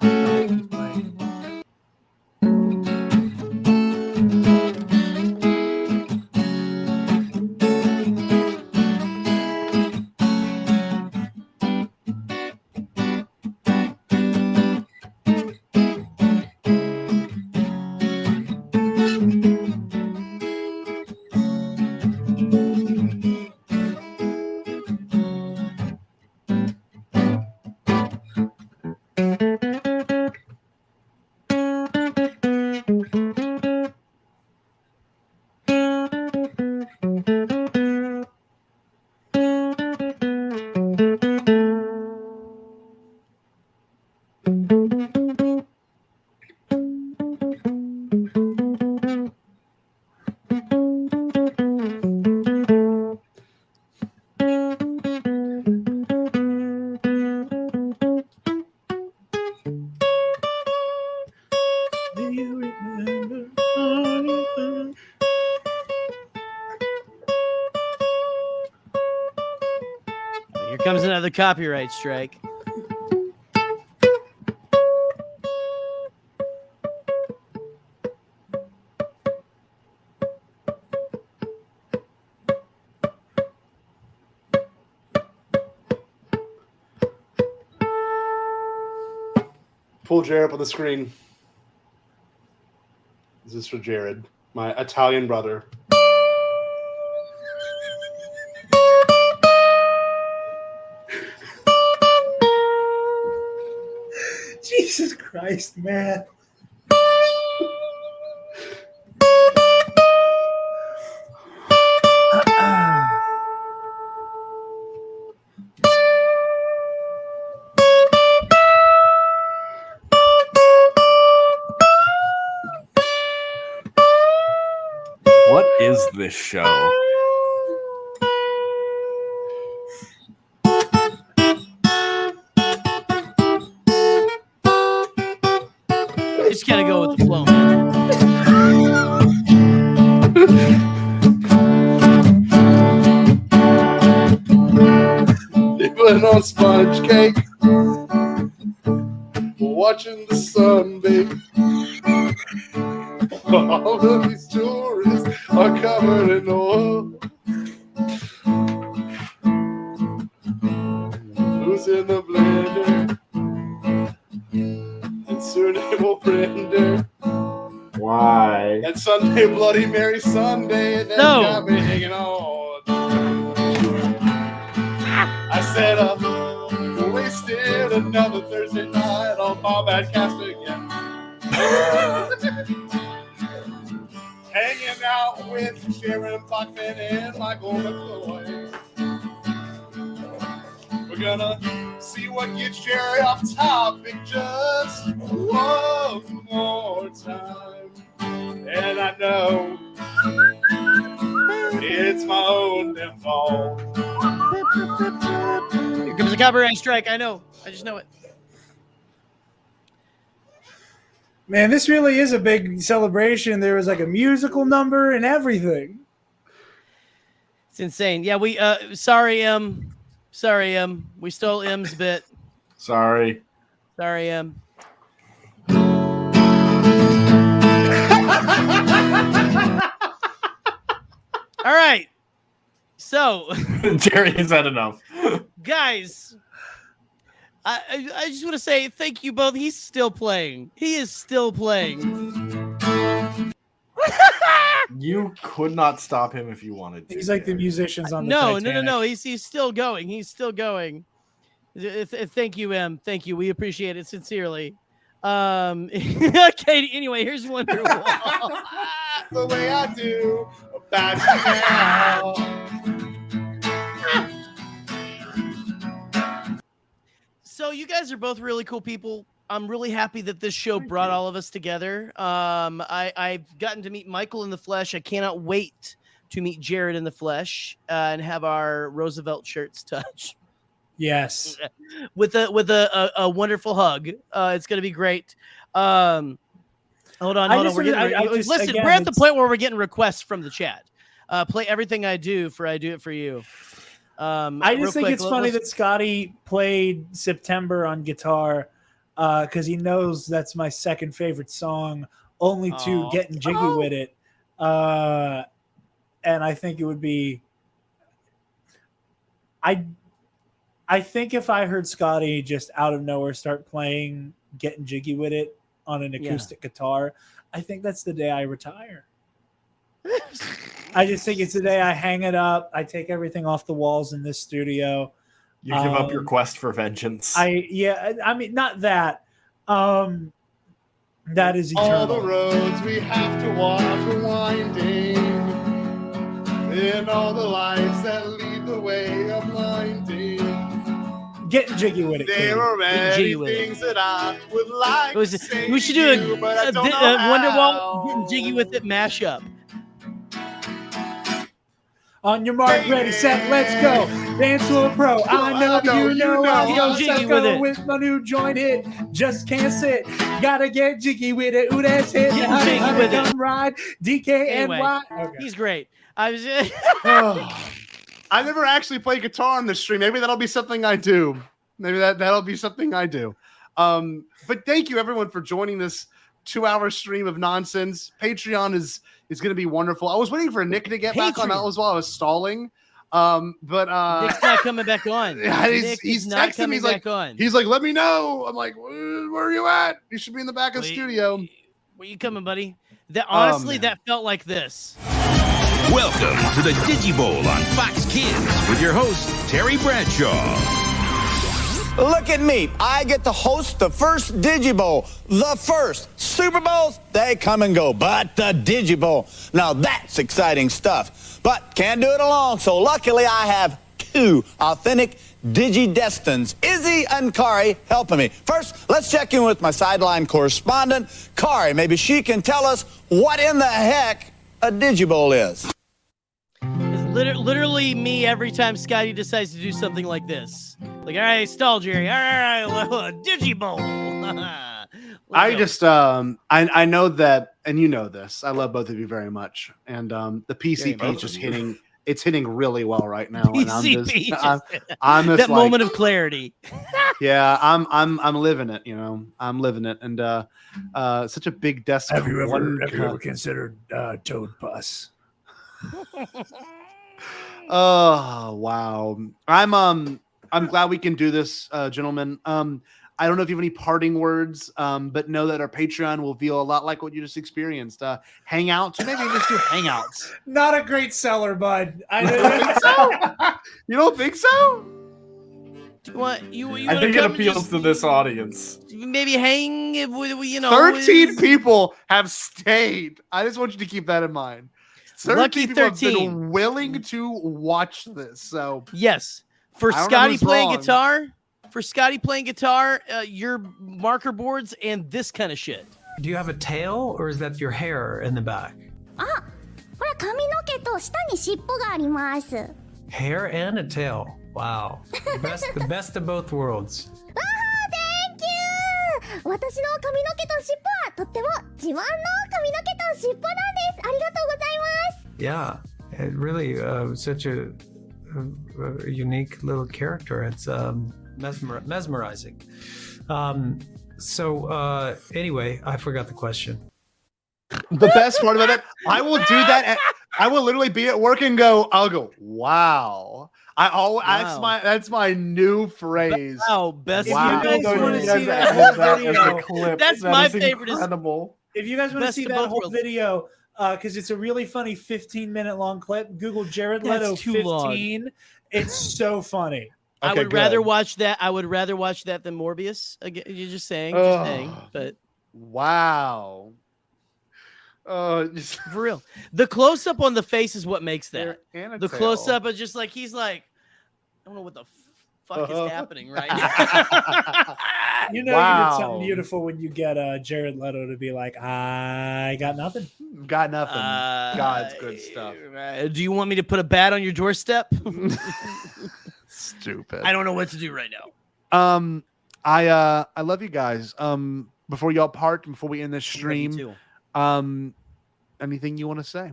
Here comes another copyright strike. Pull Jared up on the screen. This is for Jared, my Italian brother. Jesus Christ, man. What is this show? Just gotta go with the flow, man. Living on sponge cake, watching the sun bake. All of these tourists are covered in oil. Who's in the blender? And soon it will render. Why? That Sunday, Bloody Mary Sunday, that got me hanging on. I said, wasted another Thursday night on Bombadcast again. Hanging out with Sharon Bachman and Michael McCoy. We're gonna see what gets Jerry off topic just one more time. And I know it's my own damn fault. Here comes a copyright strike. I know. I just know it. Man, this really is a big celebration. There was like a musical number and everything. It's insane. Yeah, we sorry, M. We stole M's bit. Sorry. Sorry, Em. All right. So, Jerry has had enough. Guys, I just want to say thank you both. He's still playing. He is still playing. You could not stop him if you wanted to. He's like the musicians on the No. Titanic. He's still going. He's still going. Thank you, Em. Thank you. We appreciate it sincerely. Okay. Anyway, here's Wonderwall. The way I do about you now. So you guys are both really cool people. I'm really happy that this show brought all of us together. I've gotten to meet Michael in the flesh. I cannot wait to meet Jared in the flesh and have our Roosevelt shirts touch. Yes. with a wonderful hug. It's gonna be great. Hold on. Listen, we're at the point where we're getting requests from the chat. Play everything I do it for you. I just think it's funny that Scotty played September on guitar because he knows that's my second favorite song, only to Getting Jiggy with it. And I think it would be. I think if I heard Scotty just out of nowhere start playing Getting Jiggy with it on an acoustic guitar, I think that's the day I retire. I just think it's the day I hang it up. I take everything off the walls in this studio. You give up your quest for vengeance. I mean, not that. That is eternal. All the roads we have to walk are winding, and all the lights that lead the way are blinding. Getting jiggy with it. There are many things that I would like to say we should do a Wonderwall Getting Jiggy with it mashup. On your mark, ready, set, let's go. Dance floor pro. I know, you know. I go jiggy with it. With my new joint hit. Just can't sit. Gotta get jiggy with it. Ooh, that's it. Getting jiggy with it. Ride. DKNY. Anyway, he's great. I was. I never actually played guitar on this stream. Maybe that'll be something I do. Maybe that'll be something I do. But thank you everyone for joining this 2-hour stream of nonsense. Patreon is going to be wonderful. I was waiting for Nick to get back on. That was while I was stalling. But Nick's not coming back on. Yeah, he's texting me. He's like, let me know. I'm like, where are you at? You should be in the back of the studio. Where you coming, buddy? Honestly, that felt like this. Welcome to the Digibowl on Fox Kids with your host, Terry Bradshaw. Look at me. I get to host the first Digibowl. The first. Super Bowls, they come and go. But the Digibowl, now that's exciting stuff. But can't do it alone, so luckily I have two authentic Digi-Destins, Izzy and Kari, helping me. First, let's check in with my sideline correspondent, Kari. Maybe she can tell us what in the heck a Digibowl is. It's literally me every time Scotty decides to do something like this. Like, all right, stall, Jerry. All right, Digibowl. I just, I know that, and you know this. I love both of you very much, and the PCP is just hitting. It's hitting really well right now. And I'm just that moment of clarity. Yeah, I'm living it. You know, I'm living it, and such a big desk. Have you ever considered Toad Bus? Oh wow! I'm glad we can do this, gentlemen. I don't know if you have any parting words, but know that our Patreon will feel a lot like what you just experienced. Hangouts, maybe just do hangouts. Not a great seller, bud. I don't think so. You don't think so? What I think it appeals to this audience. Maybe hang, you know. 13 people have stayed. I just want you to keep that in mind. 13 Lucky people 13 have been willing to watch this. So yes, for Scotty playing guitar. For Scotty playing guitar, your marker boards and this kind of shit. Do you have a tail, or is that your hair in the back? Hair and a tail. Wow. The best of both worlds. Thank you! 私の髪の毛と尻尾はとっても自慢の髪の毛と尻尾なんです。ありがとうございます。 Yeah, it really such a unique little character. It's mesmerizing. Anyway, I forgot the question. The best part about it, I will do that. I will literally be at work and I'll go, wow. That's my new phrase. Wow, best. Wow. If you guys want to see that whole video, that's my favorite. Incredible. If you guys want to see that whole video, because it's a really funny 15-minute long clip, Google Jared Leto That's too 15. long. It's so funny. I would rather watch that. I would rather watch that than Morbius. Again, you're just saying. But wow. For real. The close up on the face is what makes that. The close tail. up is just like he's like, I don't know what the fuck is happening right now. You know you did something beautiful when you get Jared Leto to be like, I got nothing. Got nothing. God's good stuff. Do you want me to put a bat on your doorstep? Stupid. I don't know what to do right now. I love you guys. Before y'all part, before we end this stream, anything you want to say?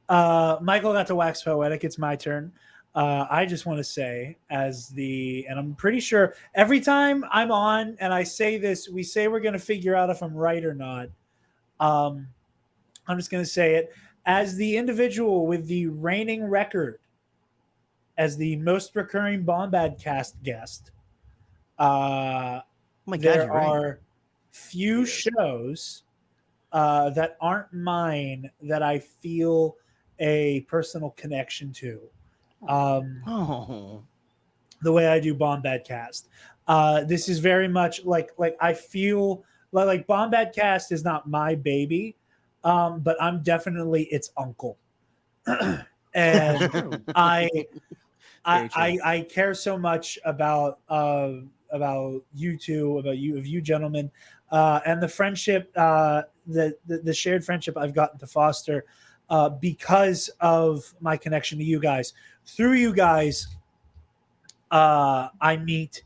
Michael got to wax poetic. It's my turn. I just want to say, and I'm pretty sure every time I'm on and I say this, we say we're going to figure out if I'm right or not. I'm just going to say it as the individual with the reigning record as the most recurring Bombadcast guest. Oh my God, there are few shows that aren't mine that I feel a personal connection to. The way I do Bombadcast. This is very much like I feel like Bombadcast is not my baby, but I'm definitely its uncle. And I care so much about you two, of you gentlemen, and the friendship, the shared friendship I've gotten to foster because of my connection to you guys. Through you guys, I meet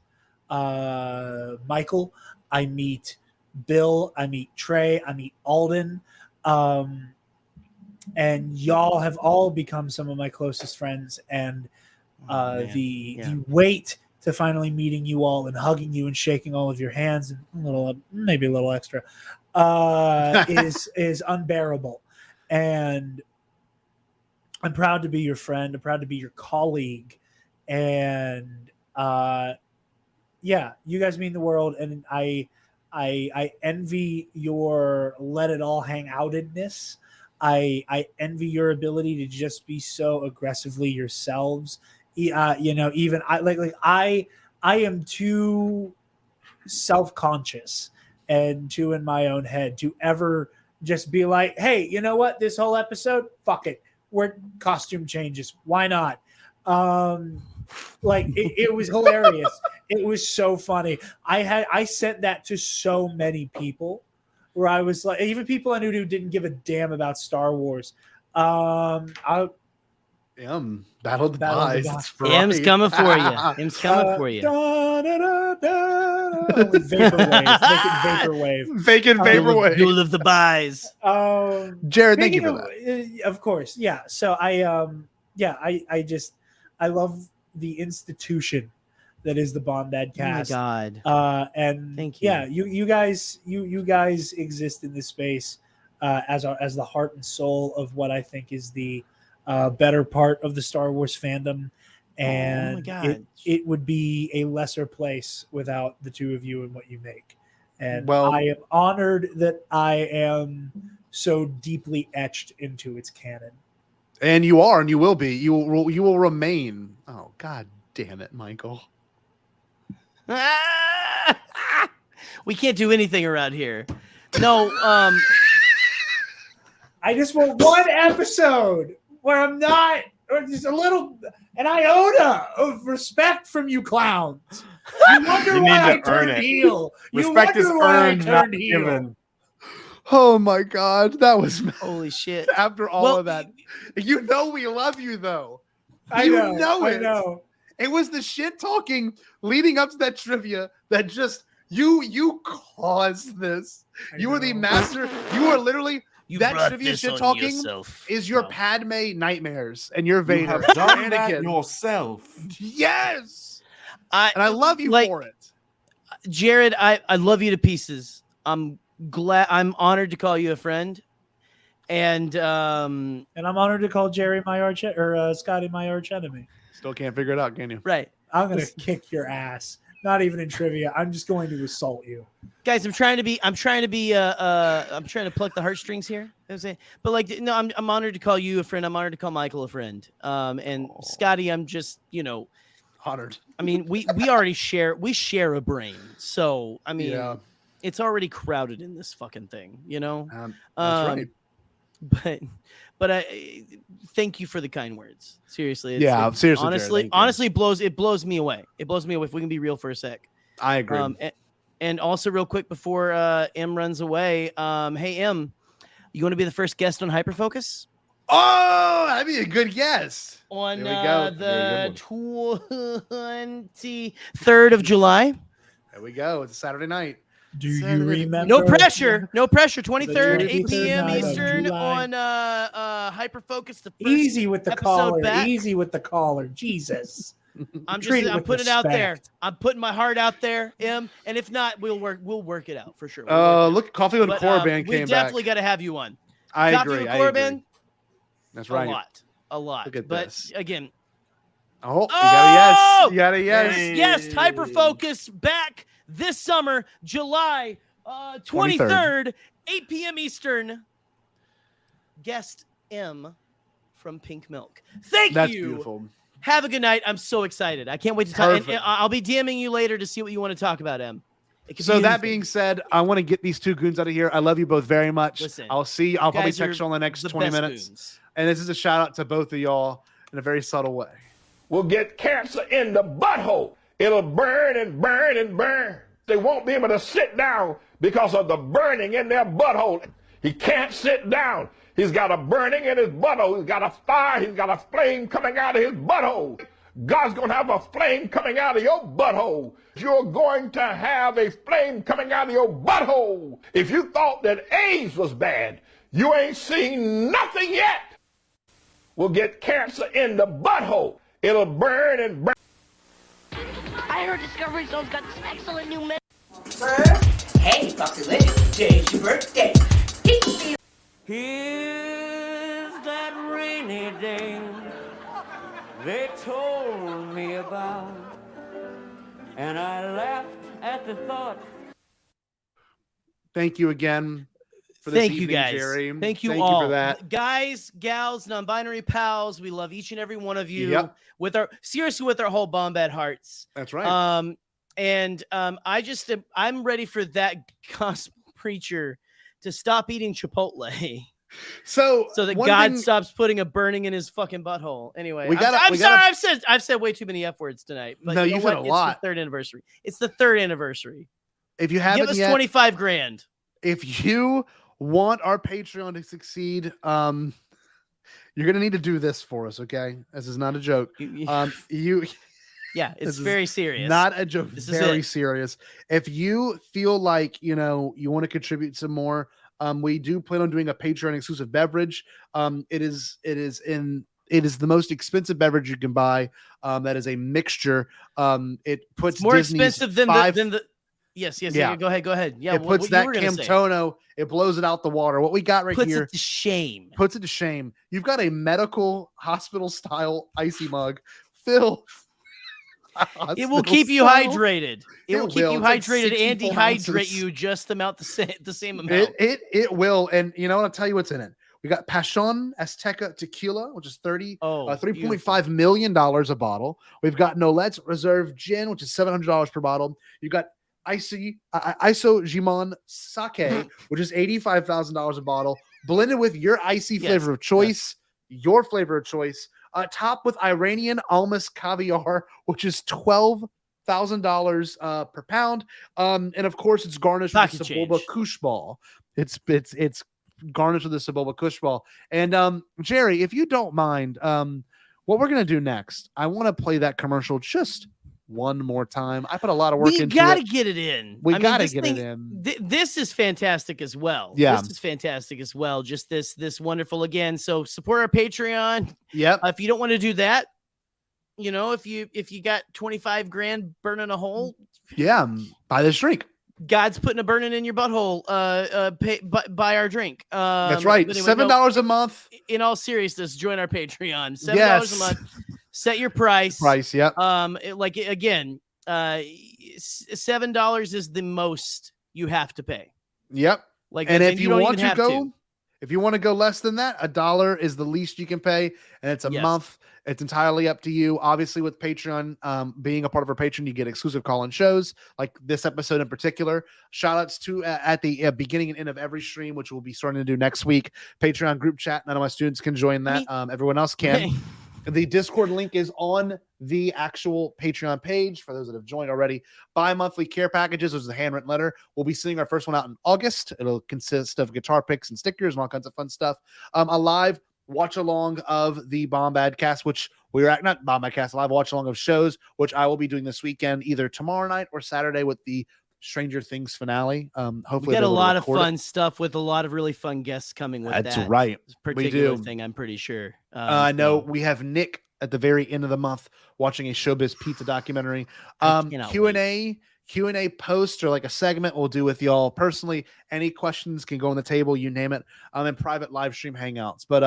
Michael, I meet Bill, I meet Trey, I meet Alden, and y'all have all become some of my closest friends. And the wait to finally meeting you all and hugging you and shaking all of your hands and maybe a little extra is unbearable. And I'm proud to be your friend. I'm proud to be your colleague. And you guys mean the world. And I envy your let it all hang outedness. I envy your ability to just be so aggressively yourselves. Even I am too self-conscious and too in my own head to ever just be like, hey, you know what? This whole episode, fuck it. We're costume changes. Why not? It was hilarious. It was so funny. I sent that to so many people where I was like, even people I knew who didn't give a damn about Star Wars. Battle of the Pies. That's right. M's coming for you. M's coming for you. Vaporwave. Make it vaporwave. Vacant vaporwave. Duel of the Buys. Jared, thank you for that. Of course. Yeah. So I love the institution that is the Bombadcast. Oh my God. And thank you. Yeah, you guys exist in this space as the heart and soul of what I think is the better part of the Star Wars fandom. And it would be a lesser place without the two of you and what you make. And I am honored that I am so deeply etched into its canon. And you are, and you will be. You will remain. Oh, God damn it, Michael. We can't do anything around here. No, I just want one episode where I'm not, or just a little, an iota of respect from you clowns. You wonder why I turned heel. Respect is earned, not given. Oh my God, that was holy shit. After all of that, you know we love you though. I know. It was the shit talking leading up to that trivia that just you caused this. You were the master. You are literally that trivia shit talking is your Padme nightmares and your Vader. You have done that yourself. Yes. And I love you for it. Jared, I love you to pieces. I'm honored to call you a friend. And I'm honored to call Jerry my arch or Scotty my arch enemy. Still can't figure it out, can you? Right. I'm gonna kick your ass. Not even in trivia. I'm just going to assault you, guys. I'm trying to pluck the heartstrings here. But like, no, I'm honored to call you a friend. I'm honored to call Michael a friend. And Scotty, I'm just, honored. I mean, we already share a brain, so I mean, it's already crowded in this fucking thing, That's right. But I thank you for the kind words. Seriously, seriously. Honestly, it blows me away. It blows me away. If we can be real for a sec, I agree. And also, real quick before M runs away, hey M, you want to be the first guest on Hyperfocus? Oh, that'd be a good guess. On the 23rd of July. There we go. It's a Saturday night. Do you remember? No pressure. 23rd, 8 p.m. Eastern on Hyperfocus. The first easy with the caller. Back. Easy with the caller. Jesus. I'm putting it out there. I'm putting my heart out there, M. And if not, we'll work it out for sure. Look, Coffee with Corbin came back. We definitely got to have you on. I Coffee agree. with Corbin. That's right. A lot. Look at but this. Again. You got a yes. Yes, Hyperfocus back this summer, July 23rd, 8 p.m. Eastern. Guest M from Pink Milk. Thank you. That's beautiful. Have a good night. I'm so excited. I can't wait to talk. And I'll be DMing you later to see what you want to talk about, M. So that being said, I want to get these two goons out of here. I love you both very much. Listen, I'll see you. I'll probably text you in the next 20 minutes. Goons. And this is a shout out to both of y'all in a very subtle way. Will get cancer in the butthole. It'll burn and burn and burn. They won't be able to sit down because of the burning in their butthole. He can't sit down. He's got a burning in his butthole. He's got a fire. He's got a flame coming out of his butthole. God's going to have a flame coming out of your butthole. You're going to have a flame coming out of your butthole. If you thought that AIDS was bad, you ain't seen nothing yet. We'll get cancer in the butthole. It'll burn and burn. I heard Discovery Zone's got this excellent new menu. Hey, Foxy Lady, today's your birthday. Here's that rainy day they told me about, and I laughed at the thought. Thank you again for this evening, you guys. Jerry. Thank you Thank all. you for that. Guys, gals, non-binary pals, we love each and every one of you with our whole Bombad hearts. That's right. I'm ready for that gospel preacher to stop eating Chipotle. So that God stops putting a burning in his fucking butthole. Anyway, I'm sorry. I've said way too many F words tonight. But no, you know you've said a lot. It's the third anniversary. It's the third anniversary. If you haven't give us yet, 25 grand. If you want our Patreon to succeed, you're gonna need to do this for us. Okay, this is not a joke. Yeah, it's very serious. Not a joke. This very is serious. If you feel like you want to contribute some more, we do plan on doing a Patreon exclusive beverage. It is the most expensive beverage you can buy. That is a mixture. It puts it's more Disney's expensive than the. Yes. Yeah. Go ahead. Yeah, it puts that Camtono. It blows it out the water. What we got right here puts it to shame. Puts it to shame. You've got a medical hospital style icy mug filled. It will keep you hydrated. It will keep you It's hydrated like and 64 dehydrate ounces. you just the same amount. It will. And I'll tell you what's in it. We got Pasion Azteca tequila, which is $3.5 million a bottle. We've got Nolet's Reserve Gin, which is $700 per bottle. You got Iso-Jimon Sake, which is $85,000 a bottle, blended with your icy flavor of choice, your flavor of choice, topped with Iranian Almas caviar, which is $12,000 per pound. And of course, it's garnished with Sebulba Kush ball. It's garnished with the Sebulba Kush ball. And Jerry, if you don't mind, what we're gonna do next, I want to play that commercial just one more time. I put a lot of work into it. We got to get it in. We got to get it in. This is fantastic as well. Yeah. This is fantastic as well. Just this wonderful again. So support our Patreon. Yep. If you don't want to do that, you know, if you got 25 grand burning a hole, Yeah, buy this drink. God's putting a burning in your butthole. Buy our drink. That's right. But anyway, $7 a month. In all seriousness, join our Patreon. $7 Yes. a month. Set your price. Yep. $7 is the most you have to pay. Yep. And if you don't want even to have go, if you want to go less than that, $1 is the least you can pay, and it's a month. It's entirely up to you. Obviously, with Patreon, being a part of our Patreon, you get exclusive call-in shows, like this episode in particular. Shout-outs to at the beginning and end of every stream, which we'll be starting to do next week. Patreon group chat. None of my students can join that. Everyone else can. The Discord link is on the actual Patreon page for those that have joined already. Bi-monthly care packages, which is a handwritten letter. We'll be sending our first one out in August. It'll consist of guitar picks and stickers and all kinds of fun stuff. A live watch along of the Bombadcast, which we are at, not Bombadcast, live watch along of shows, which I will be doing this weekend, either tomorrow night or Saturday with the Stranger Things finale. Hopefully, we got a lot of fun stuff with a lot of really fun guests coming with That's that. right. Particular We do. thing, I'm pretty sure. I know we have Nick at the very end of the month watching a Showbiz Pizza documentary. Q&A post, or like a segment we'll do with y'all personally. Any questions can go on the table, you name it. And private live stream hangouts. But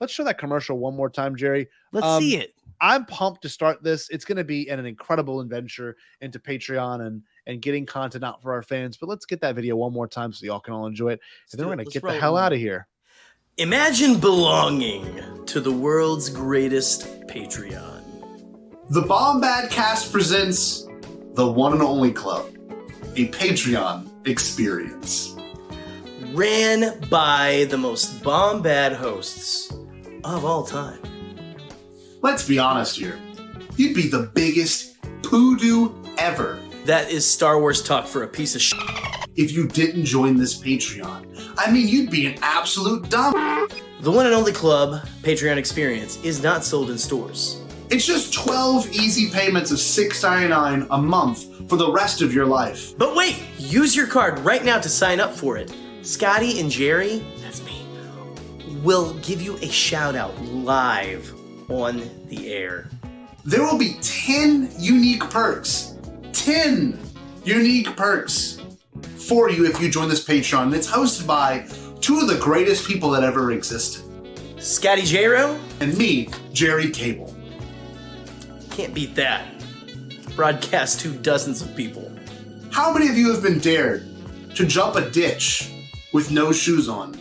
let's show that commercial one more time, Jerry. Let's see it. I'm pumped to start this. It's going to be an incredible adventure into Patreon and getting content out for our fans. But let's get that video one more time so y'all can all enjoy it. And then we're going to get the hell out of here. Imagine belonging to the world's greatest Patreon. The Bombadcast presents the one and only club, a Patreon experience. Ran by the most Bombad hosts of all time. Let's be honest here. You'd be the biggest poodoo ever. That is Star Wars talk for a piece of shit. If you didn't join this Patreon, I mean, you'd be an absolute dumb. The one and only club, Patreon experience, is not sold in stores. It's just 12 easy payments of $6.99 a month for the rest of your life. But wait, use your card right now to sign up for it. Scotty and Gerry, that's me, will give you a shout out live on the air. There will be 10 unique perks. 10 unique perks for you if you join this Patreon. And it's hosted by two of the greatest people that ever existed. Scotty J-Ro? And me, Gerry Cable. Can't beat that. Broadcast to dozens of people. How many of you have been dared to jump a ditch with no shoes on?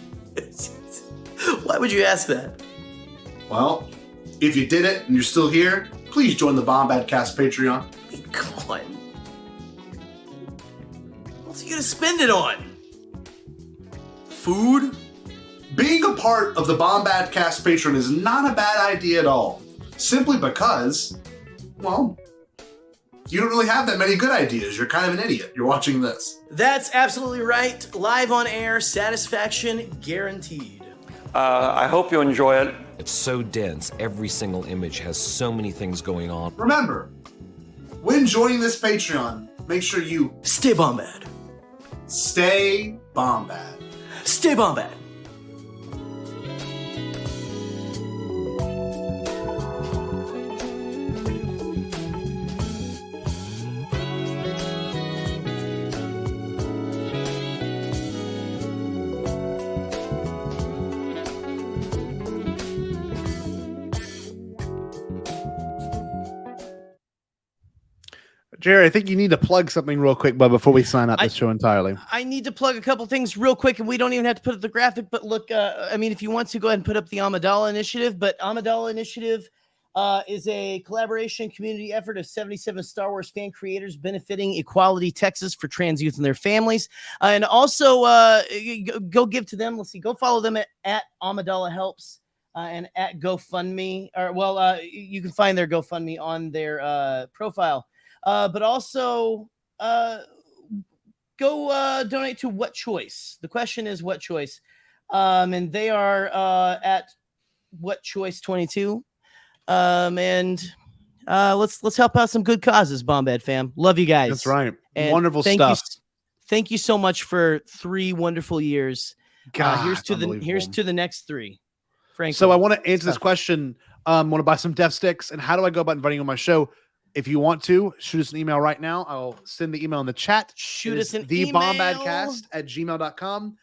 Why would you ask that? Well, if you did it and you're still here, please join the Bombadcast Patreon. Come on. What's he gonna spend it on? Food? Being a part of the Bombadcast Patreon is not a bad idea at all. Simply because, well, you don't really have that many good ideas. You're kind of an idiot. You're watching this. That's absolutely right. Live on air, satisfaction guaranteed. I hope you enjoy it. It's so dense. Every single image has so many things going on. Remember, when joining this Patreon, make sure you stay Bombad. Stay Bombad. Stay Bombad. Jerry, I think you need to plug something real quick, bud, before we sign up this show entirely. I need to plug a couple things real quick, and we don't even have to put up the graphic, but look, I mean, if you want to, go ahead and put up the Amidala Initiative, but Amidala Initiative is a collaboration community effort of 77 Star Wars fan creators benefiting Equality Texas for trans youth and their families. And also, go give to them. Let's see, go follow them at Amidala Helps and at GoFundMe. You can find their GoFundMe on their profile. But also, go donate to What Choice. The question is what choice? And they are at What Choice 22. And let's help out some good causes, Bombad fam. Love you guys. That's right. And wonderful stuff. Thank you so much for 3 wonderful years. God, here's to the next 3. Frankly. So I want to answer this question. Want to buy some death sticks, and how do I go about inviting you on my show? If you want to, shoot us an email right now. I'll send the email in the chat. Shoot us an email. thebombadcast@gmail.com.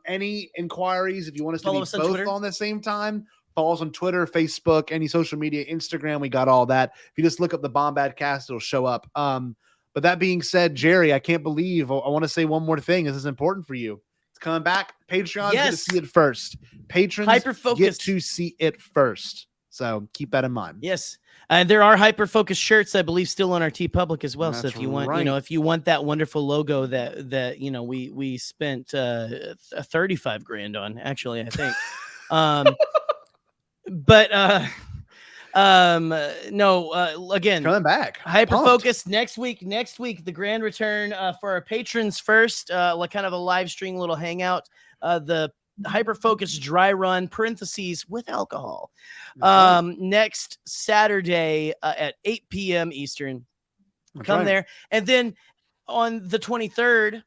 Any inquiries, if you want us Follow to us be on both Twitter. on the same time, follow us on Twitter, Facebook, any social media, Instagram, we got all that. If you just look up the Bombadcast, it'll show up. But that being said, Gerry, I can't believe, I want to say one more thing. This is important for you. It's coming back. Patreon, get to see it first. Patrons Hyperfocus. get to see it first. So keep that in mind. Yes. And there are Hyperfocus shirts, I believe, still on our TeePublic as well. So That's if you want, right. if you want that wonderful logo that we spent $35,000 on, actually, I think. Again, coming back. Hyperfocus next week, the grand return for our patrons first, like kind of a live stream little hangout. The Hyperfocus dry run (parentheses with alcohol) next Saturday at 8 p.m. Eastern. Come there, and then on the 23rd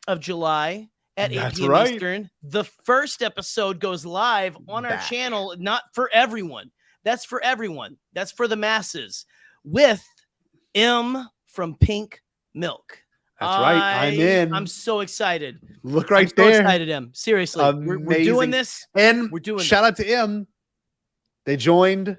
of July at 8 p.m. Eastern, the first episode goes live on our channel. Not for everyone. That's for everyone. That's for the masses. With M from Pink Milk. That's right. I'm in. I'm so excited. Look right I'm there. So excited, M. Seriously, we're doing this. And we're doing shout out to M. They joined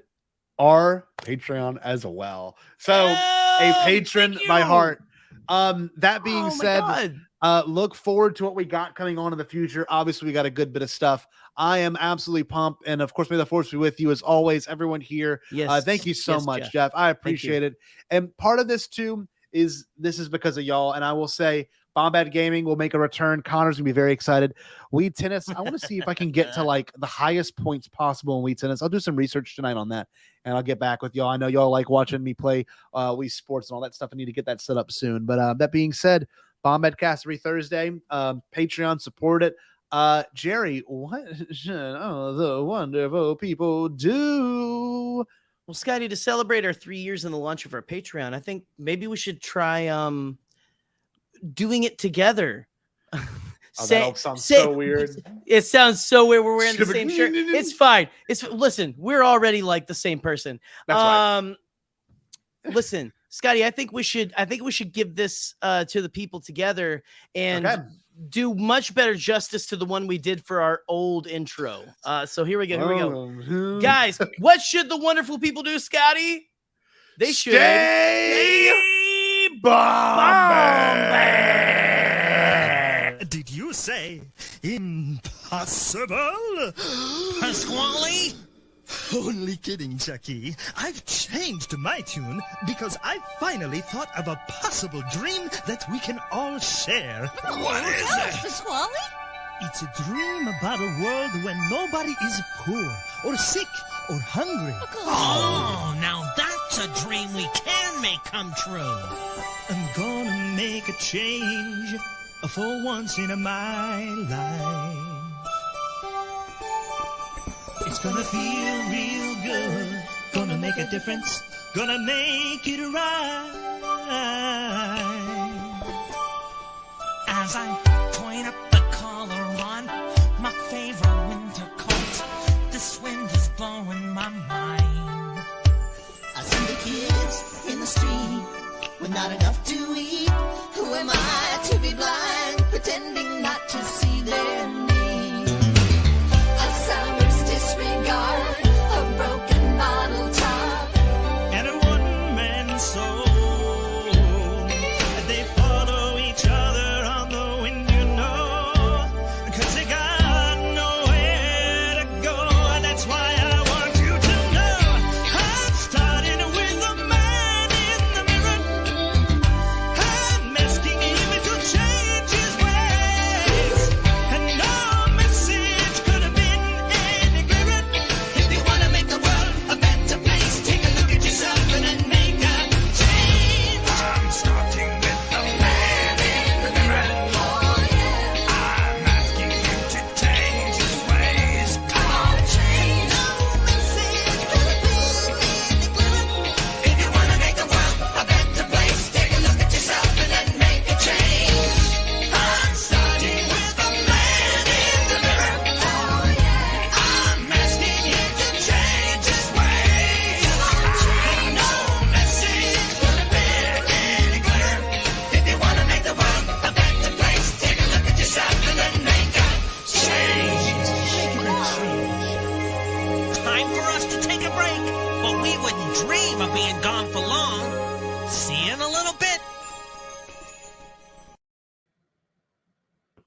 our Patreon as well. So a patron by heart. That being said, look forward to what we got coming on in the future. Obviously, we got a good bit of stuff. I am absolutely pumped. And of course, may the force be with you as always, everyone here. Yes. Thank you so much, Jeff. I appreciate it. And part of this too is because of y'all. And I will say Bombad Gaming will make a return. Connor's gonna be very excited. Wii Tennis. I want to see if I can get to like the highest points possible in Wii Tennis. I'll do some research tonight on that, and I'll get back with y'all. I know y'all like watching me play Wii Sports and all that stuff. I need to get that set up soon. But that being said, Bombadcast every Thursday. Patreon, support it. Gerry, what should the wonderful people do? Well, Scotty, to celebrate our 3 years in the launch of our Patreon, I think maybe we should try doing it together. That sounds so weird. It sounds so weird. We're wearing the same shirt. It's fine. Listen, we're already like the same person. That's right. Listen, Scotty, I think we should give this to the people together and do much better justice to the one we did for our old intro. So here we go. Guys, what should the wonderful people do, Scotty? They should stay Bombad. Did you say impossible? Pasquale? Only kidding, Chucky. I've changed my tune because I finally thought of a possible dream that we can all share. What is it? Pasquale? It's a dream about a world when nobody is poor or sick or hungry. Oh, now that's a dream we can make come true. I'm gonna make a change for once in my life. It's gonna feel real good, gonna make a difference, gonna make it right. As I point up the collar on my favorite winter coat, this wind is blowing my mind. I see the kids in the street with not enough to eat. Who am I to be blind, pretending not to see their need? A summer's disregard, a broken bottle top, and a one-man soul. They follow each other on the window.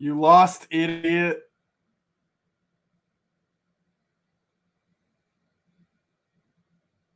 You lost, idiot.